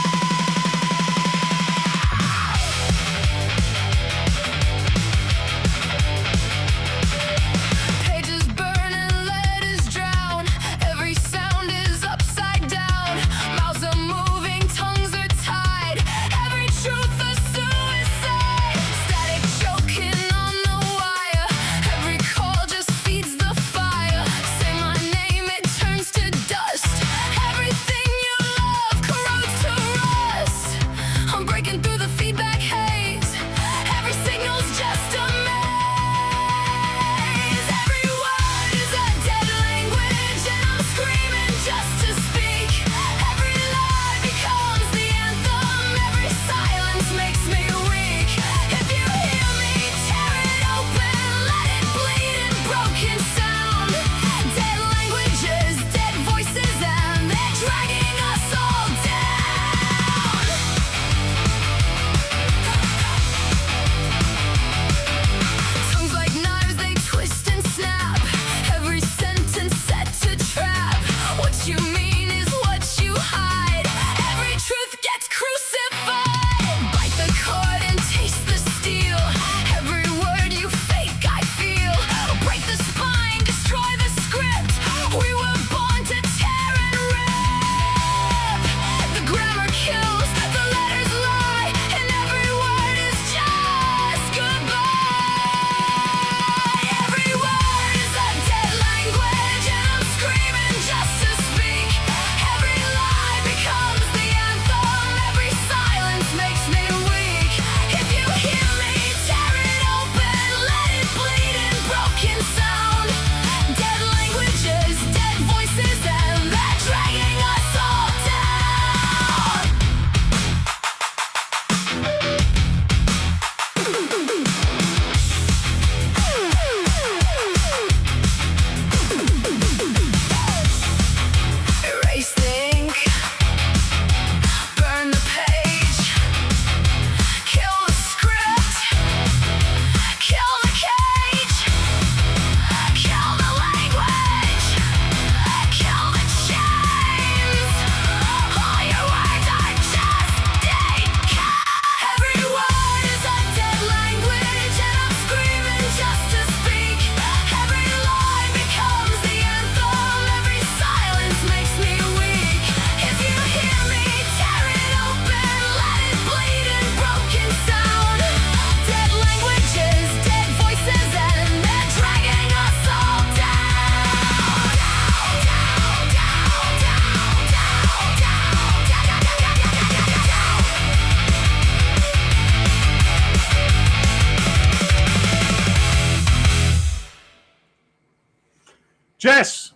Jess,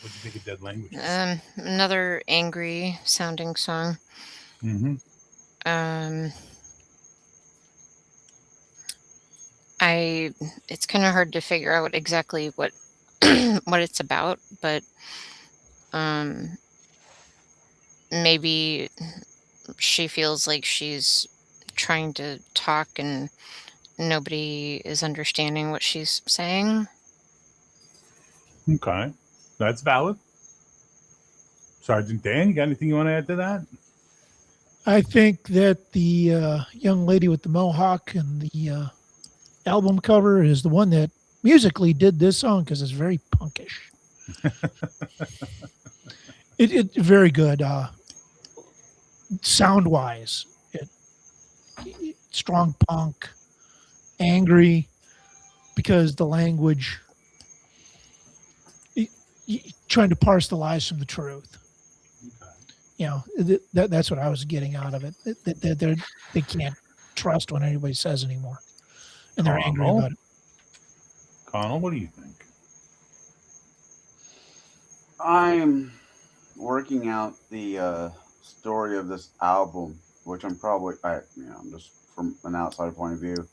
what do you think of Dead Languages? Another angry sounding song. Mm-hmm. It's kind of hard to figure out exactly what what it's about, but maybe she feels like she's trying to talk and nobody is understanding what she's saying. Okay, that's valid. Sergeant Dan, you got anything you want to add to that? I think that the young lady with the mohawk and the album cover is the one that musically did this song because it's very punkish. It very good sound wise. It strong punk, angry because the language trying to parse the lies from the truth. You know, that's what I was getting out of it. They can't trust what anybody says anymore, and they're angry about it. Connell, what do you think? I'm working out the story of this album, which I'm just from an outside point of view.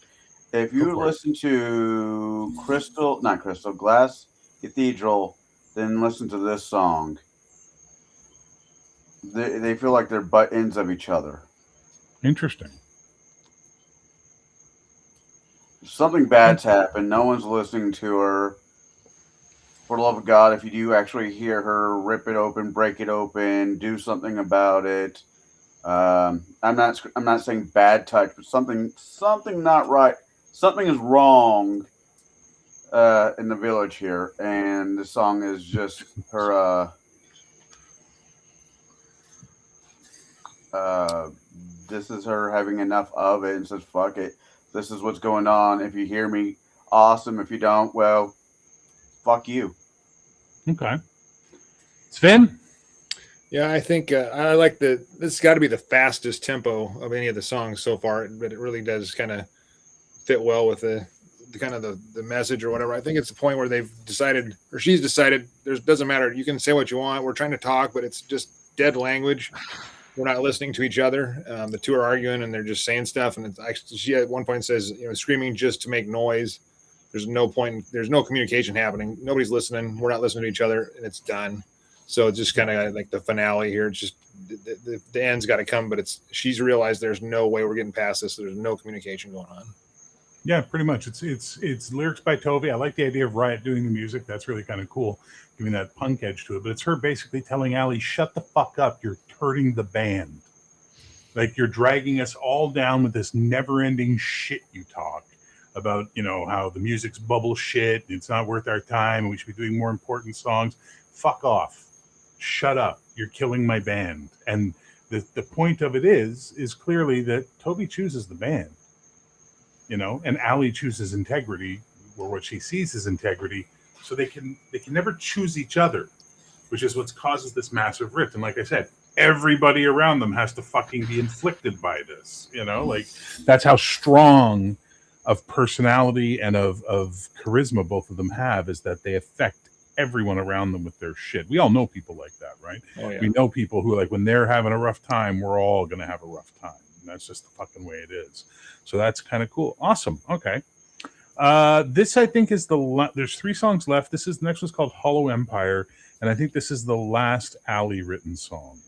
If you listen to Glass Cathedral, then listen to this song. They feel like they're butt ends of each other. Interesting. Something bad's happened. No one's listening to her. For the love of God, if you do actually hear her, rip it open, break it open, do something about it. I'm not saying bad touch, but something not right. Something is wrong in the village here, and the song is just her. This is her having enough of it and says, "Fuck it. This is what's going on. If you hear me, awesome. If you don't, well, fuck you." Okay. Sven? Yeah, I think I like this has got to be the fastest tempo of any of the songs so far, but it really does kind of fit well with the kind of the message or whatever. I think it's the point where they've decided, or she's decided, doesn't matter. You can say what you want. We're trying to talk, but it's just dead language. We're not listening to each other. The two are arguing and they're just saying stuff. And it's actually, she at one point says, screaming just to make noise. There's no point. There's no communication happening. Nobody's listening. We're not listening to each other, and it's done. So it's just kind of like the finale here. It's just the end's got to come, but she's realized there's no way we're getting past this. There's no communication going on. Yeah, pretty much. It's lyrics by Tovey. I like the idea of Riot doing the music. That's really kind of cool, giving that punk edge to it. But it's her basically telling Allie, shut the fuck up. You're hurting the band. Like, you're dragging us all down with this never-ending shit you talk about, how the music's bubble shit. It's not worth our time. And we should be doing more important songs. Fuck off. Shut up. You're killing my band. And the point of it is clearly that Tovey chooses the band. And Allie chooses integrity, or what she sees as integrity, so they can never choose each other, which is what causes this massive rift. And like I said, everybody around them has to fucking be inflicted by this. Like, that's how strong of personality and of charisma both of them have, is that they affect everyone around them with their shit. We all know people like that, right? Oh, yeah. We know people who, like, when they're having a rough time, we're all going to have a rough time. That's just the fucking way it is. So that's kind of cool. Awesome. Okay. This, I think, is there's 3 songs left. The next one's called Hollow Empire. And I think this is the last Allie written song.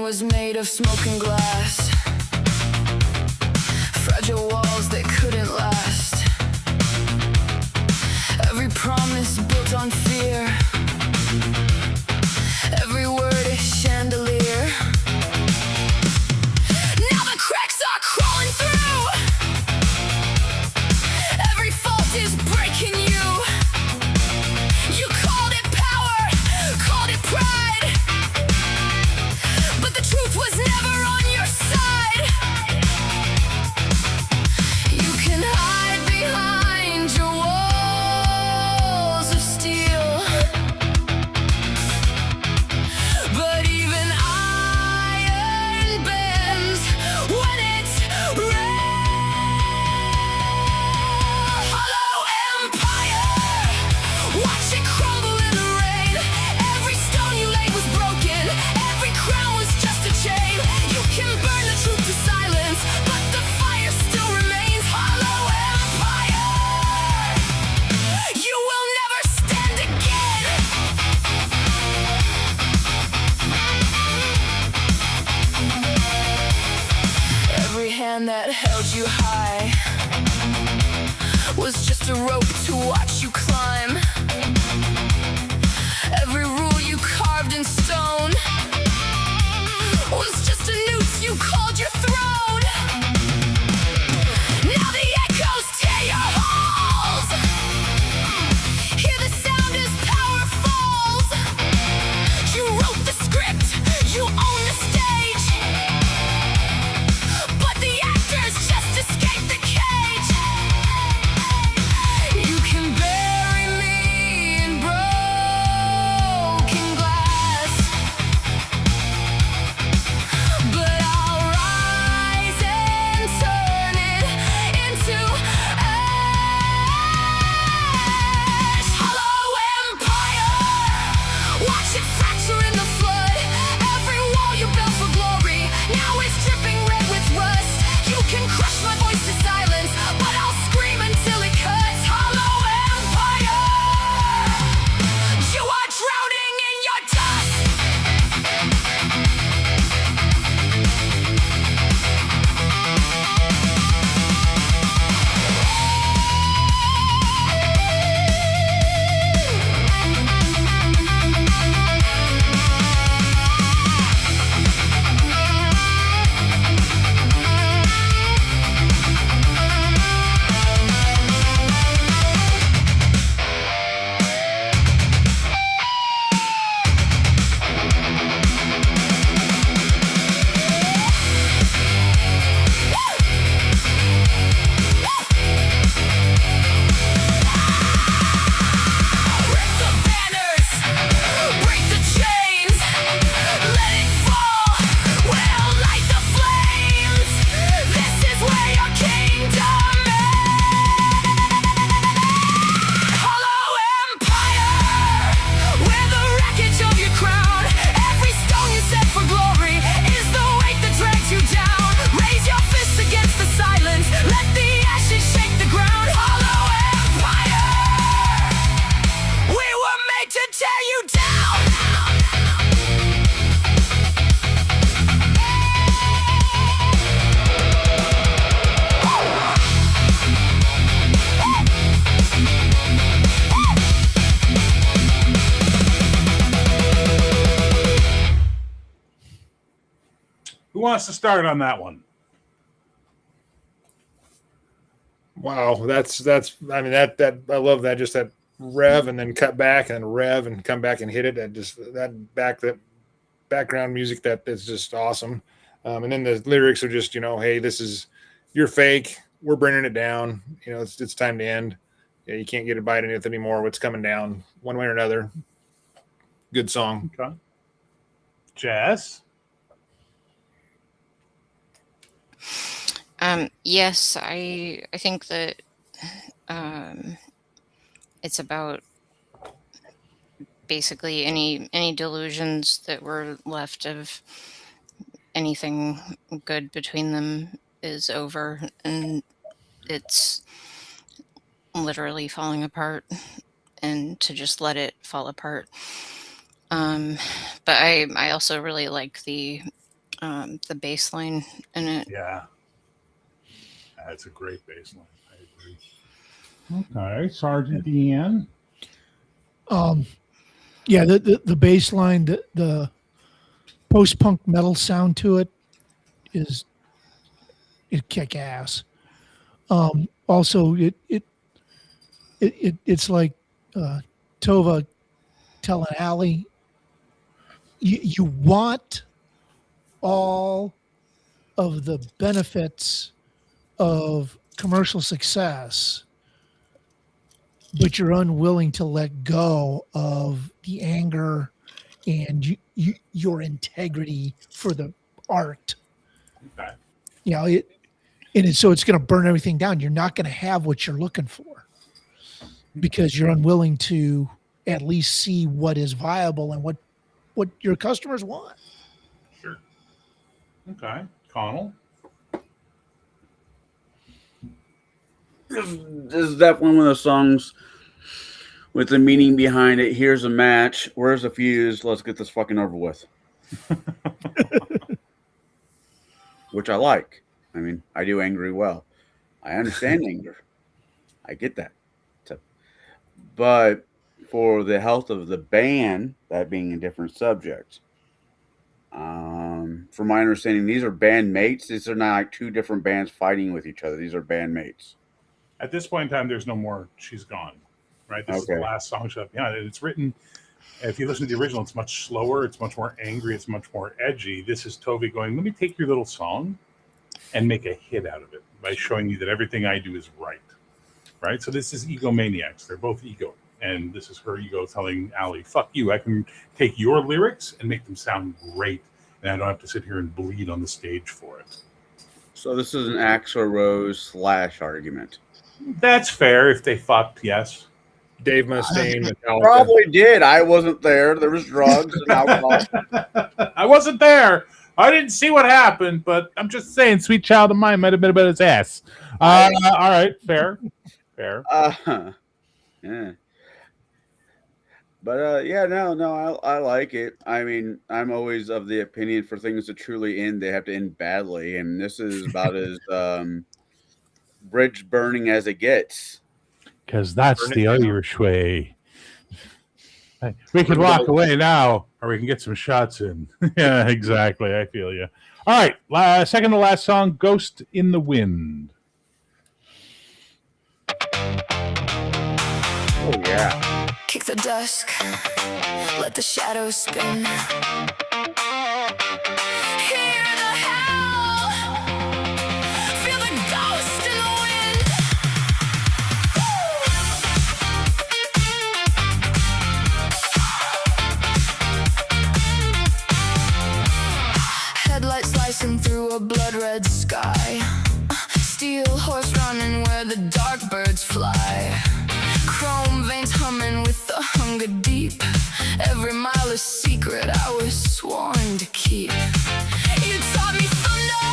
Was made of smoke and glass, fragile walls that couldn't last, every promise built on fear, every word a chandelier. Now the cracks are crawling through, every fault is breaking you. You called it power, called it pride, but the truth was never on your you high was just a rope to watch you climb. Every rule you carved in stone was just a noose you called your throne. Now the echoes tear your halls. Hear the sound as power falls. You wrote the script, you own the stage, but the actors just escaped the cage. You can bury me in broken glass, but I'll rise and turn it into ash. Hollow empire, watch it fracture in the flood. Every wall you built for glory now is dripping red with rust. You can crush my voice to silence, but I'll scream until it cuts. Hollow empire, you are drowning in your dust. Rip the banners, break the chains, let it fall, we'll light the flames. This is where your kingdom ends. Hollow empire, we're the wreckage of your crown. Every stone you set for glory is the weight that drags you down. Raise your fists against the silence, let the ashes shake the ground. Hollow empire, we were made to tear you down. Who wants to start on that one? Wow, that's I mean that I love that, just that rev and then cut back and then rev and come back and hit it. That background music that is just awesome. And then the lyrics are just, hey, this is, you're fake, we're bringing it down. It's time to end. Yeah, you can't get a bite of it anymore. What's coming down one way or another. Good song. Okay. Jess? Yes, I think that it's about basically any delusions that were left of anything good between them is over, and it's literally falling apart, and to just let it fall apart. But I also really like the bass line in it. Yeah. That's a great bass line. I agree. Okay. Sergeant Deanne? Yeah, the bass line, the post-punk metal sound to it is kick ass. Also, it's like Tova telling Allie, you want all of the benefits of commercial success, but you're unwilling to let go of the anger and your integrity for the art. Okay. So it's going to burn everything down. You're not going to have what you're looking for because you're unwilling to at least see what is viable and what your customers want. Sure. Okay. Connell? This is definitely one of those songs with the meaning behind it. Here's a match. Where's the fuse? Let's get this fucking over with. Which I like. I mean, I do angry well. I understand anger. I get that. So, but for the health of the band, that being a different subject, from my understanding, these are bandmates. These are not like two different bands fighting with each other. These are bandmates. At this point in time, there's no more. She's gone. Right. This is the Okay. last song she left behind. And it's written. If you listen to the original, it's much slower. It's much more angry. It's much more edgy. This is Tovey going, let me take your little song and make a hit out of it by showing you that everything I do is right. Right. So this is egomaniacs. They're both ego. And this is her ego telling Allie, fuck you. I can take your lyrics and make them sound great. And I don't have to sit here and bleed on the stage for it. So this is an Axl Rose / argument. That's fair if they fucked, yes. Dave Mustaine, Metallica. Probably did. I wasn't there. There was drugs and alcohol. I wasn't there. I didn't see what happened, but I'm just saying, Sweet Child of Mine might have been about his ass. All right, fair. Yeah. But yeah, no, I like it. I mean, I'm always of the opinion for things to truly end, they have to end badly, and this is about as bridge burning as it gets. Because that's Burn it the down. Irish way. We can walk away now, or we can get some shots in. Yeah, exactly. I feel you. All right, second to last song, Ghost in the Wind. Oh yeah. Kick the dusk, let the shadows spin. Hear the howl, feel the ghost in the wind. Headlights slicing through a blood-red sky. Steel horse running where the dark birds fly. Chrome veins humming with the hunger deep. Every mile a secret I was sworn to keep. You taught me thunder,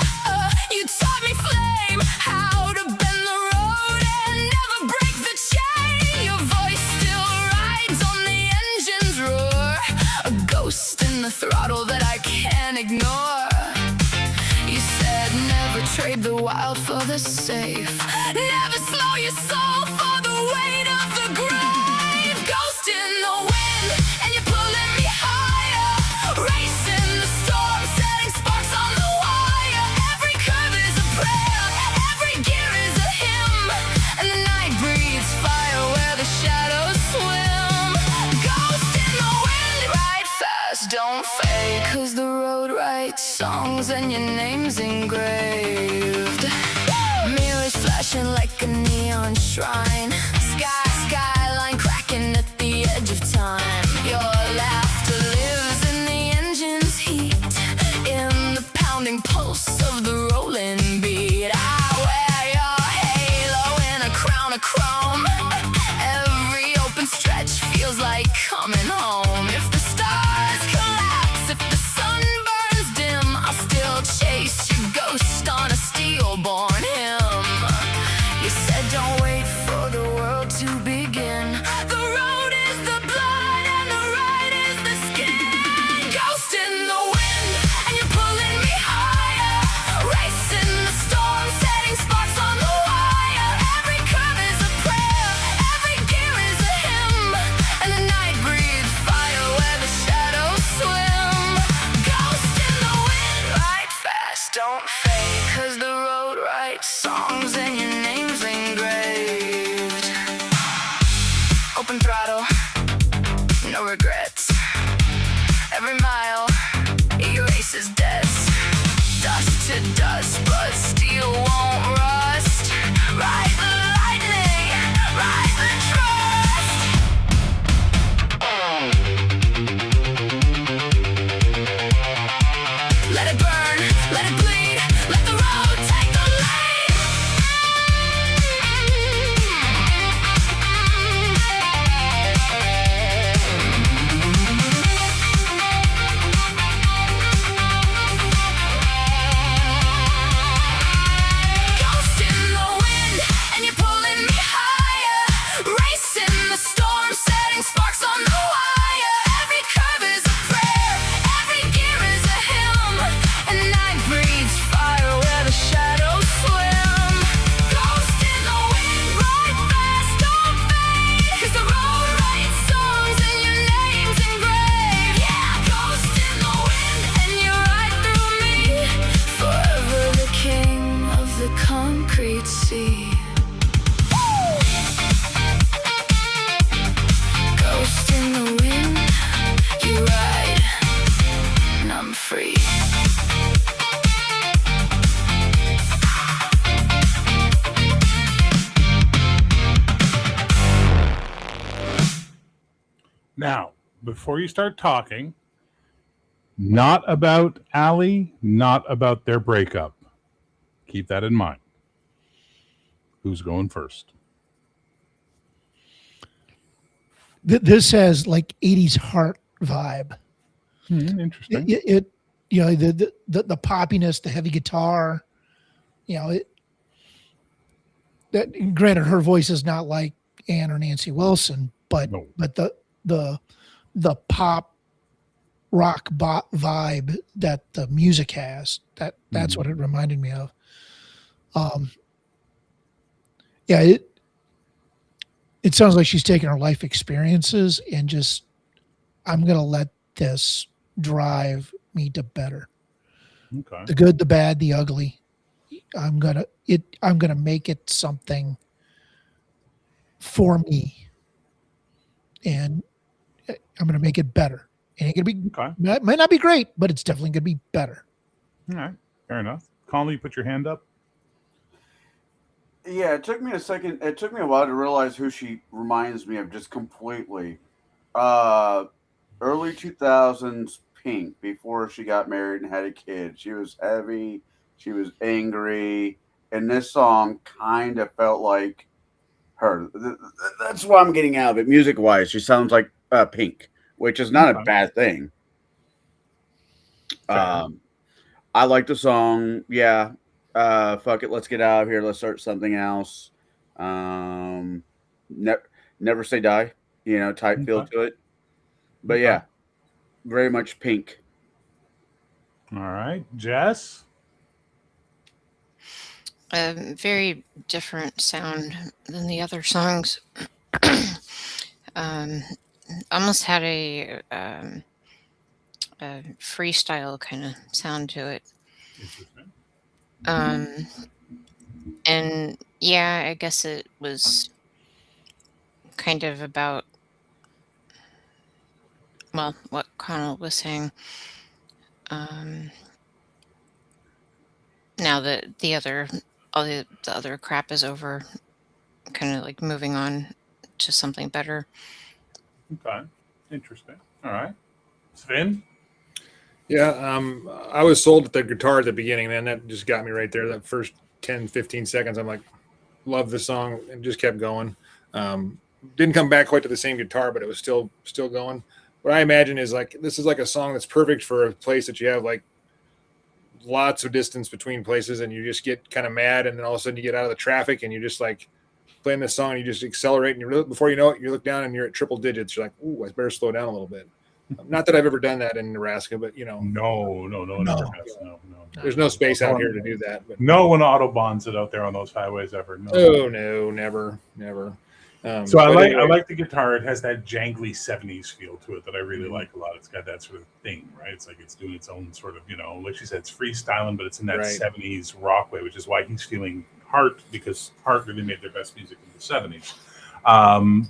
you taught me flame. How to bend the road and never break the chain. Your voice still rides on the engine's roar. A ghost in the throttle that I can't ignore. You said never trade the wild for the safe. Never slow your soul for the weight of the grave. Ghost in the wind, and you're pulling me higher. Racing the storm, setting sparks on the wire. Every curve is a prayer, every gear is a hymn. And the night breathes fire where the shadows swim. Ghost in the wind, ride fast, don't fade. 'Cause the road writes songs and your name's engraved. Mirrors flashing like a neon shrine. Skyline cracking at the edge of time. Your laughter lives in the engine's heat, in the pounding pulse of the rolling beat. I wear your halo in a crown of chrome. Every open stretch feels like coming home. If the stars collapse, if the sun burns dim, I'll still chase your ghost on a steel-born hymn. You said don't wait for the world to begin. The road is the blood and the ride is the skin. Ghost in the wind, and you're pulling me higher. Racing the storm, setting sparks on the wire. Every curve is a prayer, every gear is a hymn. And the night breathes fire where the shadows swim. Ghost in the wind, ride fast, don't fade. 'Cause the road writes songs and your name's engraved. Open throttle, no regrets. Every mile erases debts. Dust to dust, but steel won't rust. Ride the lightning, ride the trust. Let it burn, let it bleed, let the road take the lead. Now, before you start talking, not about Allie, not about their breakup. Keep that in mind. Who's going first? This has like 80s heart vibe. Interesting. It you know, the poppiness, the heavy guitar, you know, that granted her voice is not like Ann or Nancy Wilson, but No. but the pop rock vibe that the music has, that's what it reminded me of. Yeah, it sounds like she's taking her life experiences and just, I'm gonna let this drive me to better. Okay. The good, the bad, the ugly. I'm gonna make it something for me, and I'm gonna make it better. It ain't gonna be, Okay. might not be great, but it's definitely gonna be better. All right. Fair enough. Conley, you put your hand up. Yeah, it took me a second. It took me a while to realize who she reminds me of just completely. Early 2000s Pink, before she got married and had a kid. She was heavy. She was angry. And this song kind of felt like her. That's what I'm getting out of it. Music-wise, she sounds like Pink, which is not a bad thing. I like the song. Yeah. Fuck it. Let's get out of here. Let's start something else. Never say die, type feel to it. But yeah, very much Pink. All right. Jess? A very different sound than the other songs. Almost had a freestyle kind of sound to it. Interesting. And yeah, I guess it was kind of about, well, what Connell was saying. Now that all the other crap is over, kind of like moving on to something better. Okay. Interesting. All right. Sven? Yeah, I was sold at the guitar at the beginning, man. That just got me right there. That first 10, 15 seconds, I'm like, love the song, and just kept going. Didn't come back quite to the same guitar, but it was still going. What I imagine is like, this is like a song that's perfect for a place that you have like lots of distance between places, and you just get kind of mad, and then all of a sudden you get out of the traffic, and you just like playing this song, and you just accelerate, and before you know it, you look down and you're at triple digits. You're like, ooh, I better slow down a little bit. Not that I've ever done that in Nebraska, but No. No. There's no space out here to do that. But no one autobahns it out there on those highways ever. No. Oh no, never. So I like the guitar. It has that jangly 70s feel to it that I really like a lot. It's got that sort of thing, right? It's like it's doing its own sort of, like she said, it's freestyling, but it's in that 70s rock way, which is why he's feeling Heart, because Heart really made their best music in the 70s.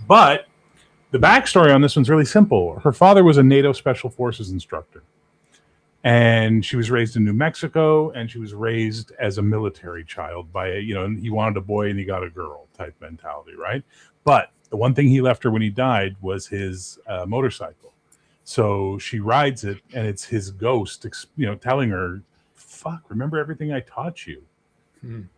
But the backstory on this one's really simple. Her father was a NATO Special Forces instructor, and she was raised in New Mexico, and she was raised as a military child by he wanted a boy and he got a girl type mentality, right? But the one thing he left her when he died was his motorcycle. So she rides it, and it's his ghost, telling her, fuck, remember everything I taught you.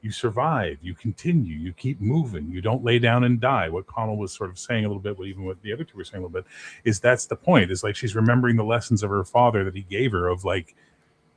You survive, you continue, you keep moving, you don't lay down and die. What Connell was sort of saying a little bit, even what the other two were saying a little bit, is that's the point. Is like she's remembering the lessons of her father that he gave her of like,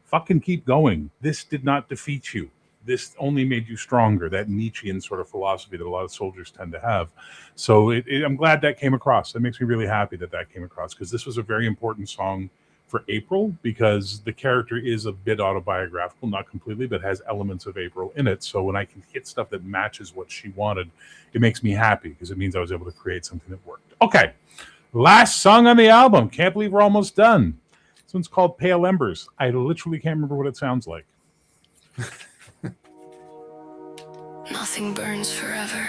fucking keep going. This did not defeat you. This only made you stronger. That Nietzschean sort of philosophy that a lot of soldiers tend to have. So I'm glad that came across. That makes me really happy that came across, because this was a very important song for April, because the character is a bit autobiographical, not completely, but has elements of April in it. So when I can hit stuff that matches what she wanted, it makes me happy, because it means I was able to create something that worked. Okay, last song on the album. Can't believe we're almost done. This one's called Pale Embers. I literally can't remember what it sounds like. Nothing burns forever.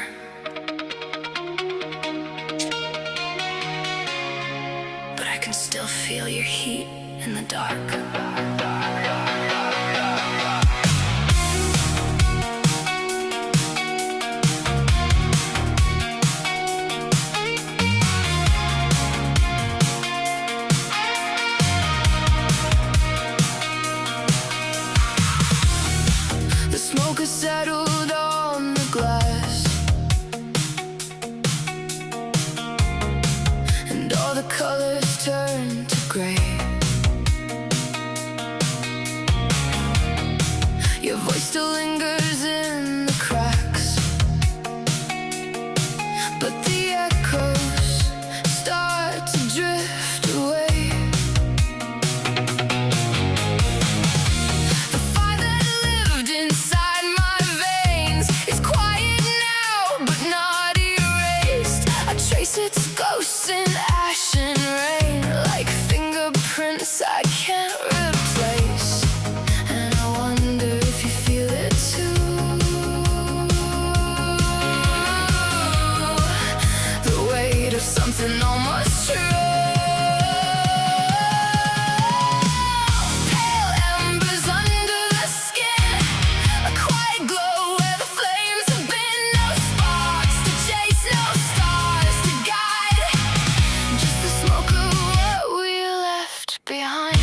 But I can still feel your heat in the dark. ghosts in ash and rain, like fingerprints I can't replace. And I wonder if you feel it too. The weight of something almost true. Pale embers under the skin, a quiet glow where the flames have been. No sparks to chase, no stars to guide, just the smoke of what we left behind.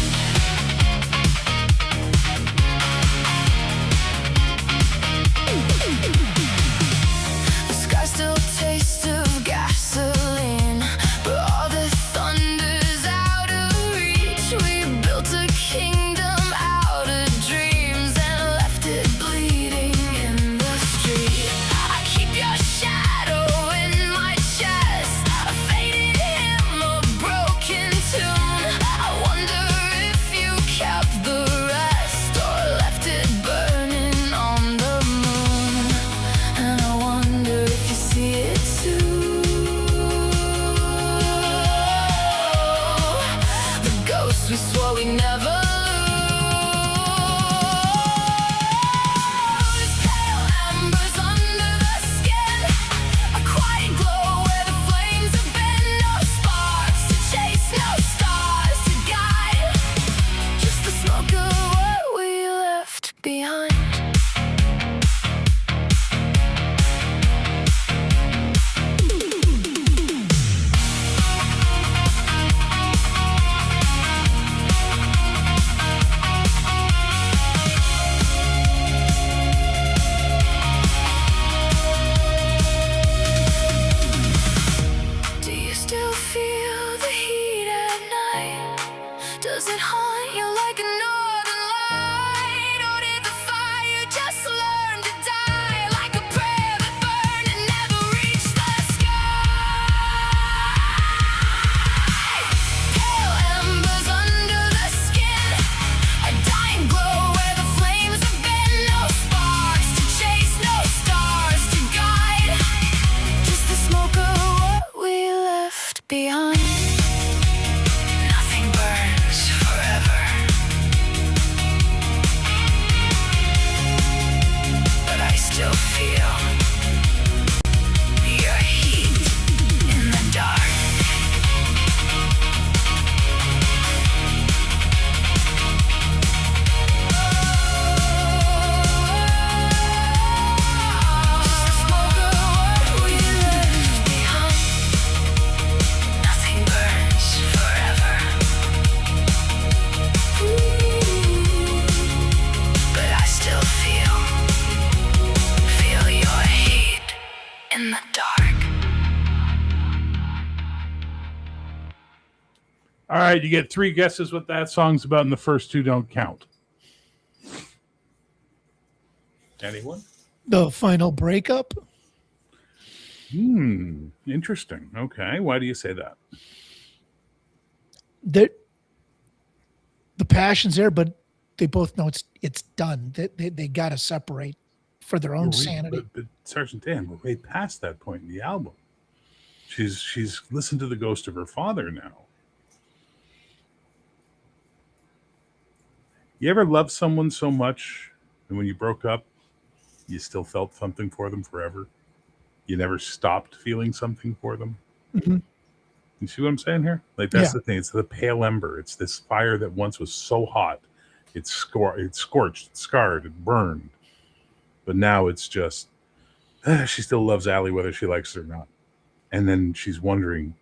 The sky still tastes of gasoline, but all the thunder's out of reach. We built a kingdom out of dreams and left it bleeding in the street. I keep your shadow in my chest, a faded hymn, a broken tune. I wonder if you kept the rest or left it burning on the moon. And I wonder if you see it too. The ghosts we swore we never lose. Pale embers under the skin, a quiet glow where the flames have been. No sparks to chase, no stars to guide, just the smoke of what we left behind. Do you still feel the heat at night? Does it haunt you like a northern light? Or did the fire just learn to die, like a prayer that burned and never reached the sky? Pale embers under the skin, a dying glow where the flames have been. No sparks to chase, no stars to guide, just the smoke of what we left behind. Nothing burns forever, but I still feel your heat in the dark. Just the smoke of what we left behind. Nothing burns forever. But I still feel your heat in the dark. All right, you get 3 guesses what that song's about, and the first 2 don't count. Anyone? The final breakup. Interesting. Okay, why do you say that? The passion's there, but they both know it's done. They got to separate for their own sanity. But Sergeant Dan, we're way past that point in the album. She's listened to the ghost of her father now. You ever love someone so much, and when you broke up, you still felt something for them forever? You never stopped feeling something for them? Mhm. You see what I'm saying here? Like, that's Yeah. the thing. It's the pale ember. It's this fire that once was so hot. It's scorched, it's scarred, it burned. But now it's just, she still loves Allie whether she likes it or not. And then she's wondering,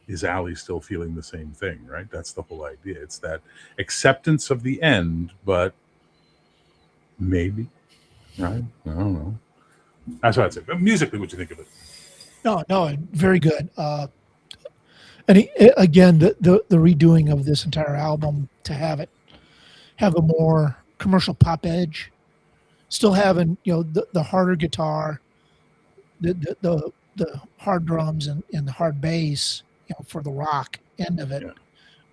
is Allie still feeling the same thing, right? That's the whole idea. It's that acceptance of the end, but maybe, right? I don't know. That's what I'd say. But musically, what you think of it? No, very good. Again, the redoing of this entire album to have a more commercial pop edge, still having the harder guitar, the hard drums and the hard bass, for the rock end of it. Yeah.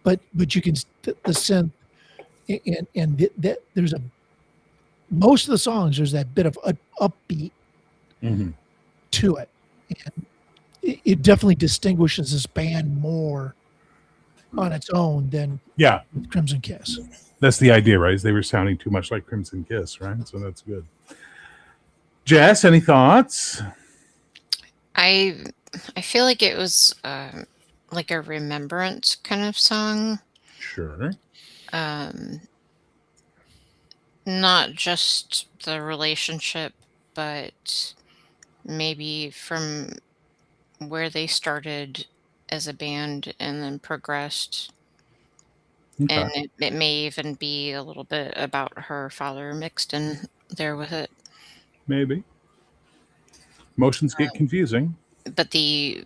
But you can the synth and there's most of the songs there's that bit of upbeat Mm-hmm. to it, and it definitely distinguishes this band more on its own than Yeah, Crimson Kiss. that's the idea, right? Is they were sounding too much like Crimson Kiss, right? So that's good. Jess, any thoughts? I feel like it was like a remembrance kind of song. Sure. Not just the relationship, but maybe from where they started as a band and then progressed. Okay. And it may even be a little bit about her father mixed in there with it. Maybe. Motions get confusing. But the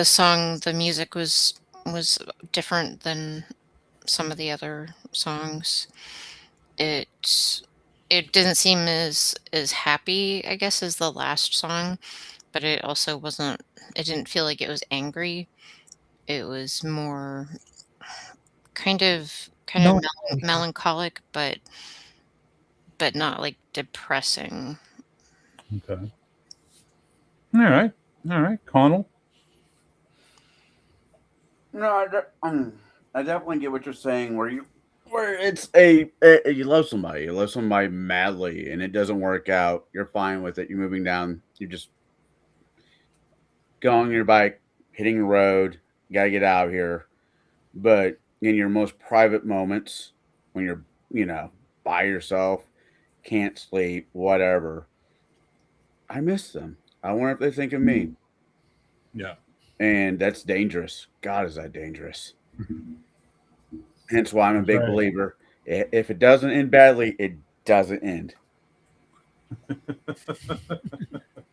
song, the music was different than some of the other songs. It didn't seem as happy, I guess, as the last song, but it also wasn't. It didn't feel like it was angry. It was more kind of Melancholy. melancholic, but not like depressing. Okay. All right. All right. Connell. No, I definitely get what you're saying. Where it's you love somebody madly, and it doesn't work out. You're fine with it. You're moving down. You're just going on your bike, hitting the road. You gotta get out of here. But in your most private moments, when you're by yourself, can't sleep, whatever, I miss them. I wonder if they think of me. Yeah. And that's dangerous. God, is that dangerous? Hence why I'm a big Right. believer. If it doesn't end badly, it doesn't end.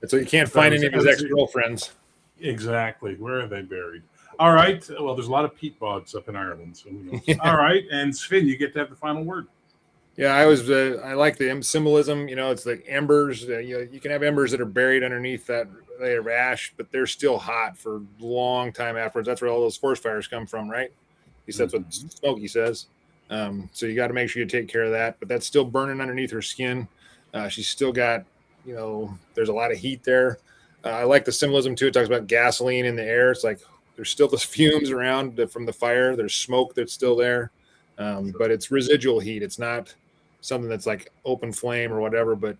So you can't find any of his That's- ex-girlfriends. Exactly. Where are they buried? All right. Well, there's a lot of peat bogs up in Ireland. So who knows? Yeah. All right. And Sven, you get to have the final word. Yeah, I like the symbolism. It's like embers. You can have embers that are buried underneath that layer of ash, but they're still hot for a long time afterwards. That's where all those forest fires come from, right? At least that's what Smokey says. So you got to make sure you take care of that. But that's still burning underneath her skin. She's still got, there's a lot of heat there. I like the symbolism too. It talks about gasoline in the air. It's like there's still the fumes around from the fire. There's smoke that's still there, but it's residual heat. It's not something that's like open flame or whatever. But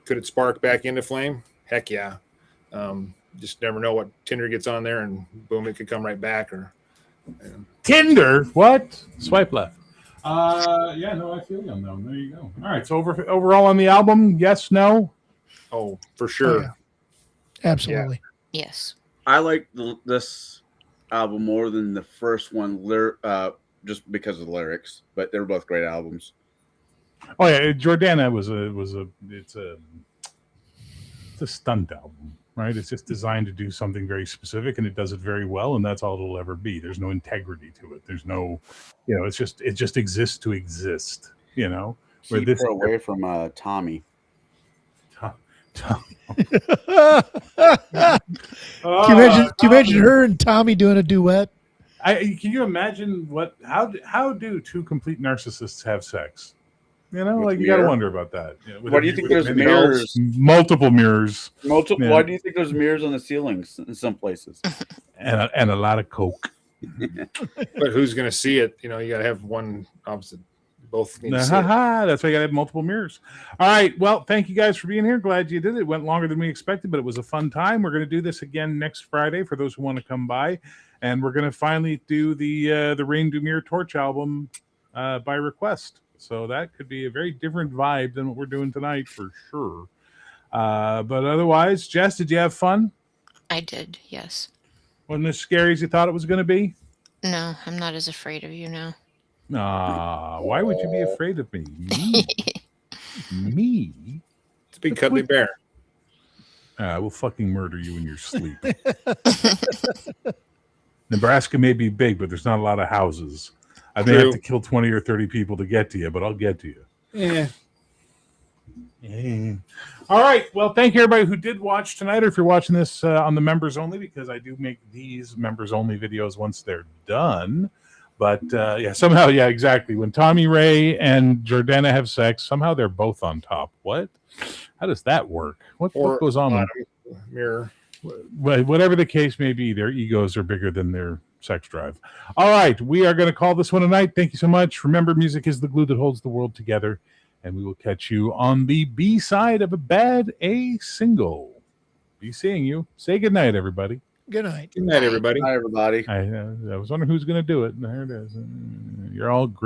could it spark back into flame? Heck yeah. Just never know what tinder gets on there, and boom, it could come right back. Or Tinder? What? Swipe left. Yeah, no, I feel you on that one. There you go. All right. So overall on the album, yes, no? oh, for sure. Yeah. Absolutely. Yes. I like this album more than the first one, just because of the lyrics. But they're both great albums. Oh yeah, Jordana it's a stunt album, right? It's just designed to do something very specific, and it does it very well, and that's all it'll ever be. There's no integrity to it. There's no, it just exists to exist. Where Keep this her away from Tommy. Can you imagine her and Tommy doing a duet? Can you imagine how do two complete narcissists have sex? You got to wonder about that. Why do you think there's mirrors? Multiple mirrors. Yeah. Why do you think there's mirrors on the ceilings in some places? and a lot of coke. But who's going to see it? You got to have one opposite. Both need to see it. That's why you got to have multiple mirrors. All right. Well, thank you guys for being here. Glad you did it. It went longer than we expected, but it was a fun time. We're going to do this again next Friday for those who want to come by, and we're going to finally do the Rain Dumir Torch album by request. So that could be a very different vibe than what we're doing tonight for sure. But otherwise, Jess, did you have fun? I did. Yes. Wasn't as scary as you thought it was going to be? No, I'm not as afraid of you now. Why would you be afraid of me? Me? It's a big cuddly bear. I will fucking murder you in your sleep. Nebraska may be big, but there's not a lot of houses. I may have to kill 20 or 30 people to get to you, but I'll get to you. Yeah. All right. Well, thank you, everybody who did watch tonight, or if you're watching this on the members only, because I do make these members only videos once they're done. But somehow, exactly. When Tommy Ray and Jordana have sex, somehow they're both on top. What? How does that work? What goes on? Mirror. Whatever the case may be, their egos are bigger than their sex drive. All right, we are going to call this one a night. Thank you so much. Remember, music is the glue that holds the world together, and we will catch you on the B side of a bad A single. Be seeing you. Say goodnight, everybody. Good night. Good night, everybody. Hi, everybody. I was wondering who's going to do it. There it is. You're all great.